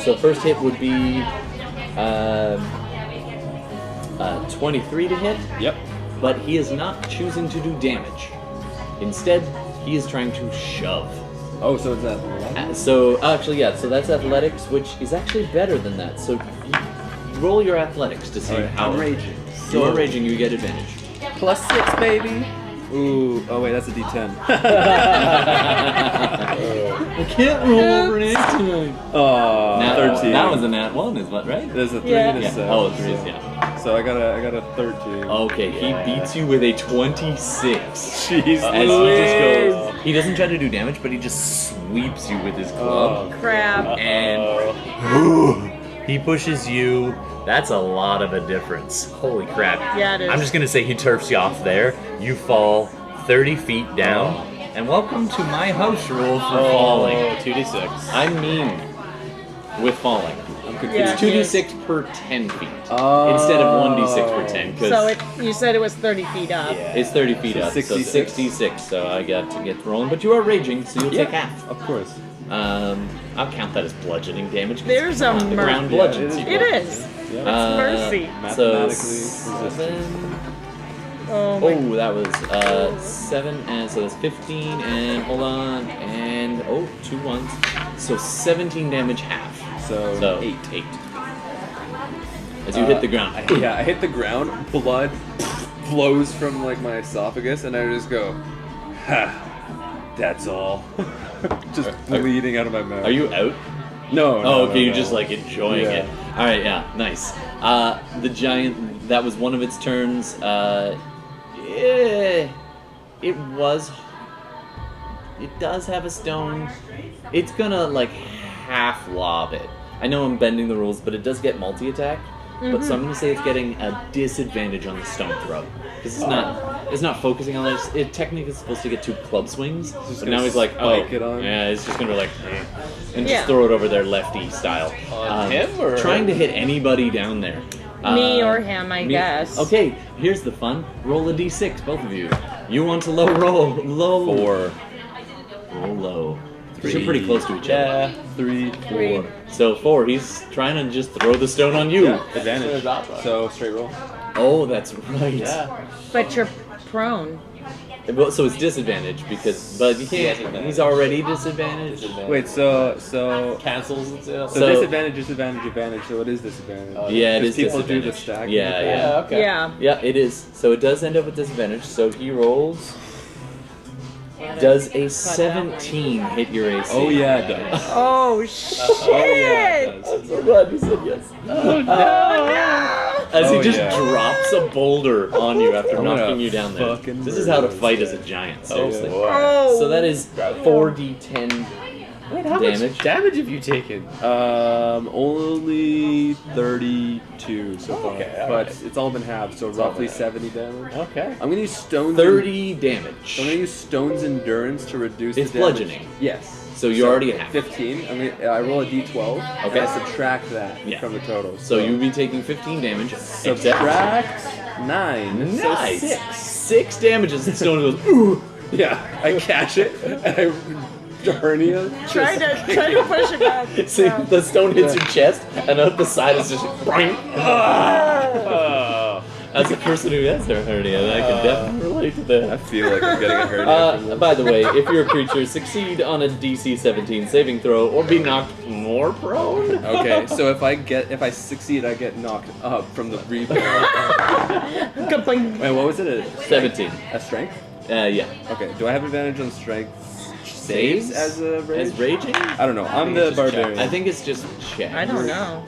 So first hit would be 23 to hit, Yep. but he is not choosing to do damage. Instead, he is trying to shove. Oh, so it's that. So actually, yeah. So that's athletics, which is actually better than that. So you roll your athletics to see Alright, how I'm raging. You are raging. You get advantage. +6, baby. Ooh. Oh wait, that's a D10. I can't roll over an 8 tonight. Oh, 13. That was a nat 1, is what, right? There's a 3 Yeah. and a Yeah. 7. Oh, 3 is, yeah. So I got a 13. Okay, he beats you with a 26. Jeez. As he just goes, he doesn't try to do damage, but he just sweeps you with his club. Crap. And he pushes you. That's a lot of a difference. Holy crap. Yeah, it is. I'm just gonna say he turfs you off there. You fall 30 feet down. And welcome to my house rule for falling. 2d6. I mean, with falling. I'm confused. Yeah. It's 2d6 per 10 feet. Oh. Instead of 1d6 per 10. So you said it was 30 feet up. It's 30 feet So up, 66. so 66. So I got to get rolling. But you are raging, so you'll take half. Of course. I'll count that as bludgeoning damage. 'cause There's a the ground mercy. bludgeons you. It is. Yeah. It's mercy. So Mathematically 7. Oh my. Oh, that was 7, and so that's 15. And hold on, and 2 ones. So 17 damage half. So 8. As you hit the ground. I hit the ground. Blood flows from like my esophagus, and I just go, ha. That's all. Just bleeding out of my mouth. Are you out? No. Oh, okay, no, you're no. just like enjoying Yeah. it. All right, yeah, nice. The giant, that was one of its turns. It does have a stone. It's gonna like half lob it. I know I'm bending the rules, but it does get multi-attack. But so I'm gonna say it's getting a disadvantage on the stone throw because it's not focusing on it. It technically is supposed to get 2 club swings, but gonna now he's like, spike it on? yeah, it's just gonna be like, and Yeah. just throw it over there lefty style. On him, or? Trying to hit anybody down there. Me or him, I guess. Okay, here's the fun. Roll a d6, both of you. You want to low. 4. Roll low. You're pretty close to each other. 3, 4. So 4, he's trying to just throw the stone on you. Yeah, advantage. So straight roll. Oh, that's right. Yeah. But you're prone. Well, so it's disadvantage but you can't. He's already disadvantaged. Wait, so Cancels itself. So disadvantage, advantage. So it is disadvantage. Yeah, it Because is people do the disadvantage. stack. Yeah. Yeah, okay. Yeah. Yeah, it is. So it does end up with disadvantage. So he rolls. Does a 17 hit your AC? Oh yeah, it does. Oh shit! Oh yeah, it does. I'm so glad you said yes. Oh no! As he Oh, just yeah. drops a boulder on you after I'm gonna knocking you down there. fucking This is how to murder fight this as a guy. giant, seriously. Oh. So that is 4d10 Wait, how damage. much damage have you taken? Only 32 so far, Okay, but alright. it's all been halved, so all roughly been halved. 70 damage. Okay. I'm gonna use stones. 30 I'm damage. gonna use stones endurance to reduce It's the damage. bludgeoning. Yes. So you already have. 15. I roll a d12. Okay. And I subtract that Yeah. from the total. So you'll be taking 15 damage. Except subtract 9. So nice. 6. 6 damages, and Stone goes, ooh. Yeah, I catch it and I hernia. Try to push it back. See, Yeah. the stone hits your chest, and up the side is just boing. As a person who has their hernia, I can definitely relate to I that. feel like I'm getting a hernia from this. By the way, if you're a creature, succeed on a DC 17 saving throw or be knocked more prone. Okay, so if I succeed, I get knocked up from the rebound. Ka-bing. Wait, what was it? 17. A strength? Yeah. Okay, do I have advantage on strength saves as a rage? As raging? I don't know. I'm the barbarian. I think it's just check. I don't know.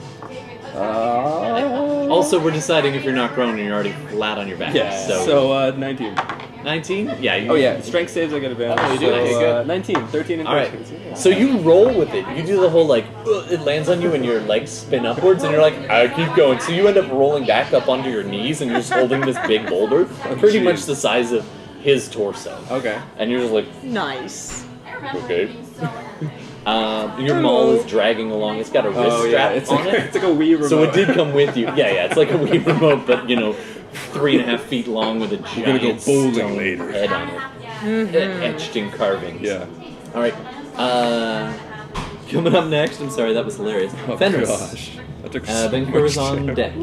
Also, we're deciding if you're not prone and you're already flat on your back. Yeah. So, So 19. 19? Yeah. You, Oh yeah, strength saves I get advantage. Oh, you do? So, Okay, good. 19, 13, and All right. 13. Yeah. So you roll with it. You do the whole like, it lands on you and your legs spin upwards, and you're like, I keep going. So you end up rolling back up onto your knees, and you're just holding this big boulder, pretty much the size of his torso. Okay. And you're just like, Nice. okay. Your maul is dragging along. It's got a wrist strap it's on like, it. it's like a Wii remote. So it did come with you. Yeah, it's like a Wii remote, but 3.5 feet long with a gonna go giant bowling stone later. head on it, etched in carvings. Yeah. All right. Coming up next. I'm sorry, that was hilarious. Oh Fenris. gosh. That took so Benkuhm is much on time. deck.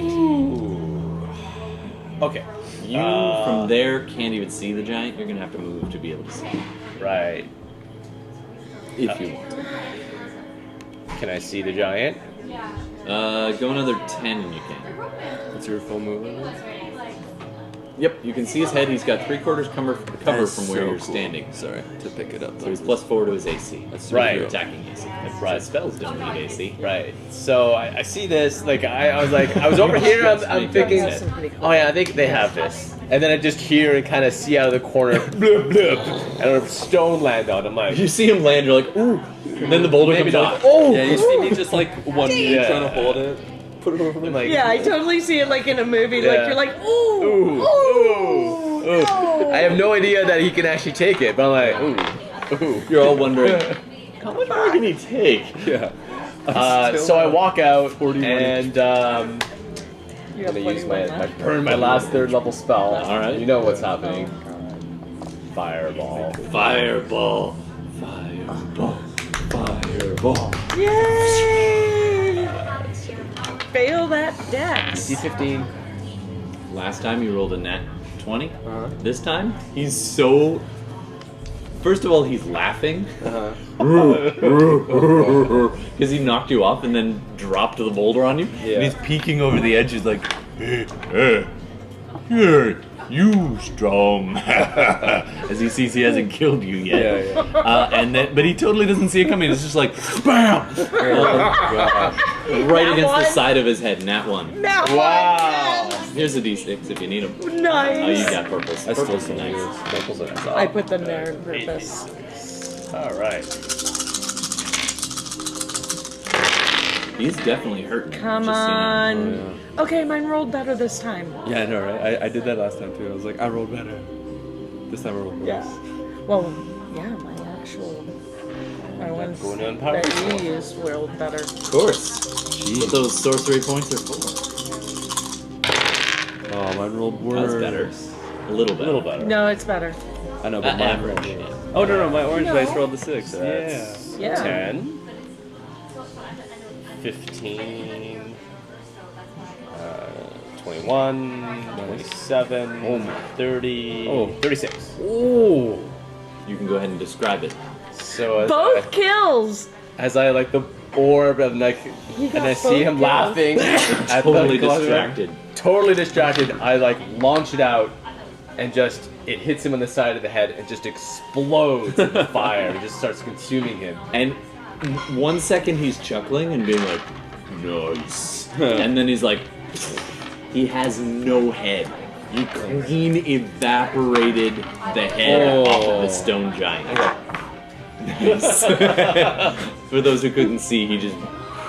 Okay. You from there can't even see the giant. You're gonna have to move to be able to see, Right. if you want. Can I see the giant? Go another 10 and you can. What's your full movement? Yep, you can see his head. He's got 3/4 cover from where you're standing. Sorry, to pick it up. So he's +4 to his AC. That's Right. If you're attacking AC. Right. Spells don't need AC. Right. So I see this. Like I was like, I was over here. I'm thinking, oh yeah, I think they have this. And then I just hear and kind of see out of the corner, blub, blub, and a stone land on. I'm like, You see him land, you're like, ooh. And then the boulder Maybe comes not. out. Oh! Yeah, you see me just like one knee Yeah. trying to hold it. Put it over I'm like, Yeah, I totally see it like in a movie. Yeah. Like you're like, ooh, Ooh, ooh, ooh. I have no idea that he can actually take it, but I'm like, ooh. You're all wondering, how much more can he take? Yeah. So I walk out 41 and You I'm have gonna use my 41 left. burn my last 3rd level spell. All right. You know what's happening. Fireball. Fireball. Fireball. Fireball. Yay! Fail that dex. DC-15. Last time you rolled a nat 20. Uh-huh. This time, he's so... First of all, he's laughing. Uh-huh. Because he knocked you off and then dropped the boulder on you. Yeah. And he's peeking over the edge. He's like, hey, you strong. As he sees he hasn't killed you yet. Yeah. But he totally doesn't see it coming. It's just like, BAM! Right against the side of his head. Nat 1. Now Wow. Here's a d6 if you need them. Nice. Oh, you got purples. I still Purples are don't nice. use. Purples are nice. I put them there on purpose. All right. He's definitely hurting. Come just so you know. on. Oh, Okay, mine rolled better this time. Yeah, I know, right? I did that last time too. I was like, I rolled better. This time I rolled worse. Yeah. Well, yeah, my ones Going on power that score. you used rolled better. Of course. But those sorcery points are for. Oh, mine rolled worse. That's better. A little better. A little better. No, it's better. I know, but mine Average. rolled. Yeah. Oh no, my orange No. dice rolled the 6. So that's Yeah. 10, 15, 21, 27, 30, 36. Oh. You can go ahead and describe it. So Both kills. as I like the orb and like, He got and I see both him kills. laughing, at Totally the- distracted. Totally distracted. I like launch it out, and just it hits him on the side of the head and just explodes in the fire. It just starts consuming him. And 1 second he's chuckling and being like, nice. And then he's like, he has no head. You clean evaporated the head off of the stone giant. Nice. For those who couldn't see, he just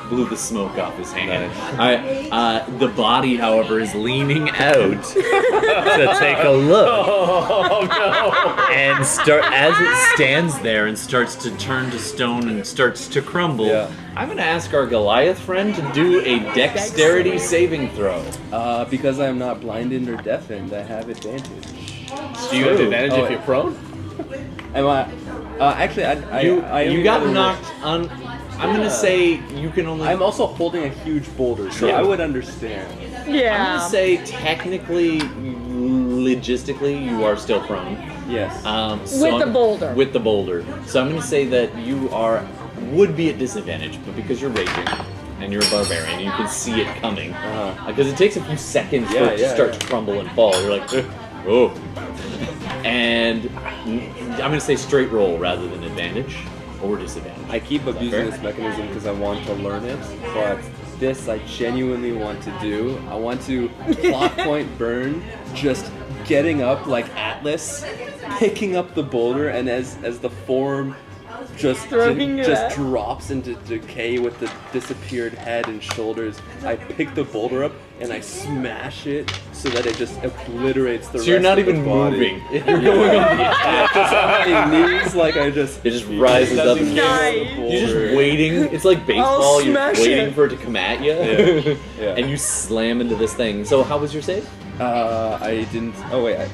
blew the smoke off his hand. Alright, the body, however, is leaning out to take a look. Oh no! And as it stands there and starts to turn to stone and starts to crumble, Yeah. I'm going to ask our Goliath friend to do a dexterity saving throw. Because I'm not blinded or deafened, I have advantage. Do you have advantage Oh, if you're prone? Am I? Actually, I You only got have a- knocked on. I'm going to say you can only. I'm also holding a huge boulder, so Yeah. I would understand. I'm Yeah. going to say technically, logistically, you are still prone. Yes. With the boulder. With the boulder. So I'm going to say that you would be at disadvantage, but because you're raging and you're a barbarian, you can see it coming. Because it takes a few seconds for it to start to crumble and fall. You're like, oh. And I'm going to say straight roll rather than advantage or disadvantage. I keep abusing fair? this mechanism because I want to learn it, but this I genuinely want to do. I want to plot point burn, just getting up like Atlas, picking up the boulder, and as the form just drops into decay with the disappeared head and shoulders, I pick the boulder up and I smash it so that it just obliterates the rest you're not of the even body. moving. You're going on the Yeah, just on my knees, like I just... It just rises up. Nice. You're just waiting. It's like baseball. You're smash waiting it. for it to come at you, Yeah. and you slam into this thing. So how was your save? I didn't... Oh, wait. I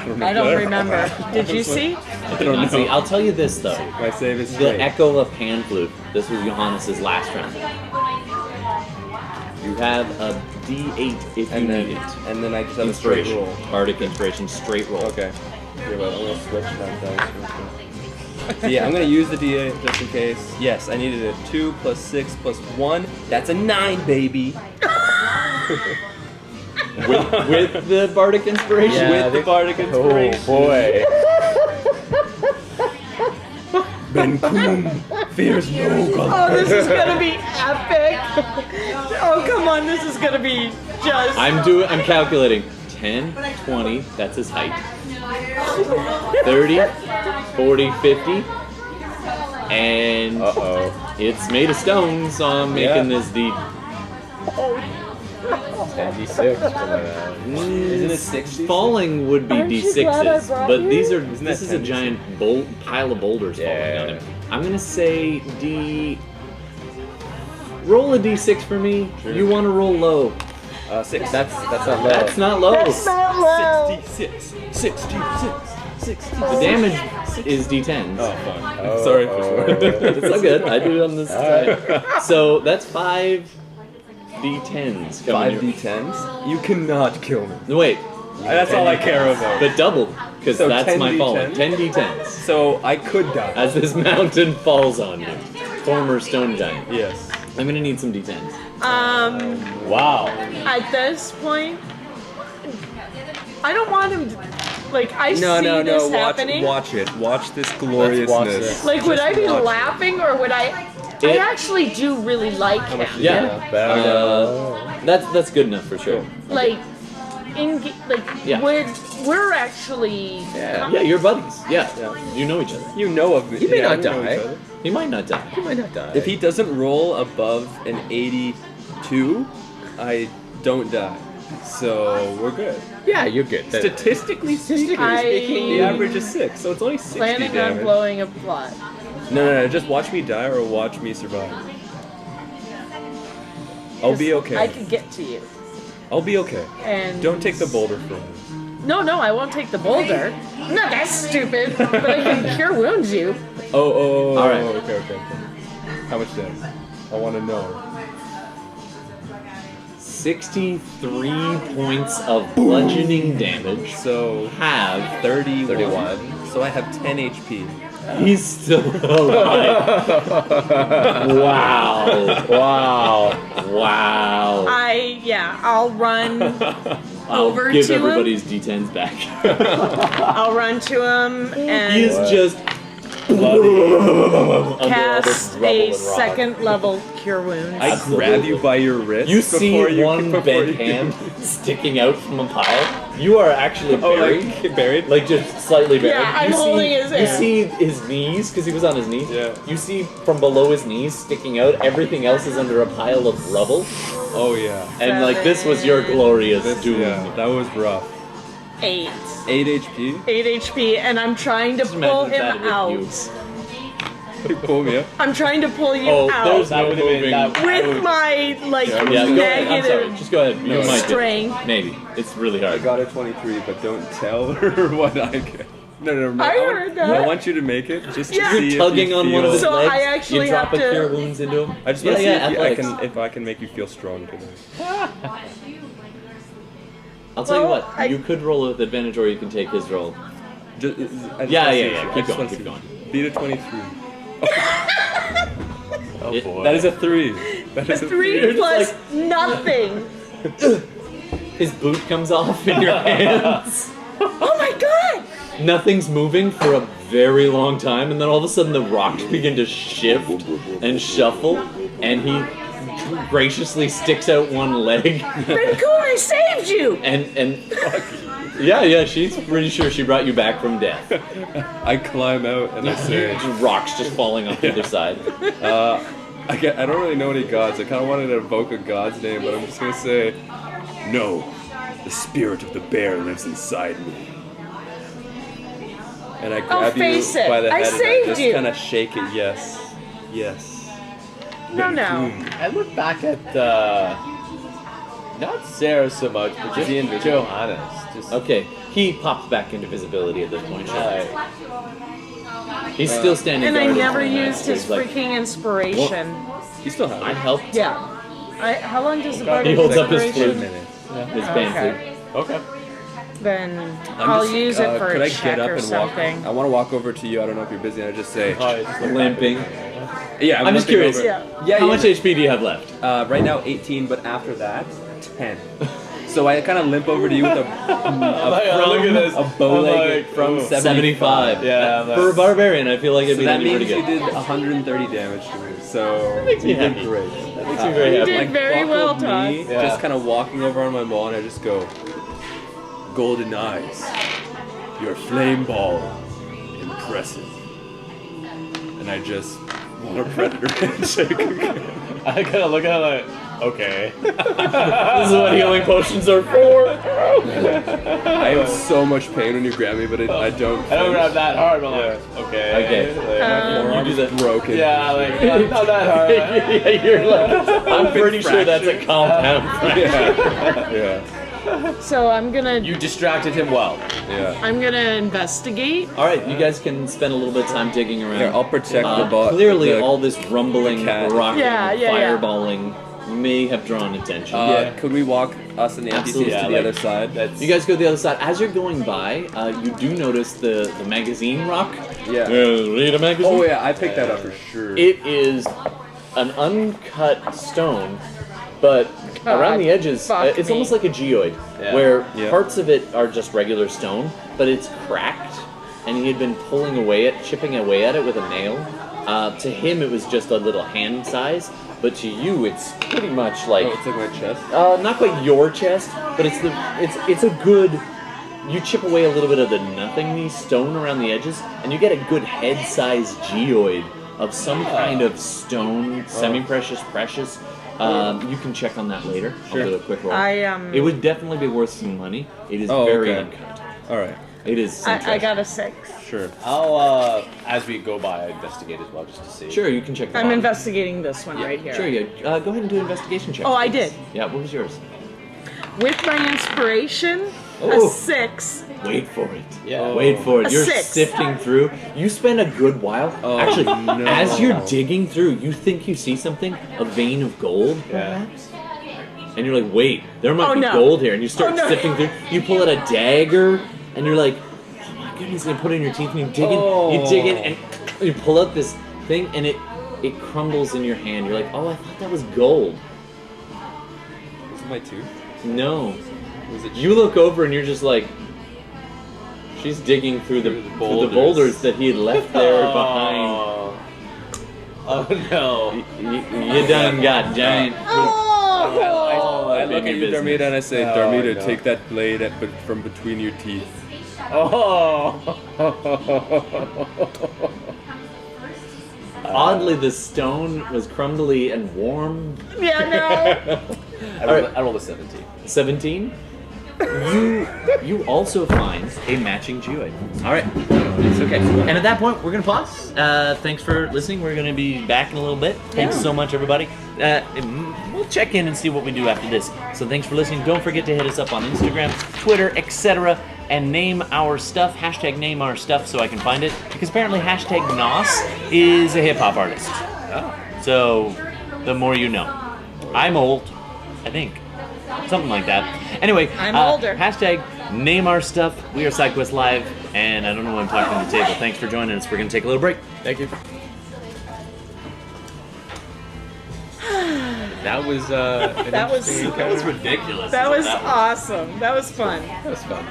don't know. I don't remember. Did you see? I don't know. See, I'll tell you this though. My save is The straight. Echo of Pan Flute. This was Johannes' last round. You have a D8 if you need it. And then I just have a straight Inspiration. roll. Bardic Inspiration, straight roll. Okay. Here, wait, I'm going to switch that dice real quick. Yeah, I'm going to use the D8 just in case. Yes, I needed a 2 plus 6 plus 1. That's a 9, baby. With the Bardic Inspiration? With the Bardic Inspiration. Oh boy. Benkuhm fears no god. Oh, this is gonna be epic. Oh, come on, this is gonna be just... I'm calculating. 10, 20, that's his height. 30, 40, 50. And it's made of stone, so I'm making this D. 10d6 for that. Isn't it 60? Falling would be Aren't you glad I D6s, brought but you? this that is a 10d6? giant pile of boulders falling on him. I'm gonna say roll a D6 for me. Sure. You want to roll low. 6. That's not low. That's not low. That's not low. 66. 66. The damage is D10s. Oh, fuck. Sorry for sure. It's all good. I do it on this side. So that's 5 D10s coming 5 D10s? You cannot kill me. No, wait. That's all I care about. But double, because So that's 10 my falling. D10s? 10 D10s. So I could die. As this mountain falls on you. Former stone giant. Yes. I'm gonna need some D10s. Wow. At this point, I don't want him to... Like, I see this happening. Watch it. Watch this Let's gloriousness. watch this. Like, would I be watch it. laughing, or would I... I actually do really like him. Yeah. That's good enough for sure. Like, Yeah. we're actually... Yeah. Yeah, you're buddies. Yeah. You know each other. You know of me. You may not we know die. each other. He might not die. You might not die. If he doesn't roll above an 82, I don't die. So we're good. Yeah, you're good. Statistically speaking, the average is 6, so it's only 60 planning on damage. blowing a plot. No, just watch me die or watch me survive. I'll be okay. I could get to you. I'll be okay. And Don't take the boulder from me. No, I won't take the boulder. No, that's stupid. But I can cure wounds you. Oh, All right. Okay. How much damage? I want to know. 63 points of bludgeoning damage. So, Have 31. So I have 10 HP. He's still alive. Wow. I'll run over I'll give to him. everybody's D10s back. I'll run to him and He is just cast a second level cure wounds. I grab you by your wrist. You see before one bent hand sticking out from a pile. You are actually buried. like buried? Like just slightly buried. Yeah, I'm holding his You hand. see his knees, because he was on his knees. Yeah. You see from below his knees sticking out, everything else is under a pile of rubble. Oh yeah. And like this was your glorious doom. Yeah, that was rough. 8 8 HP? 8 HP, and I'm trying to Just pull imagine him that out. with Pull me up. I'm trying to pull you Oh, out there's no moving. with my like Yeah, go ahead. I'm sorry. negative Just go ahead. You might do. strength. Maybe. It's really I hard. got a 23, but don't tell her what I get. No. I heard that. I want you to make it just to Yeah. see You're tugging if you on feel... one of his So legs. I actually you drop have a cure to- wounds into him. I just want to see athletics. if I can make you feel strong today. I'll tell you Well, what. You could roll with advantage, or you can take his roll. Just, Yeah. Keep going. Beat a 23. Oh It- boy. That is a 3. That is a 3 You're just plus nothing. His boot comes off in your hands. Oh my god! Nothing's moving for a very long time, and then all of a sudden the rocks begin to shift and shuffle, and he graciously sticks out one leg. Benkuhm, I saved you! And yeah, she's pretty sure she brought you back from death. I climb out and I say, Rocks just falling off either side. I don't really know any gods. I kind of wanted to invoke a god's name, but I'm just gonna say, No, the spirit of the bear lives inside me. and I grab you face it. by the I head and saved I just you. kind of shake it. Yes. No. I look back at not Sarah so much, but just Johannes. Just Okay, he pops back into visibility at this point. He's still standing And I guard never behind that, used so his he's like, freaking inspiration. You still have I it. helped. Yeah. How long does the He bardic holds up his inspiration? flute. His band flute. okay. Then I'm I'll just, use it for could a I check get up or and something. walk? I want to walk over to you. I don't know if you're busy. And I just say, Limping. yeah. I'm just limping curious. over. Yeah. How much HP do you have left? Right now 18, but after that 10. So I kind of limp over to you with look at this. a bow I'm leg like, from ooh. 75. Yeah, For a barbarian, I feel like it'd So be that pretty means you good. did 130 damage to me. So makes me you did happy. great. That makes me very You happy. did very well, buckled Todd. me, Yeah. just kind of walking over on my ball, and I just go, Golden eyes, your flame ball, impressive. And I just want a predator handshake. I kind of look at it like, okay. This is what healing potions are for. I have so much pain when you grab me, but I don't. I don't grab that hard, but like, okay. Okay. Forearm You do that. broken. Yeah, like, not that hard. Yeah, you're like, I'm pretty sure that's a compound fracture. Yeah. So I'm gonna You distracted him well. investigate. All right, you guys can spend a little bit of time digging around. Here, I'll protect the bot. Clearly, the- all this rumbling, the cat. rocking, Yeah. fireballing may have drawn attention. Could we walk us and the NPCs Absolutely. to Yeah, the like, other side? That's You guys go to the other side. As you're going by, you do notice the magazine rock. Yeah. Read a magazine. Oh yeah, I picked that up for sure. It is an uncut stone, but around the edges, fuck it's me. almost like a geoid, Yeah. where Yeah. parts of it are just regular stone, but it's cracked, and he had been chipping away at it with a nail. To him, it was just a little hand size, but to you, it's pretty much like Oh, it's like my chest. not quite your chest, but it's a good. You chip away a little bit of the nothingy stone around the edges, and you get a good head-sized geoid of some kind of stone, semi-precious, precious. You can check on that later. Sure. I'll do a quick roll. I It would definitely be worth some money. It is Oh, very okay. uncut. All right. It is. Some I treasure. got a 6. Sure. I'll as we go by, I investigate as well just to see. Sure, you can check. The I'm bottom. investigating this one right here. Sure, yeah. Go ahead and do an investigation check. Oh, I please. did. Yeah. What was yours? With my inspiration, Oh. a 6. Wait for it. Yeah. Wait for it. A You're 6. sifting through. You spend a good while. Oh, Actually, no. as you're digging through, you think you see something, a vein of gold, Yeah. and you're like, wait, there might Oh, be no. gold here. And you start Oh, no. sifting through. You pull out a dagger, and you're like, oh my goodness, and you put it in your teeth, and you dig in, and you pull out this thing, and it crumbles in your hand. You're like, oh, I thought that was gold. Was it my tooth? No. Was it? You look over and you're just like, she's digging through the boulders that he had left there behind. Oh no. You done got giant. I That'd be look at your you, business. Darmita, and I say, Oh, Darmita, no. take that blade from between your teeth. Oh. Oddly, the stone was crumbly and warm. Yeah, I rolled a 17. 17. You also find a matching geoid. All right, it's okay. And at that point, we're gonna pause. Thanks for listening. We're gonna be back in a little bit. Thanks so much, everybody. We'll check in and see what we do after this. So thanks for listening. Don't forget to hit us up on Instagram, Twitter, etc. And name our stuff. Hashtag name our stuff so I can find it. Because apparently hashtag Nos is a hip hop artist. So the more you know. I'm old, I think. Something like that. Anyway, I'm older. Hashtag name our stuff. We are SideQuests Live, and I don't know why I'm talking to the table. Thanks for joining us. We're going to take a little break. Thank you. That was That was That was ridiculous. that was That awesome. That was fun. that was fun.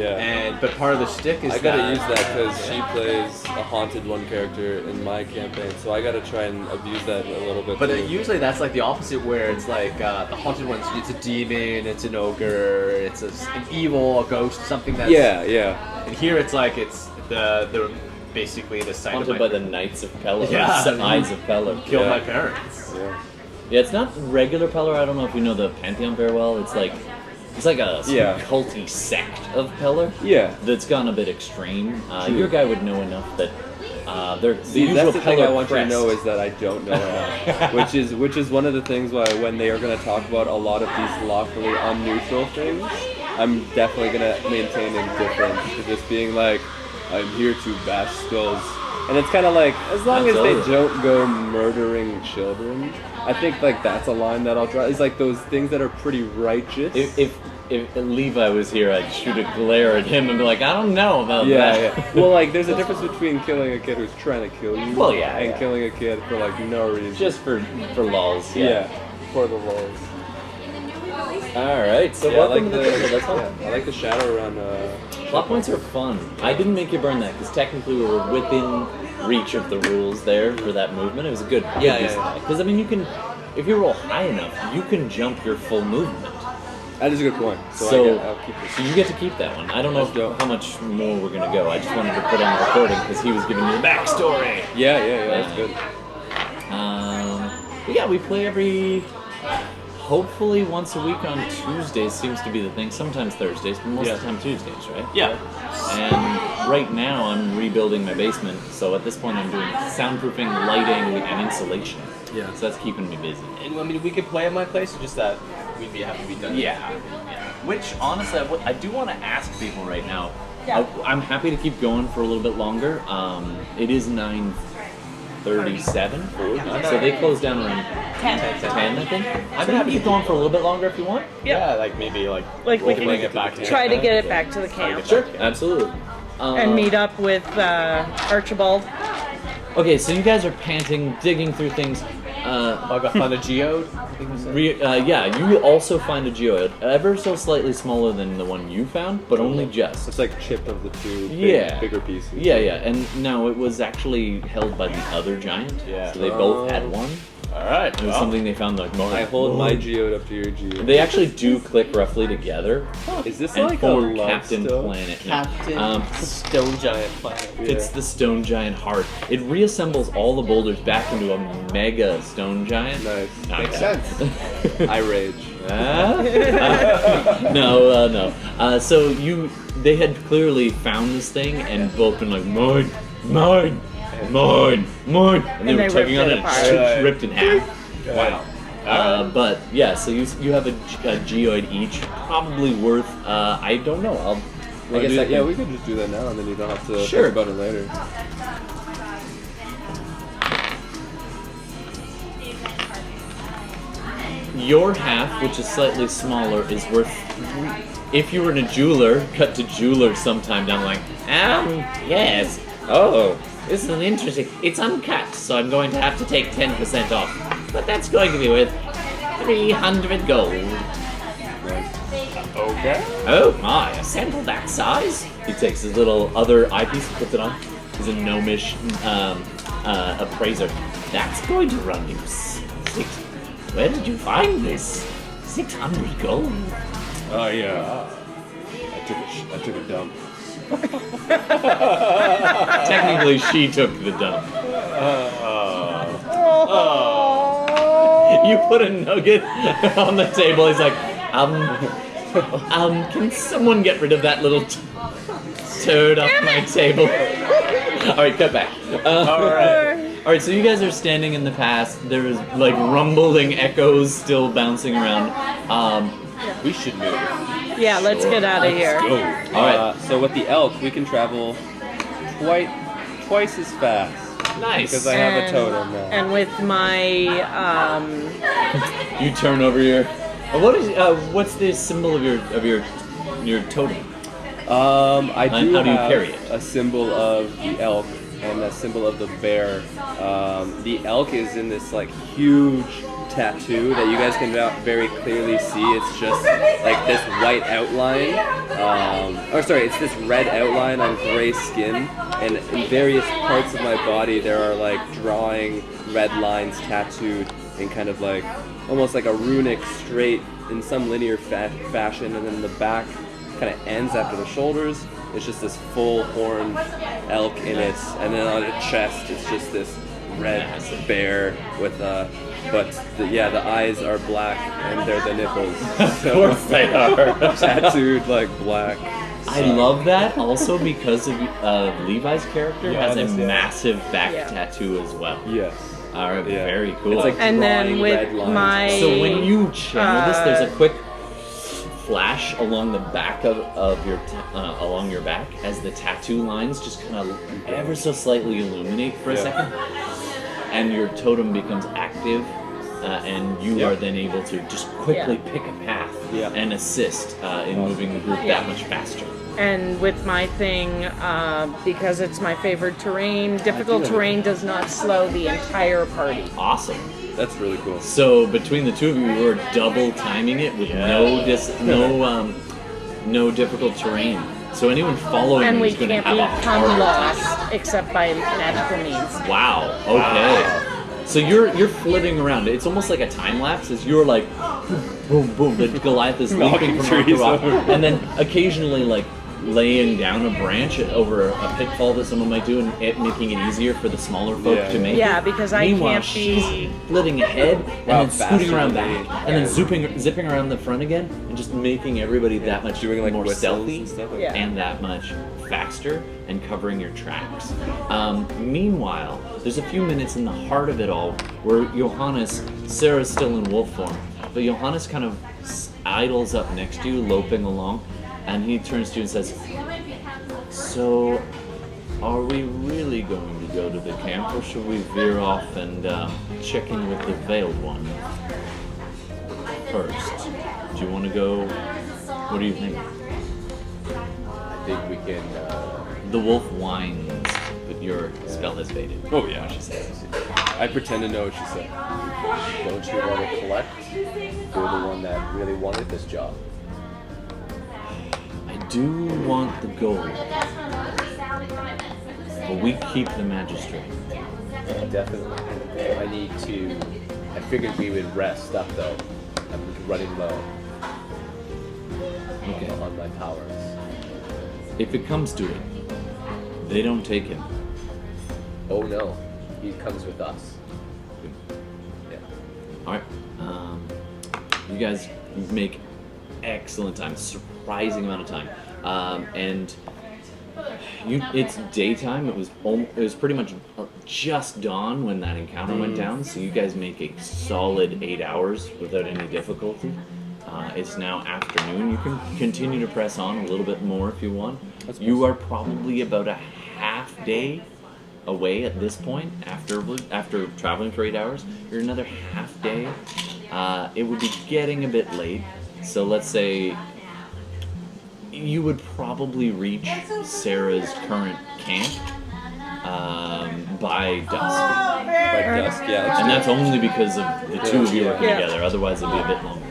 Yeah. But part of the shtick is I gotta use that because she plays a haunted one character in my campaign, so I gotta try and abuse that a little bit. But too. usually that's like the opposite, where it's like the haunted ones. It's a demon, it's an ogre, it's an evil, a ghost, something that's yeah. And here it's like it's the basically the sight Haunted of by my the Knights of Pelor. Yeah. The Eyes of Pelor. killed Yeah. my parents. Yeah. Yeah, it's not regular Pelor. I don't know if you know the Pantheon very well. It's like a Yeah. culty sect of Pelor. Yeah. That's gone a bit extreme. True. Your guy would know enough that they're the See, usual that's the thing Pelor I want you to crest. know is that I don't know enough, which is one of the things why when they are going to talk about a lot of these lawfully unneutral things, I'm definitely going to maintain indifference to just being like, I'm here to bash skulls. And it's kind of like, as long as they Absolutely. don't go murdering children, I think like that's a line that I'll draw. It's like those things that are pretty righteous. If Levi was here, I'd shoot a glare at him and be like, I don't know about that. yeah. Well, like, there's a difference between killing a kid who's trying to kill you, Well, yeah, and yeah. killing a kid for like no reason. Just for lols. yeah, for the lulz. All right. So Yeah, welcome to the table. That's fun. I like the Shadowrun. Plot points are fun. I didn't make you burn that because technically we were within reach of the rules there for that movement. It was a good. Yeah. Because I mean, you can, if you roll high enough, you can jump your full movement. That is a good point. So, I'll keep this. so you get to keep that one. I don't know That's dope. how much more we're gonna go. I just wanted to put on the recording because he was giving me the backstory. Yeah, that's good. But yeah, we play every. Hopefully once a week on Tuesdays seems to be the thing. Sometimes Thursdays, but most of the time Tuesdays, right? Yeah. And right now I'm rebuilding my basement, so at this point I'm doing soundproofing, lighting, and insulation. Yeah. So that's keeping me busy. And I mean, we could play at my place, just that we'd have to be done. Yeah. Which honestly, I do want to ask people right now. Yeah. I'm happy to keep going for a little bit longer. It is 9:37, so they close down around 10, I think. I'm happy to keep going for a little bit longer if you want. Yeah, like maybe Like we bring can it back to try to get it back to the camp Sure, absolutely. and meet up with Archibald. Okay, so you guys are panting, digging through things. I got found a geode. Yeah, you also find a geoid, ever so slightly smaller than the one you found, but only just. It's like chipped of the two bigger pieces. Yeah, and no, it was actually held by the other giant. Yeah. So they both had one. All right. It was something they found like more. I hold my geode up to your geode. They actually do click roughly together. Is this and like a form love Captain stone? Planet. No. Captain Stone Giant Planet. It's the stone giant heart. It reassembles all the boulders back into a mega stone giant. Nice. Makes Okay. sense. I rage. No. So they had clearly found this thing and both been like, mine, and they were they tugging on ripped it it and apart. it's ripped in half. Wow. But yeah, so you have a geoid each, probably worth. I don't know. I guess we could just do that now, and then you don't have to Sure. think about it later. Your half, which is slightly smaller, is worth. If you were in a jeweler, cut to jeweler sometime down the line. Yes. Oh, this is interesting. It's uncut, so I'm going to have to take 10% off. But that's going to be worth 300 gold. Okay. Oh my, a sample that size? He takes his little other eyepiece and puts it on. He's a gnomish appraiser. That's going to run you Where did you find this? 600 gold. Oh yeah. I took a dump. Technically, she took the dump. You put a nugget on the table. He's like, can someone get rid of that little toad off my table? All right, cut back. All right, so you guys are standing in the past. There is like rumbling echoes still bouncing around. We should move. Yeah, let's get out of here. All right, So with the elk, we can travel twice as fast. nice. Because I have a totem now. And with my You turn over your. What's the symbol of your totem? I do How do you have carry it? a symbol of the elk and a symbol of the bear. The elk is in this like huge tattoo that you guys can very clearly see. It's just like this white outline, it's this red outline on gray skin, and in various parts of my body there are like drawing red lines tattooed in kind of like almost like a runic straight in some linear fashion, and then the back kind of ends after the shoulders. It's just this full horned elk in it, and then on the chest it's just this red bear with the eyes are black and they're the nipples. Of course they are. Tattooed like black. I love that also because of Levi's character has a massive back tattoo as well. Yes. All right, very cool. It's like And then drawing with red lines. my So when you channel this, there's a quick flash along the back of your along your back as the tattoo lines just kind of ever so slightly illuminate for a second, and your totem becomes active, and you are then able to just quickly pick a path and assist in moving the group that much faster. And with my thing, because it's my favorite terrain, difficult terrain does not slow the entire party. Awesome. That's really cool. So between the two of you, we're double timing it with no difficult terrain. So anyone following And you we is going to can't have a become hard time. lost except by magical means. Wow. Okay. So you're flitting around. It's almost like a time lapse as you're like boom, boom. The Goliath is leaping from rock to rock, and then occasionally like laying down a branch over a pitfall that someone might do, and it making it easier for the smaller folk to make. Yeah, because I Meanwhile, can't she's be. flitting ahead and then scooting faster around than back, me. and then zipping around the front again, and just making everybody that much Doing like more whistles stealthy and stuff like Yeah. and that much faster and covering your tracks. Meanwhile, there's a few minutes in the heart of it all where Johannes, Sarah's still in wolf form, but Johannes kind of idles up next to you, loping along, and he turns to you and says, "So, are we really going to go to the camp, or should we veer off and check in with the Veiled One first? Do you want to go? What do you think?" I think we can. The wolf whines, but your spell has faded. Oh yeah. She says. I pretend to know what she said. Don't you want to collect? You're the one that really wanted this job. I do want the gold, but we keep the magistrate. Definitely. I figured we would rest up though. I'm running low Okay. on my powers. If it comes to it, they don't take him. Oh no, he comes with us. Yeah. All right. You guys make excellent time, surprising amount of time, and it's daytime. It was pretty much just dawn when that encounter went down. So you guys make a solid 8 hours without any difficulty. It's now afternoon. You can continue to press on a little bit more if you want. You are probably about a half day away at this point after traveling for 8 hours. You're another half day. It would be getting a bit late, so let's say you would probably reach Sarah's current camp by dusk. By dusk, yeah. And that's only because of the two of you working Yeah. together, otherwise it'd be a bit longer.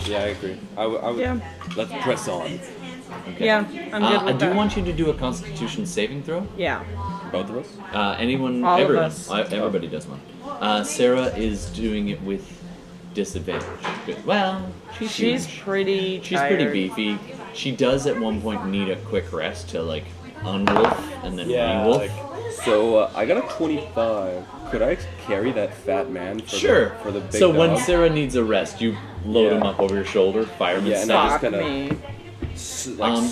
Yeah, I agree. I would. Yeah. Let's press on. Okay. Yeah, I'm good I with do that. want you to do a Constitution saving throw. Yeah. Both of us. Anyone, All of everyone, us. everybody does one. Sarah is doing it with disadvantage. Good. Well, she's huge. pretty She's tired. pretty beefy. She does at one point need a quick rest to like unwolf and then re-wolf. So I got a 25. Could I carry that fat man for for the big So when dog? Sarah needs a rest, you load him up over your shoulder, fireman Yeah, and style. I just Fuck kinda- me.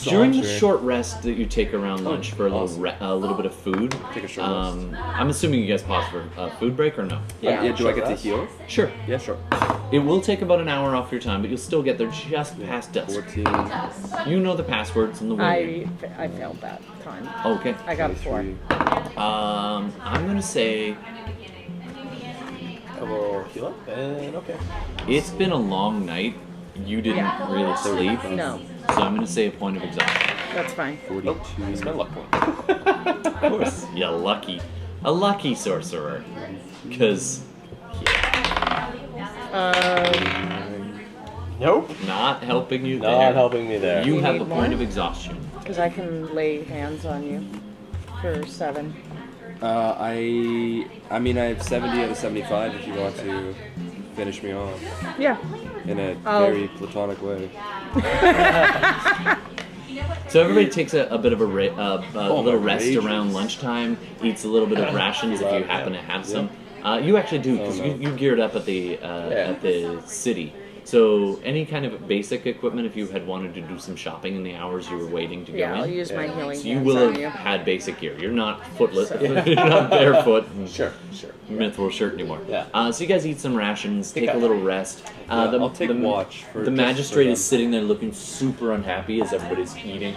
During the saunter. short rest that you take around lunch for a little, awesome. a little bit of food, Take a short rest. I'm assuming you guys pause for a food break or no? Yeah, do I get to heal? Sure. Yeah, sure. It will take about an hour off your time, but you'll still get there just past dusk. 14. You know the passwords and the way. I failed that time. Okay. I got a 4. 23. I'm gonna say I will heal up and okay. it's been a long night. You didn't really sleep. No, So I'm gonna say a point of exhaustion. that's fine. 42. It's my luck point. Of course. A lucky sorcerer. Because Nope. Not helping you there. Not helping me there. You You have need a point more? of exhaustion. Because I can lay hands on you for 7. I mean, I have 70 out of 75 if you want to finish me off Yeah. in a Oh. very platonic way. So everybody takes a bit of a little my rest rages. around lunchtime, eats a little bit of rations if you happen to have some. You actually do, because you geared up at the city. So any kind of basic equipment, if you had wanted to do some shopping in the hours you were waiting to go Yeah, I'll in, use my healing so you hands will on have you. had basic gear. You're not footless, you're not barefoot and Sure. mithril shirt anymore. Yeah. So you guys eat some rations, take a up. little rest. I'll take watch for the just magistrate for is them. sitting there looking super unhappy as everybody's eating.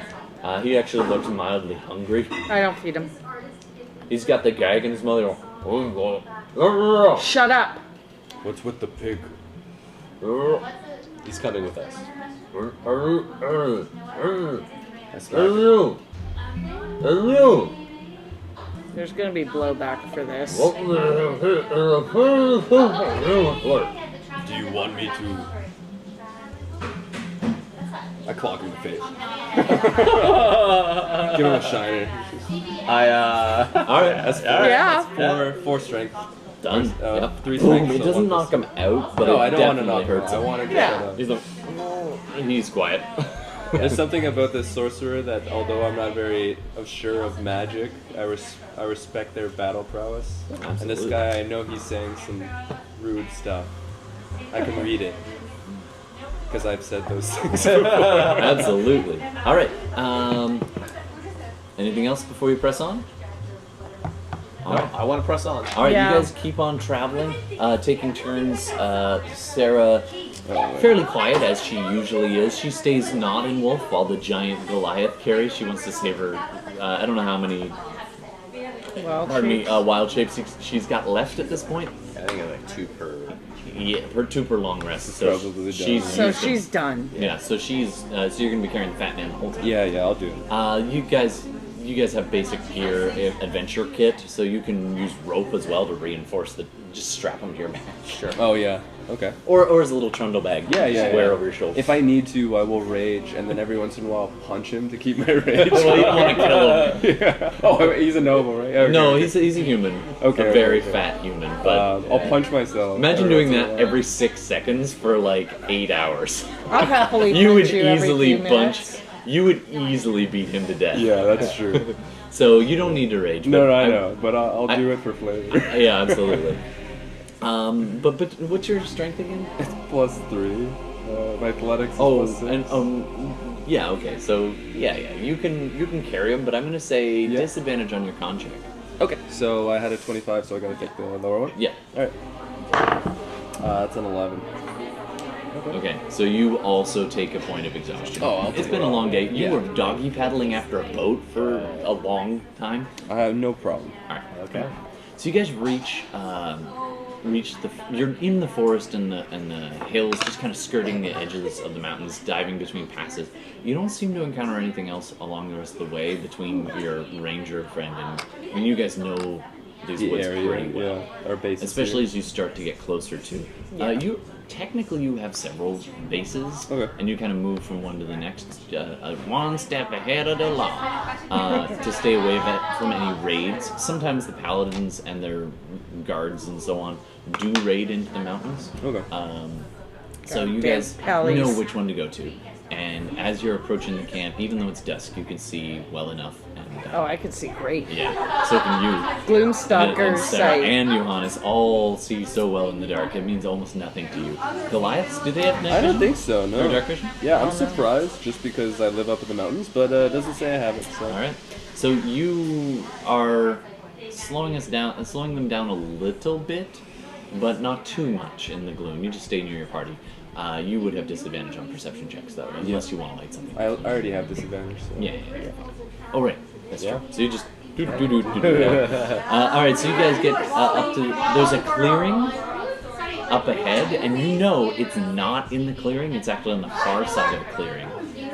He actually looks mildly hungry. I don't feed him. He's got the gag in his mouth. Going, Shut up! What's with the pig? He's coming with us. There's gonna be blowback for this. Do you want me to? I clock him in the face. Give him a shiner. All right, That's four. Yeah. Four strength. done. Yep. 3 Boom. strength. It so doesn't 1 knock him out, but No, it I don't want to definitely knock him hurts out. I him. want to get Yeah. He's like, he's quiet. There's something about this sorcerer that, although I'm not very sure of magic, I respect their battle prowess. And this Absolutely. guy, I know he's saying some rude stuff. I can read it because I've said those things before. Absolutely. All right. Anything else before we press on? No, I want to press on. All right, Yeah. you guys keep on traveling, taking turns. Sarah, fairly quiet as she usually is. She stays not in wolf while the giant Goliath carries. She wants to save her. I don't know how many. Well, Pardon me. Wild shapes she's got left at this point. I think I have like 2 per. Yeah, her 2 per long rest. So Probably done. she's so used them. she's done. Yeah, so she's so you're gonna be carrying the fat man the whole time. Yeah, I'll do it. You guys have basic gear, adventure kit, so you can use rope as well to reinforce the. Just strap them to your back. Sure. Oh yeah. Okay. Or as a little trundle bag. Yeah, you yeah. just wear yeah. over your shoulder. If I need to, I will rage, and then every once in a while punch him to keep my rage. Well, you don't want to kill him. Yeah. Oh, he's a noble, right? Okay, No, okay. he's a human. Okay, a very okay. fat human. But I'll punch myself. imagine every doing once in a that while. every 6 seconds for like 8 hours. I'll happily You would punch you every easily few punch. minutes. You would easily beat him to death. Yeah, that's true. So you don't need to rage. No, but I know, but I'll do it for flavor. Yeah, absolutely. But what's your strength again? It's +3. My athletics is Oh, +6. and yeah, okay. So yeah, you can carry him, but I'm gonna say Yeah. disadvantage on your con check. Okay, so I had a 25, so I gotta take the lower one? Yeah. Alright. That's an 11. Okay, so you also take a point of exhaustion. Oh, I'll it's take been it. a long day. You Yeah. were doggy paddling after a boat for a long time. I have no problem. All right. Okay. So you guys reach the. You're in the forest and the hills, just kind of skirting the edges of the mountains, diving between passes. You don't seem to encounter anything else along the rest of the way between your ranger friend and. I mean, you guys know these The woods area, pretty well. yeah. Our base is Especially here. as you start to get closer to. You have several bases, Okay. and you kind of move from one to the next, one step ahead of the law, to stay away from any raids. Sometimes the paladins and their guards and so on do raid into the mountains. Okay. So you Goddamn guys pallies. know which one to go to. And as you're approaching the camp, even though it's dusk, you can see well enough. And, Oh, I can see great. yeah, so can you. Gloomstalker And Sarah sight. and Johannes all see so well in the dark. It means almost nothing to you. Goliaths, do they have night I don't vision? think so, no. Or dark vision? Yeah, I'm surprised just because I live up in the mountains, but it doesn't say I have it, so. All right. So you are slowing them down a little bit, but not too much in the gloom. You just stay near your party. You would have disadvantage on perception checks, though, unless you want to light something. I already have disadvantage, so. Yeah. Oh, right. That's Yeah. true. So you just do. All right. So you guys get up to. There's a clearing up ahead, and you know it's not in the clearing. It's actually on the far side of the clearing,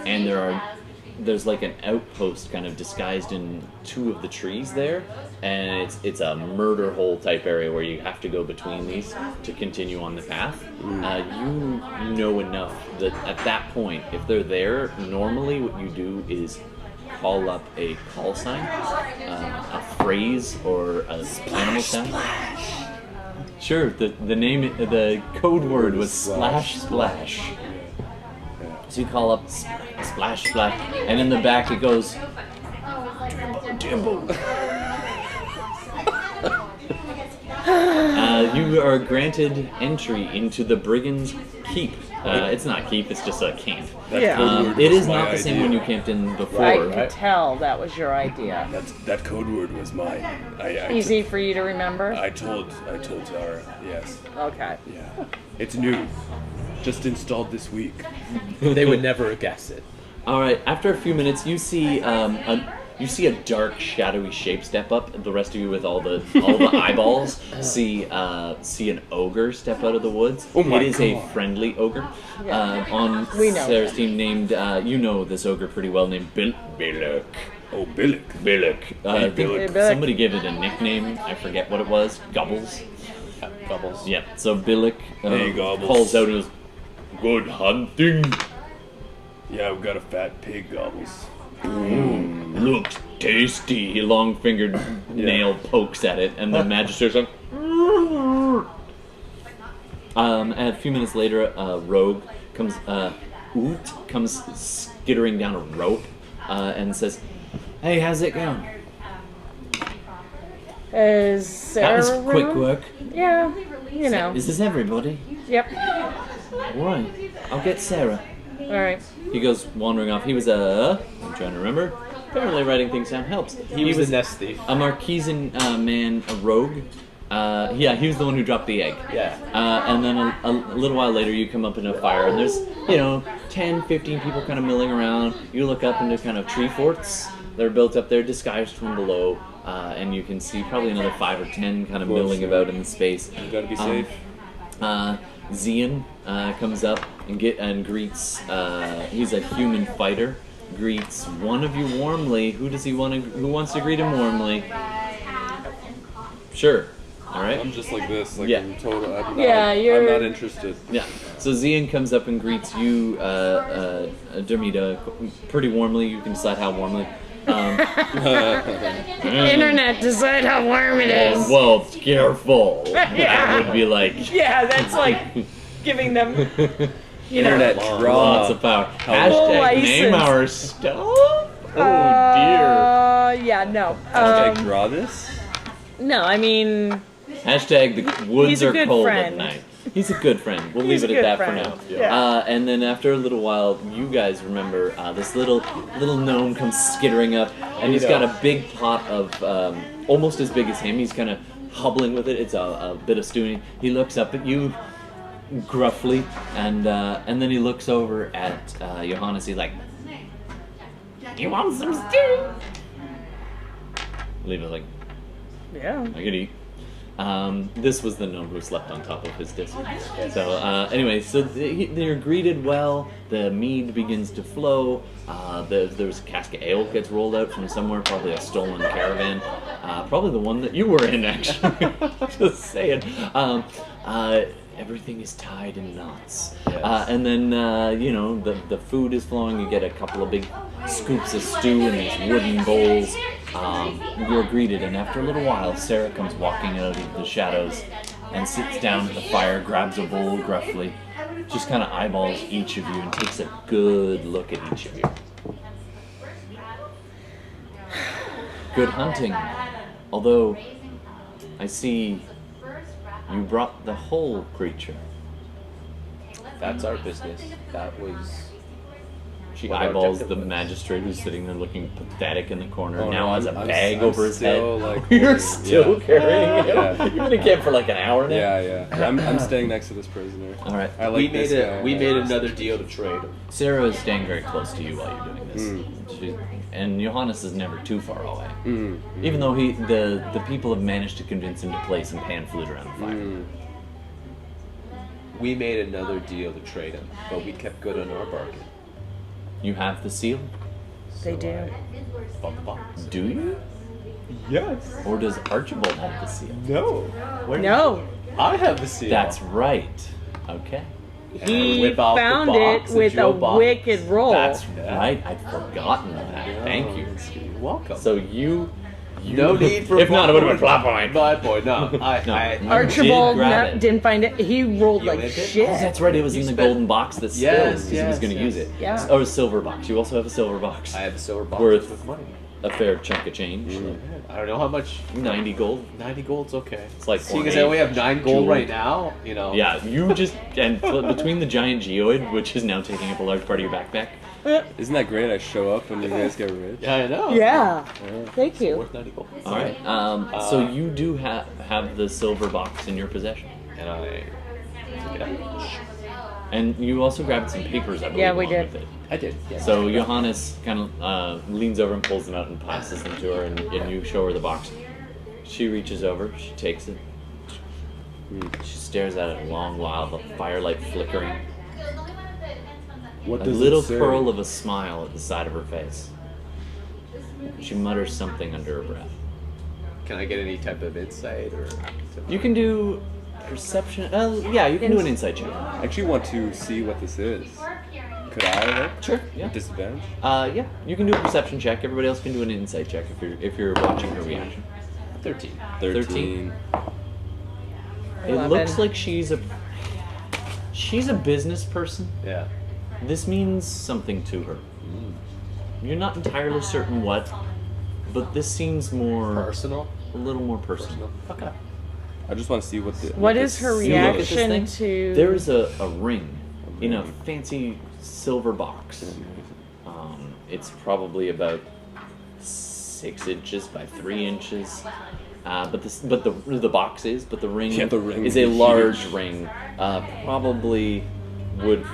and there are there's like an outpost kind of disguised in two of the trees there, and it's a murder hole type area where you have to go between these to continue on the path. You know enough that at that point, if they're there, normally what you do is call up a call sign, a phrase, or a animal sound. Sure, the code word was splash splash. So you call up splash splash, and in the back it goes Dimble. You are granted entry into the Brigand's Keep. It's not keep; it's just a camp. It is not the same one you camped in before. I could tell that was your idea. That code word was mine. Easy for you to remember? I told Zara. Yes. Okay. Yeah. It's new. Just installed this week. They would never guess it. All right. After a few minutes, you see a dark, shadowy shape step up. And the rest of you, with all the eyeballs, see an ogre step out of the woods. Oh my it is God. a friendly ogre. On We know Sarah's that. team, named you know this ogre pretty well, named Bela. Oh, Billick. Billick. Somebody gave it a nickname. I forget what it was. Gobbles. Bubbles. Yeah. So Billick Hey, Gobbles. calls out and goes, "Good hunting." Yeah, we've got a fat pig, Gobbles. Looks tasty. A long-fingered nail pokes at it, and the magistrate's like, and a few minutes later, a rogue comes, comes skittering down a rope, and says, "Hey, how's it going?" Is That Sarah was quick around? work. Yeah, you know. Is this everybody? Yep. All right, I'll get Sarah. All right. He goes wandering off. He was I'm trying to remember. Apparently writing things down helps. He was the nest thief. a Marquesan man, a rogue. Yeah, he was the one who dropped the egg. Yeah. And then a little while later, you come up in a fire, and there's, 10, 15 people kind of milling around. You look up into kind of tree forts that are built up there, disguised from below, and you can see probably another 5 or 10 kind of milling about in the space. You gotta be safe. Zian comes up and greets. He's a human fighter. Greets one of you warmly. Who wants to greet him warmly? Sure. All right. I'm just like this. Like Yeah. I'm total. I'm you're- not interested. Yeah. So Zian comes up and greets you, Darmita, pretty warmly. You can decide how warmly. Internet, decide how warm it is. Well, careful. That would be like Yeah, that's like giving them, Internet draw. lots of power. Full Hashtag name license. our stuff. Oh dear. Yeah, no. Hashtag draw this. No, I mean, Hashtag the woods He's a are good cold friend. at night. He's a good friend. We'll He's leave a it at good that friend. for now. Yeah. And then after a little while, you guys remember this little gnome comes skittering up, and he's got a big pot of almost as big as him. He's kind of hobbling with it. It's a bit of stewing. He looks up at you gruffly, and then he looks over at Johannes. He's like, "You want some stew?" Leave it like, yeah. I could eat. This was the gnome who slept on top of his disc. So anyway, so they're greeted well. The mead begins to flow. There's a cask of ale gets rolled out from somewhere, probably a stolen caravan. Probably the one that you were in, actually. Just saying. Everything is tied in knots. Yes. And then, the food is flowing. You get a couple of big scoops of stew in these wooden bowls. You're greeted, and after a little while, Sarah comes walking out of the shadows and sits down at the fire, grabs a bowl gruffly, just kind of eyeballs each of you and takes a good look at each of you. Good hunting. Although, I see you brought the whole creature. That's our business. That was. She What our eyeballs the objective was. magistrate who's sitting there looking pathetic in the corner. Oh, now no, has a I'm bag over his head. still, like, You're holding- still yeah. carrying him. Yeah. You've been in camp for like an hour now. Yeah. I'm staying next to this prisoner. All right. I like we this made guy. we made another deal to trade him. Sarah is staying very close to you while you're doing this. Hmm. And Johannes is never too far away. Mm. Even though the people have managed to convince him to play some pan flute around the fire. Mm. We made another deal to trade him, but we kept good on our bargain. You have the seal? They do. Bought the box. Do you? Yes. Or does Archibald have the seal? No. No, I have the seal. That's right. Okay. And I he whip out the found box it and with a Joe box. wicked roll. That's right. I'd forgotten that. Thank you. You're welcome. So you no need for. If not, it would have been plot point. Plot point. No. No. Archibald Did grab it. didn't find it. He rolled You like whipped it? shit. Oh, that's right. It was You in the spent- golden box that spilled Yes, because he was going to yes. use it. Yeah. Or a silver box. You also have a silver box. I have a silver box Worth- with money. A fair chunk of change. I don't know how much. 90 gold. 90 gold's okay. It's like Seeing as I only have 9 gold jeweled. right now, you know. Yeah, you just and between the giant geoid, which is now taking up a large part of your backpack. Isn't that great? I show up and you guys get rich. Yeah, I know. Yeah. Thank you. Worth 90 gold. All right. So you do have the silver box in your possession, And I took it out. and you also grabbed some papers. I believe. Yeah, we along did. with it. I did. Yeah. So Johannes kind of leans over and pulls them out and passes them to her, and you show her the box. She reaches over, she takes it. She stares at it a long while, the firelight flickering. What A does little it say? curl of a smile at the side of her face. She mutters something under her breath. Can I get any type of insight or? You can do perception. Yeah, you can do an insight check. I actually want to see what this is. Could I? Like, Sure. Yeah. with disadvantage? Yeah. You can do a perception check. Everybody else can do an insight check if you're watching her reaction. 13. 13. It 11. looks like she's a business person. Yeah. This means something to her. You're not entirely certain what, but this seems more Personal. a little more personal. Okay. I just want to see what the. What is her You look at this reaction thing, to? There is a ring in a fancy silver box. It's probably about 6 inches by 3 inches. But the box is, but the ring, Yeah, the ring is would a be large huge. ring. Probably would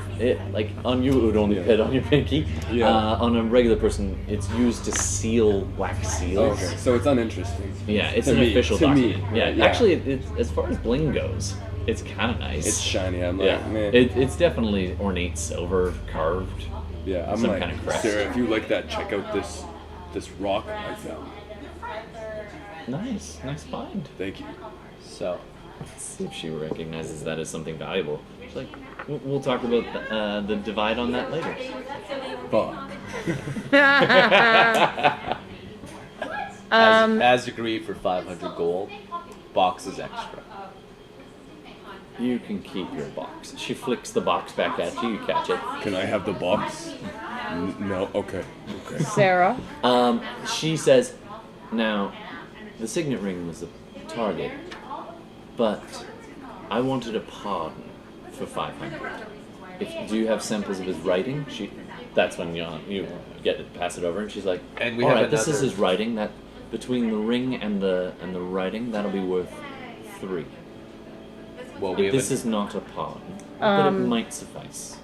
like on you it would only Yeah. fit on your pinky. Yeah. On a regular person, it's used to seal wax seals. Okay, so it's uninteresting. Yeah, it's To an me- official to me, document. Yeah, yeah. actually, it's as far as bling goes, it's kind of nice. It's shiny. I'm like, Yeah, man. it's definitely ornate silver carved. Yeah, I'm some like, kind of crest. Sarah, if you like that, check out this rock I found. Nice find. Thank you. So. Let's see if she recognizes that as something valuable. She's like, we'll talk about the divide on that later. Fuck. As agreed for 500 gold, box is extra. You can keep your box. She flicks the box back at you. You catch it. Can I have the box? No. Okay. Okay. Sarah. She says, now, the signet ring was the target, but I wanted a pardon for 500. Do you have samples of his writing? That's when you pass it over, and she's like, And we all have right, this is another- his writing. That between the ring and the writing, that'll be worth 3. Well, we have This a- is not a pardon, but it might suffice.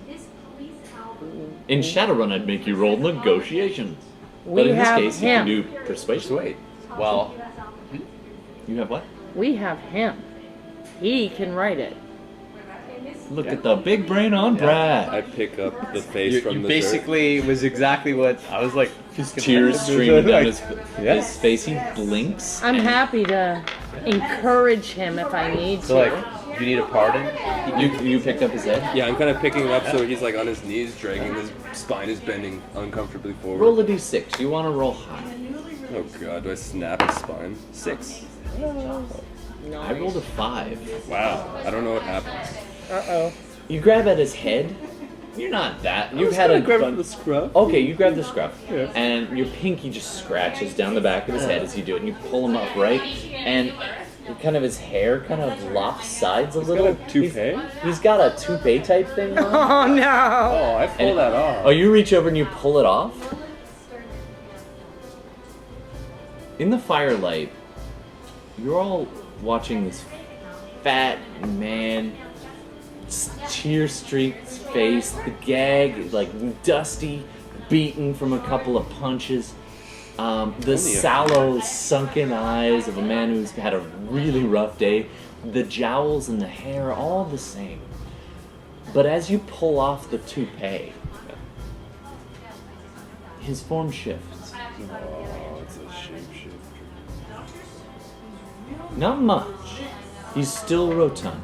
In Shadowrun, I'd make you roll negotiations. But We in this have case, him. you can do persuasion. Wait. Well, You have what? We have him. He can write it. Look at the big brain on Brad. I pick up the face you from the basically was exactly what I was like. Tears streaming down his Yeah. face. He blinks. I'm and happy to encourage him if I need to. So like, you need a pardon? You picked up his head. Yeah, I'm kind of picking him up so he's like on his knees, dragging his spine is bending uncomfortably forward. Roll a d6. You want to roll high. Oh god, do I snap his spine? 6. I rolled a 5. Wow, I don't know what happened. Uh-oh. You grab at his head. You're not that. You've had I a grabbed fun- the scruff. Okay, you grab the scruff, Yeah. and your pinky just scratches down the back of his head as you do it, and you pull him upright, and kind of his hair kind of lopsides a little. got a toupee? He's got a toupee type thing on. Oh no. Oh, I pull And- that off. Oh, you reach over and you pull it off. In the firelight, you're all watching this fat man, tear-streaked face, the gag like dusty, beaten from a couple of punches. The sallow, sunken eyes of a man who's had a really rough day. The jowls and the hair, all the same. But as you pull off the toupee, his form shifts. Oh, it's a shapeshifter. Not much. He's still rotund.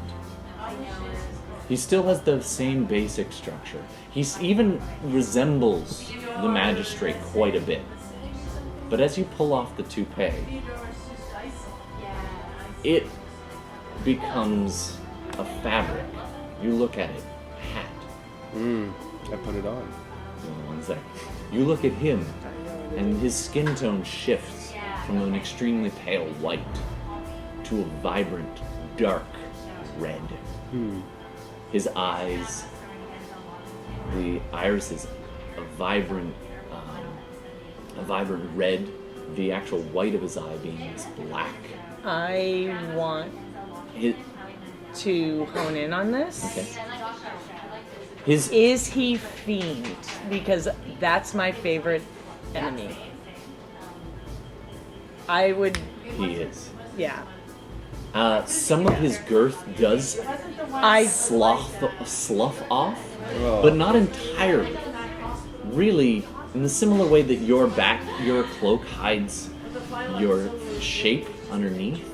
He still has the same basic structure. He even resembles the magistrate quite a bit. But as you pull off the toupee, it becomes a fabric. You look at it, hat. I put it on. Hold on 1 sec. You look at him, and his skin tone shifts from an extremely pale white to a vibrant, dark red. His eyes, the iris is a vibrant red. The actual white of his eye being this black. I want to hone in on this. Okay. Is he fiend? Because that's my favorite enemy. I would, He is. yeah. Some of his girth does slough off, but not entirely. Really, in the similar way that your cloak hides your shape underneath,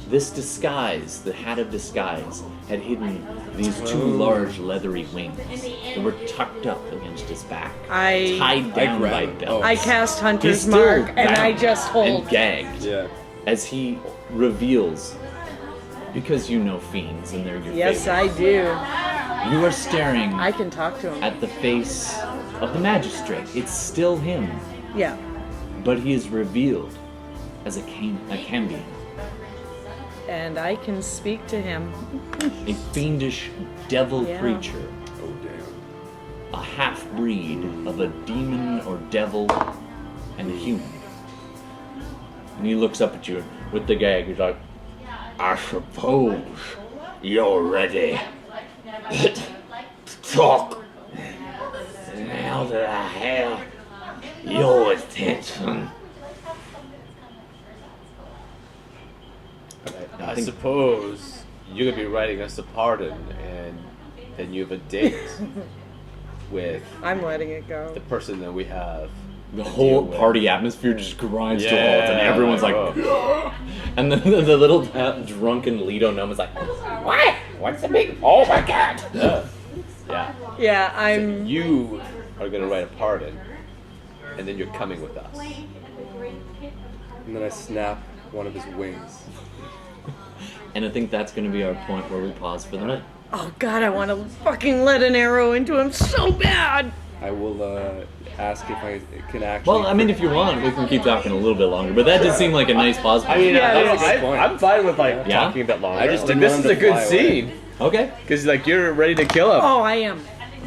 this disguise, the hat of disguise, had hidden these two large leathery wings that were tucked up against his back, tied down by belts. I cast He's Hunter's still Mark and I bound just hold. and gagged as he reveals, because you know fiends and they're your Yes, favorites. I do. You are staring I can talk to him. at the face of the magistrate. It's still him, Yeah. but he is revealed as a cambion, And I can speak to him. a fiendish devil Yeah. creature, Oh, damn. a half-breed of a demon or devil and a human. And he looks up at you with the gag. He's like, I suppose you're ready to talk. Now that I have your attention. I suppose you're gonna be writing us a pardon, and then you have a date with I'm letting it go. the person that we have. The to whole deal with. party atmosphere just grinds to a Yeah, halt, and everyone's like, oh. and then the little drunken Lido gnome is like, what? What's the big? Oh my god! Yeah. Yeah, I'm. You are gonna write a pardon, and then you're coming with us. And then I snap one of his wings. And I think that's going to be our point where we pause for the night. Oh god, I want to fucking let an arrow into him so bad. I will ask if I can actually. Well, I mean, if you want, we can keep talking a little bit longer. But that did seem like a nice pause. I mean, Yeah, that's a good point. I'm fine with like Yeah? talking a bit longer. I just didn't this want is him a to good fly away. scene Okay. because like you're ready to kill him. Oh, I am.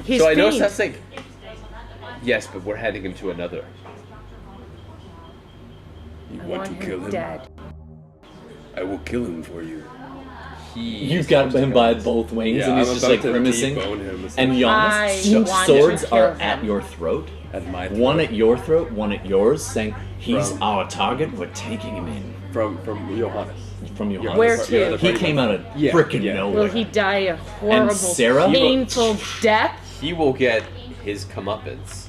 He's so I know fiend. that's like, yes, but we're heading him to another. You I want to kill him? dead. I will kill him for you. You've got him by both wings, Yeah, and he's I'm just about like to grimacing. debone him, And essentially. Johannes, I two want to swords kill are him. at your throat. At my throat. One at your throat, one at yours, saying, he's From- our target, we're taking him in. from Johannes. From Johannes. Where Yeah, to? the He party came out of Yeah, frickin' yeah. nowhere. Will he die a horrible, Seara? painful death? He will get his comeuppance.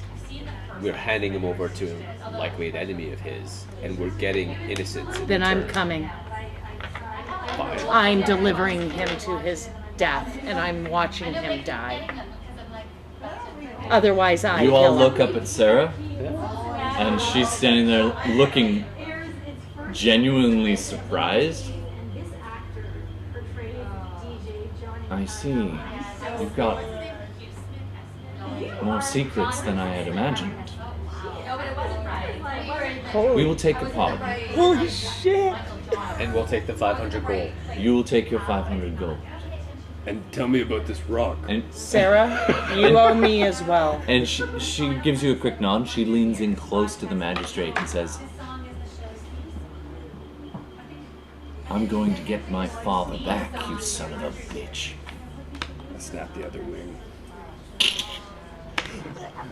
We're handing him over to likely an enemy of his, and we're getting innocence. in Then I'm return. coming. Fine. I'm delivering him to his death, and I'm watching him die. Otherwise, I You kill all him. look up at Sarah, and she's standing there looking genuinely surprised. I see. You've got more secrets than I had imagined. We will take a pardon. Holy shit! And we'll take the 500 gold. You will take your 500 gold. And tell me about this rock. And Sarah, you owe me as well. And she gives you a quick nod. She leans in close to the magistrate and says, I'm going to get my father back, you son of a bitch. I snap the other wing.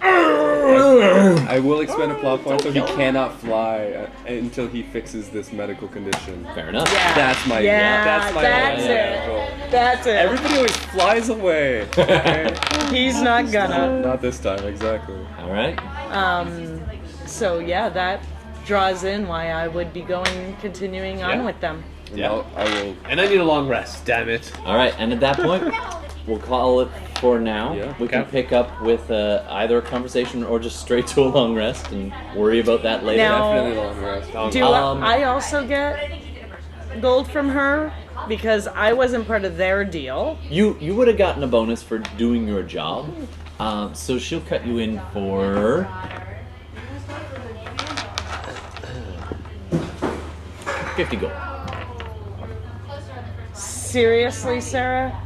I will expend a plot point so he cannot fly until he fixes this medical condition. Fair enough. Yeah. That's my Yeah, my that's ultimate it. goal. That's it. Everybody always flies away. Okay? He's not gonna. Not this time, exactly. All right. So yeah, that draws in why I would be continuing on Yeah. with them. Yeah. I will. And I need a long rest. Damn it. All right, and at that point, we'll call it for now. Yeah. We can Okay. pick up with either a conversation or just straight to a long rest and worry about that later. Now- Definitely long rest. Do Um, I also get gold from her? Because I wasn't part of their deal. You would have gotten a bonus for doing your job, so she'll cut you in for 50 gold. Seriously, Sarah?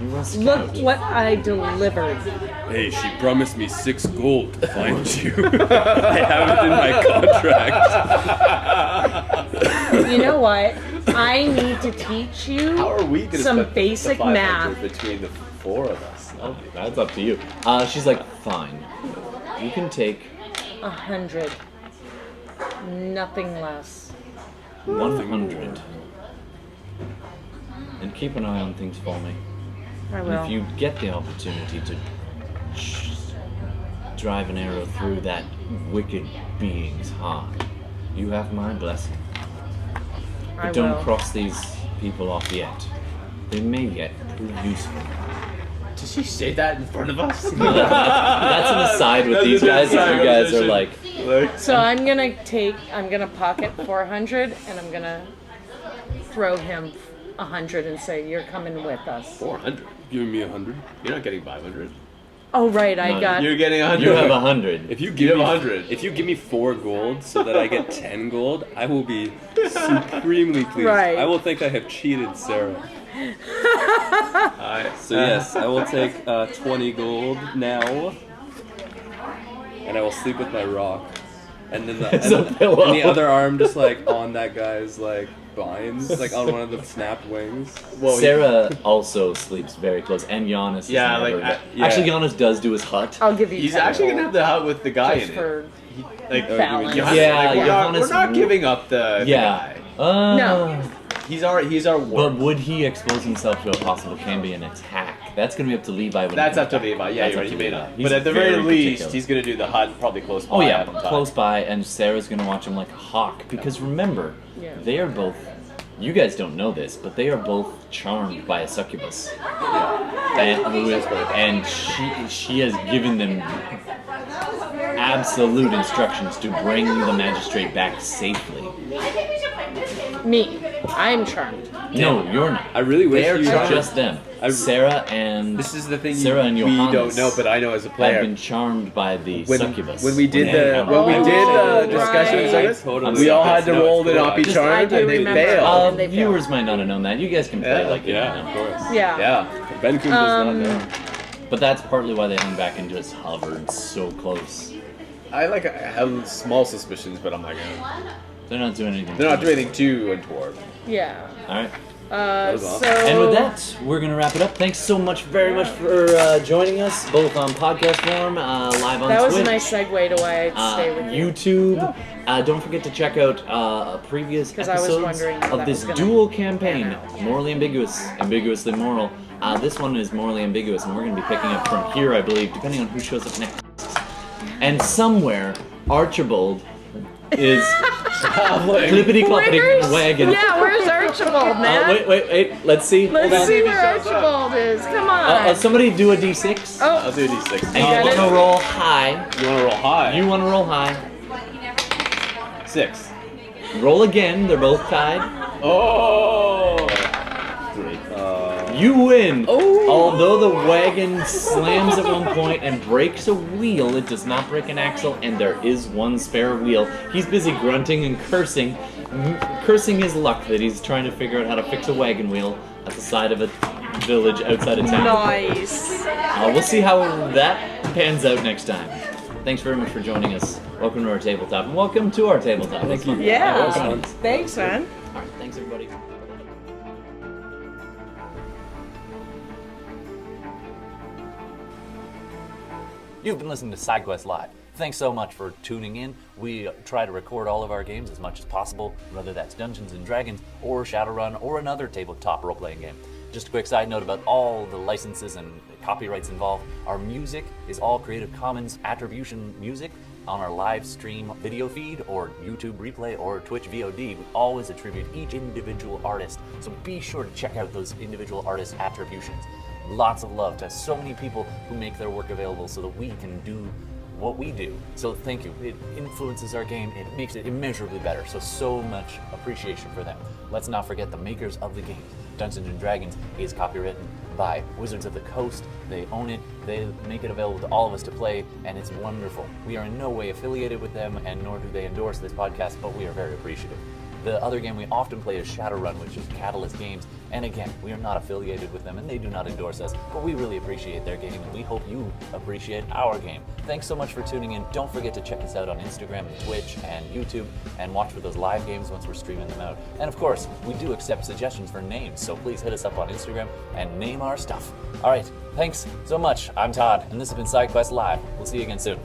You want to Look scout. what I delivered. Hey, she promised me 6 gold to find you. I have it in my contract. You know what? I need to teach you How are we going to some split basic the 500 math. between the 4 of us? That's up to you. She's like, fine. You can take 100. Nothing less. 100. And keep an eye on things for me. I And will. if you get the opportunity to drive an arrow through that wicked being's heart, you have my blessing. I But don't will. cross these people off yet. They may yet prove useful. Did she say that in front of us? That's an aside with these guys. If you guys are like, So I'm gonna pocket 400 and I'm gonna throw him 100 and say, "You're coming with us." 400. Giving me 100. You're not getting 500. Oh right, No, I got. You're getting 100. you have 100. If you You give have me 100. if you give me 4 gold so that I get 10 gold, I will be supremely pleased. Right. I will think I have cheated Sarah. Alright. So yes, I will take 20 gold now, and I will sleep with my rock, and then As a pillow. and the other arm just like on that guy's like binds, like on one of the snapped wings. Well, Sarah also sleeps very close, and Johannes. Yeah, is like, never, yeah. Actually, Johannes does do his hut. I'll give you. he's 10 actually gold going to have the hut with the guy just in for it. Like, balance. Johannes, Yeah, like, we're Johannes not would- giving up the Yeah. guy. No. He's our But work. would he expose himself to a possible Cambion attack? That's going to be up to Levi. When That's he up to comes back. Levi. Yeah, That's you're up right. to He made Levi. up. He's But at the very very least, particular. he's going to do the hut probably close by. Oh yeah, at the time. close by, and Sarah's gonna watch him like a hawk. Because remember, Yeah. they are both. You guys don't know this, but they are both charmed by a succubus, and she has given them absolute instructions to bring the magistrate back safely. me. I'm charmed. No, you're not. I really wish They're you just them. Sarah and This is the thing Sarah and we Johannes don't know, but I know as a have player. been charmed by the succubus. When we did they the encountered when we them. did Oh, the discussion with right. succubus, Totally. we all had to No, roll it's to not be cool. charmed, I do and they remember. failed. They failed. Viewers might not have known that. You guys can play Yeah. like you Yeah, know. of course. Yeah. Yeah. Benkuhm does not know. But that's partly why they hung back and just hovered so close. I have small suspicions, but I'm not gonna. They're not doing anything. They're not doing anything too untoward. Yeah. All right. was awesome. So. And with that, we're gonna wrap it up. Thanks so much, very much for joining us, both on podcast form, live on That was a Twitch, nice segue to why I'd stay with you. YouTube. Don't forget to check out previous 'Cause I was episodes wondering how of that this was gonna dual campaign, pan out. Morally Ambiguous, Ambiguously Moral. This one is Morally Ambiguous, and we're gonna be picking up from here, I believe, depending on who shows up next. And somewhere, Archibald is clippity-cloppity Where's- wagon. Yeah, where's Archibald, man? Wait. Let's see. Hold Let's on. see where Archibald is. Come on. Somebody do a d6. I'll Oh, do a d6. And got you it. want to roll high. You want to roll high? You want to roll high. 6. Roll again. They're both tied. Oh. 3. You win. Although the wagon slams at one point and breaks a wheel, it does not break an axle, and there is one spare wheel. He's busy grunting and cursing his luck that he's trying to figure out how to fix a wagon wheel at the side of a village outside of town. nice. We'll see how that pans out next time. Thanks very much for joining us. Welcome to our tabletop, and welcome to our tabletop. Thank you. Yeah. fun. Thanks, man. All right, thanks everybody. You've been listening to SideQuests Live. Thanks so much for tuning in. We try to record all of our games as much as possible, whether that's Dungeons & Dragons or Shadowrun or another tabletop role-playing game. Just a quick side note about all the licenses and copyrights involved. Our music is all Creative Commons attribution music. On our live stream video feed or YouTube replay or Twitch VOD, we always attribute each individual artist. So be sure to check out those individual artist attributions. Lots of love to so many people who make their work available so that we can do what we do. So thank you. It influences our game. It makes it immeasurably better. So much appreciation for them. Let's not forget the makers of the game. Dungeons & Dragons is copywritten by Wizards of the Coast. They own it. They make it available to all of us to play, and it's wonderful. We are in no way affiliated with them, and nor do they endorse this podcast, but we are very appreciative. The other game we often play is Shadowrun, which is Catalyst Games. And again, we are not affiliated with them and they do not endorse us, but we really appreciate their game and we hope you appreciate our game. Thanks so much for tuning in. Don't forget to check us out on Instagram and Twitch and YouTube and watch for those live games once we're streaming them out. And of course, we do accept suggestions for names, so please hit us up on Instagram and name our stuff. All right, thanks so much. I'm Todd, and this has been SideQuests Live. We'll see you again soon.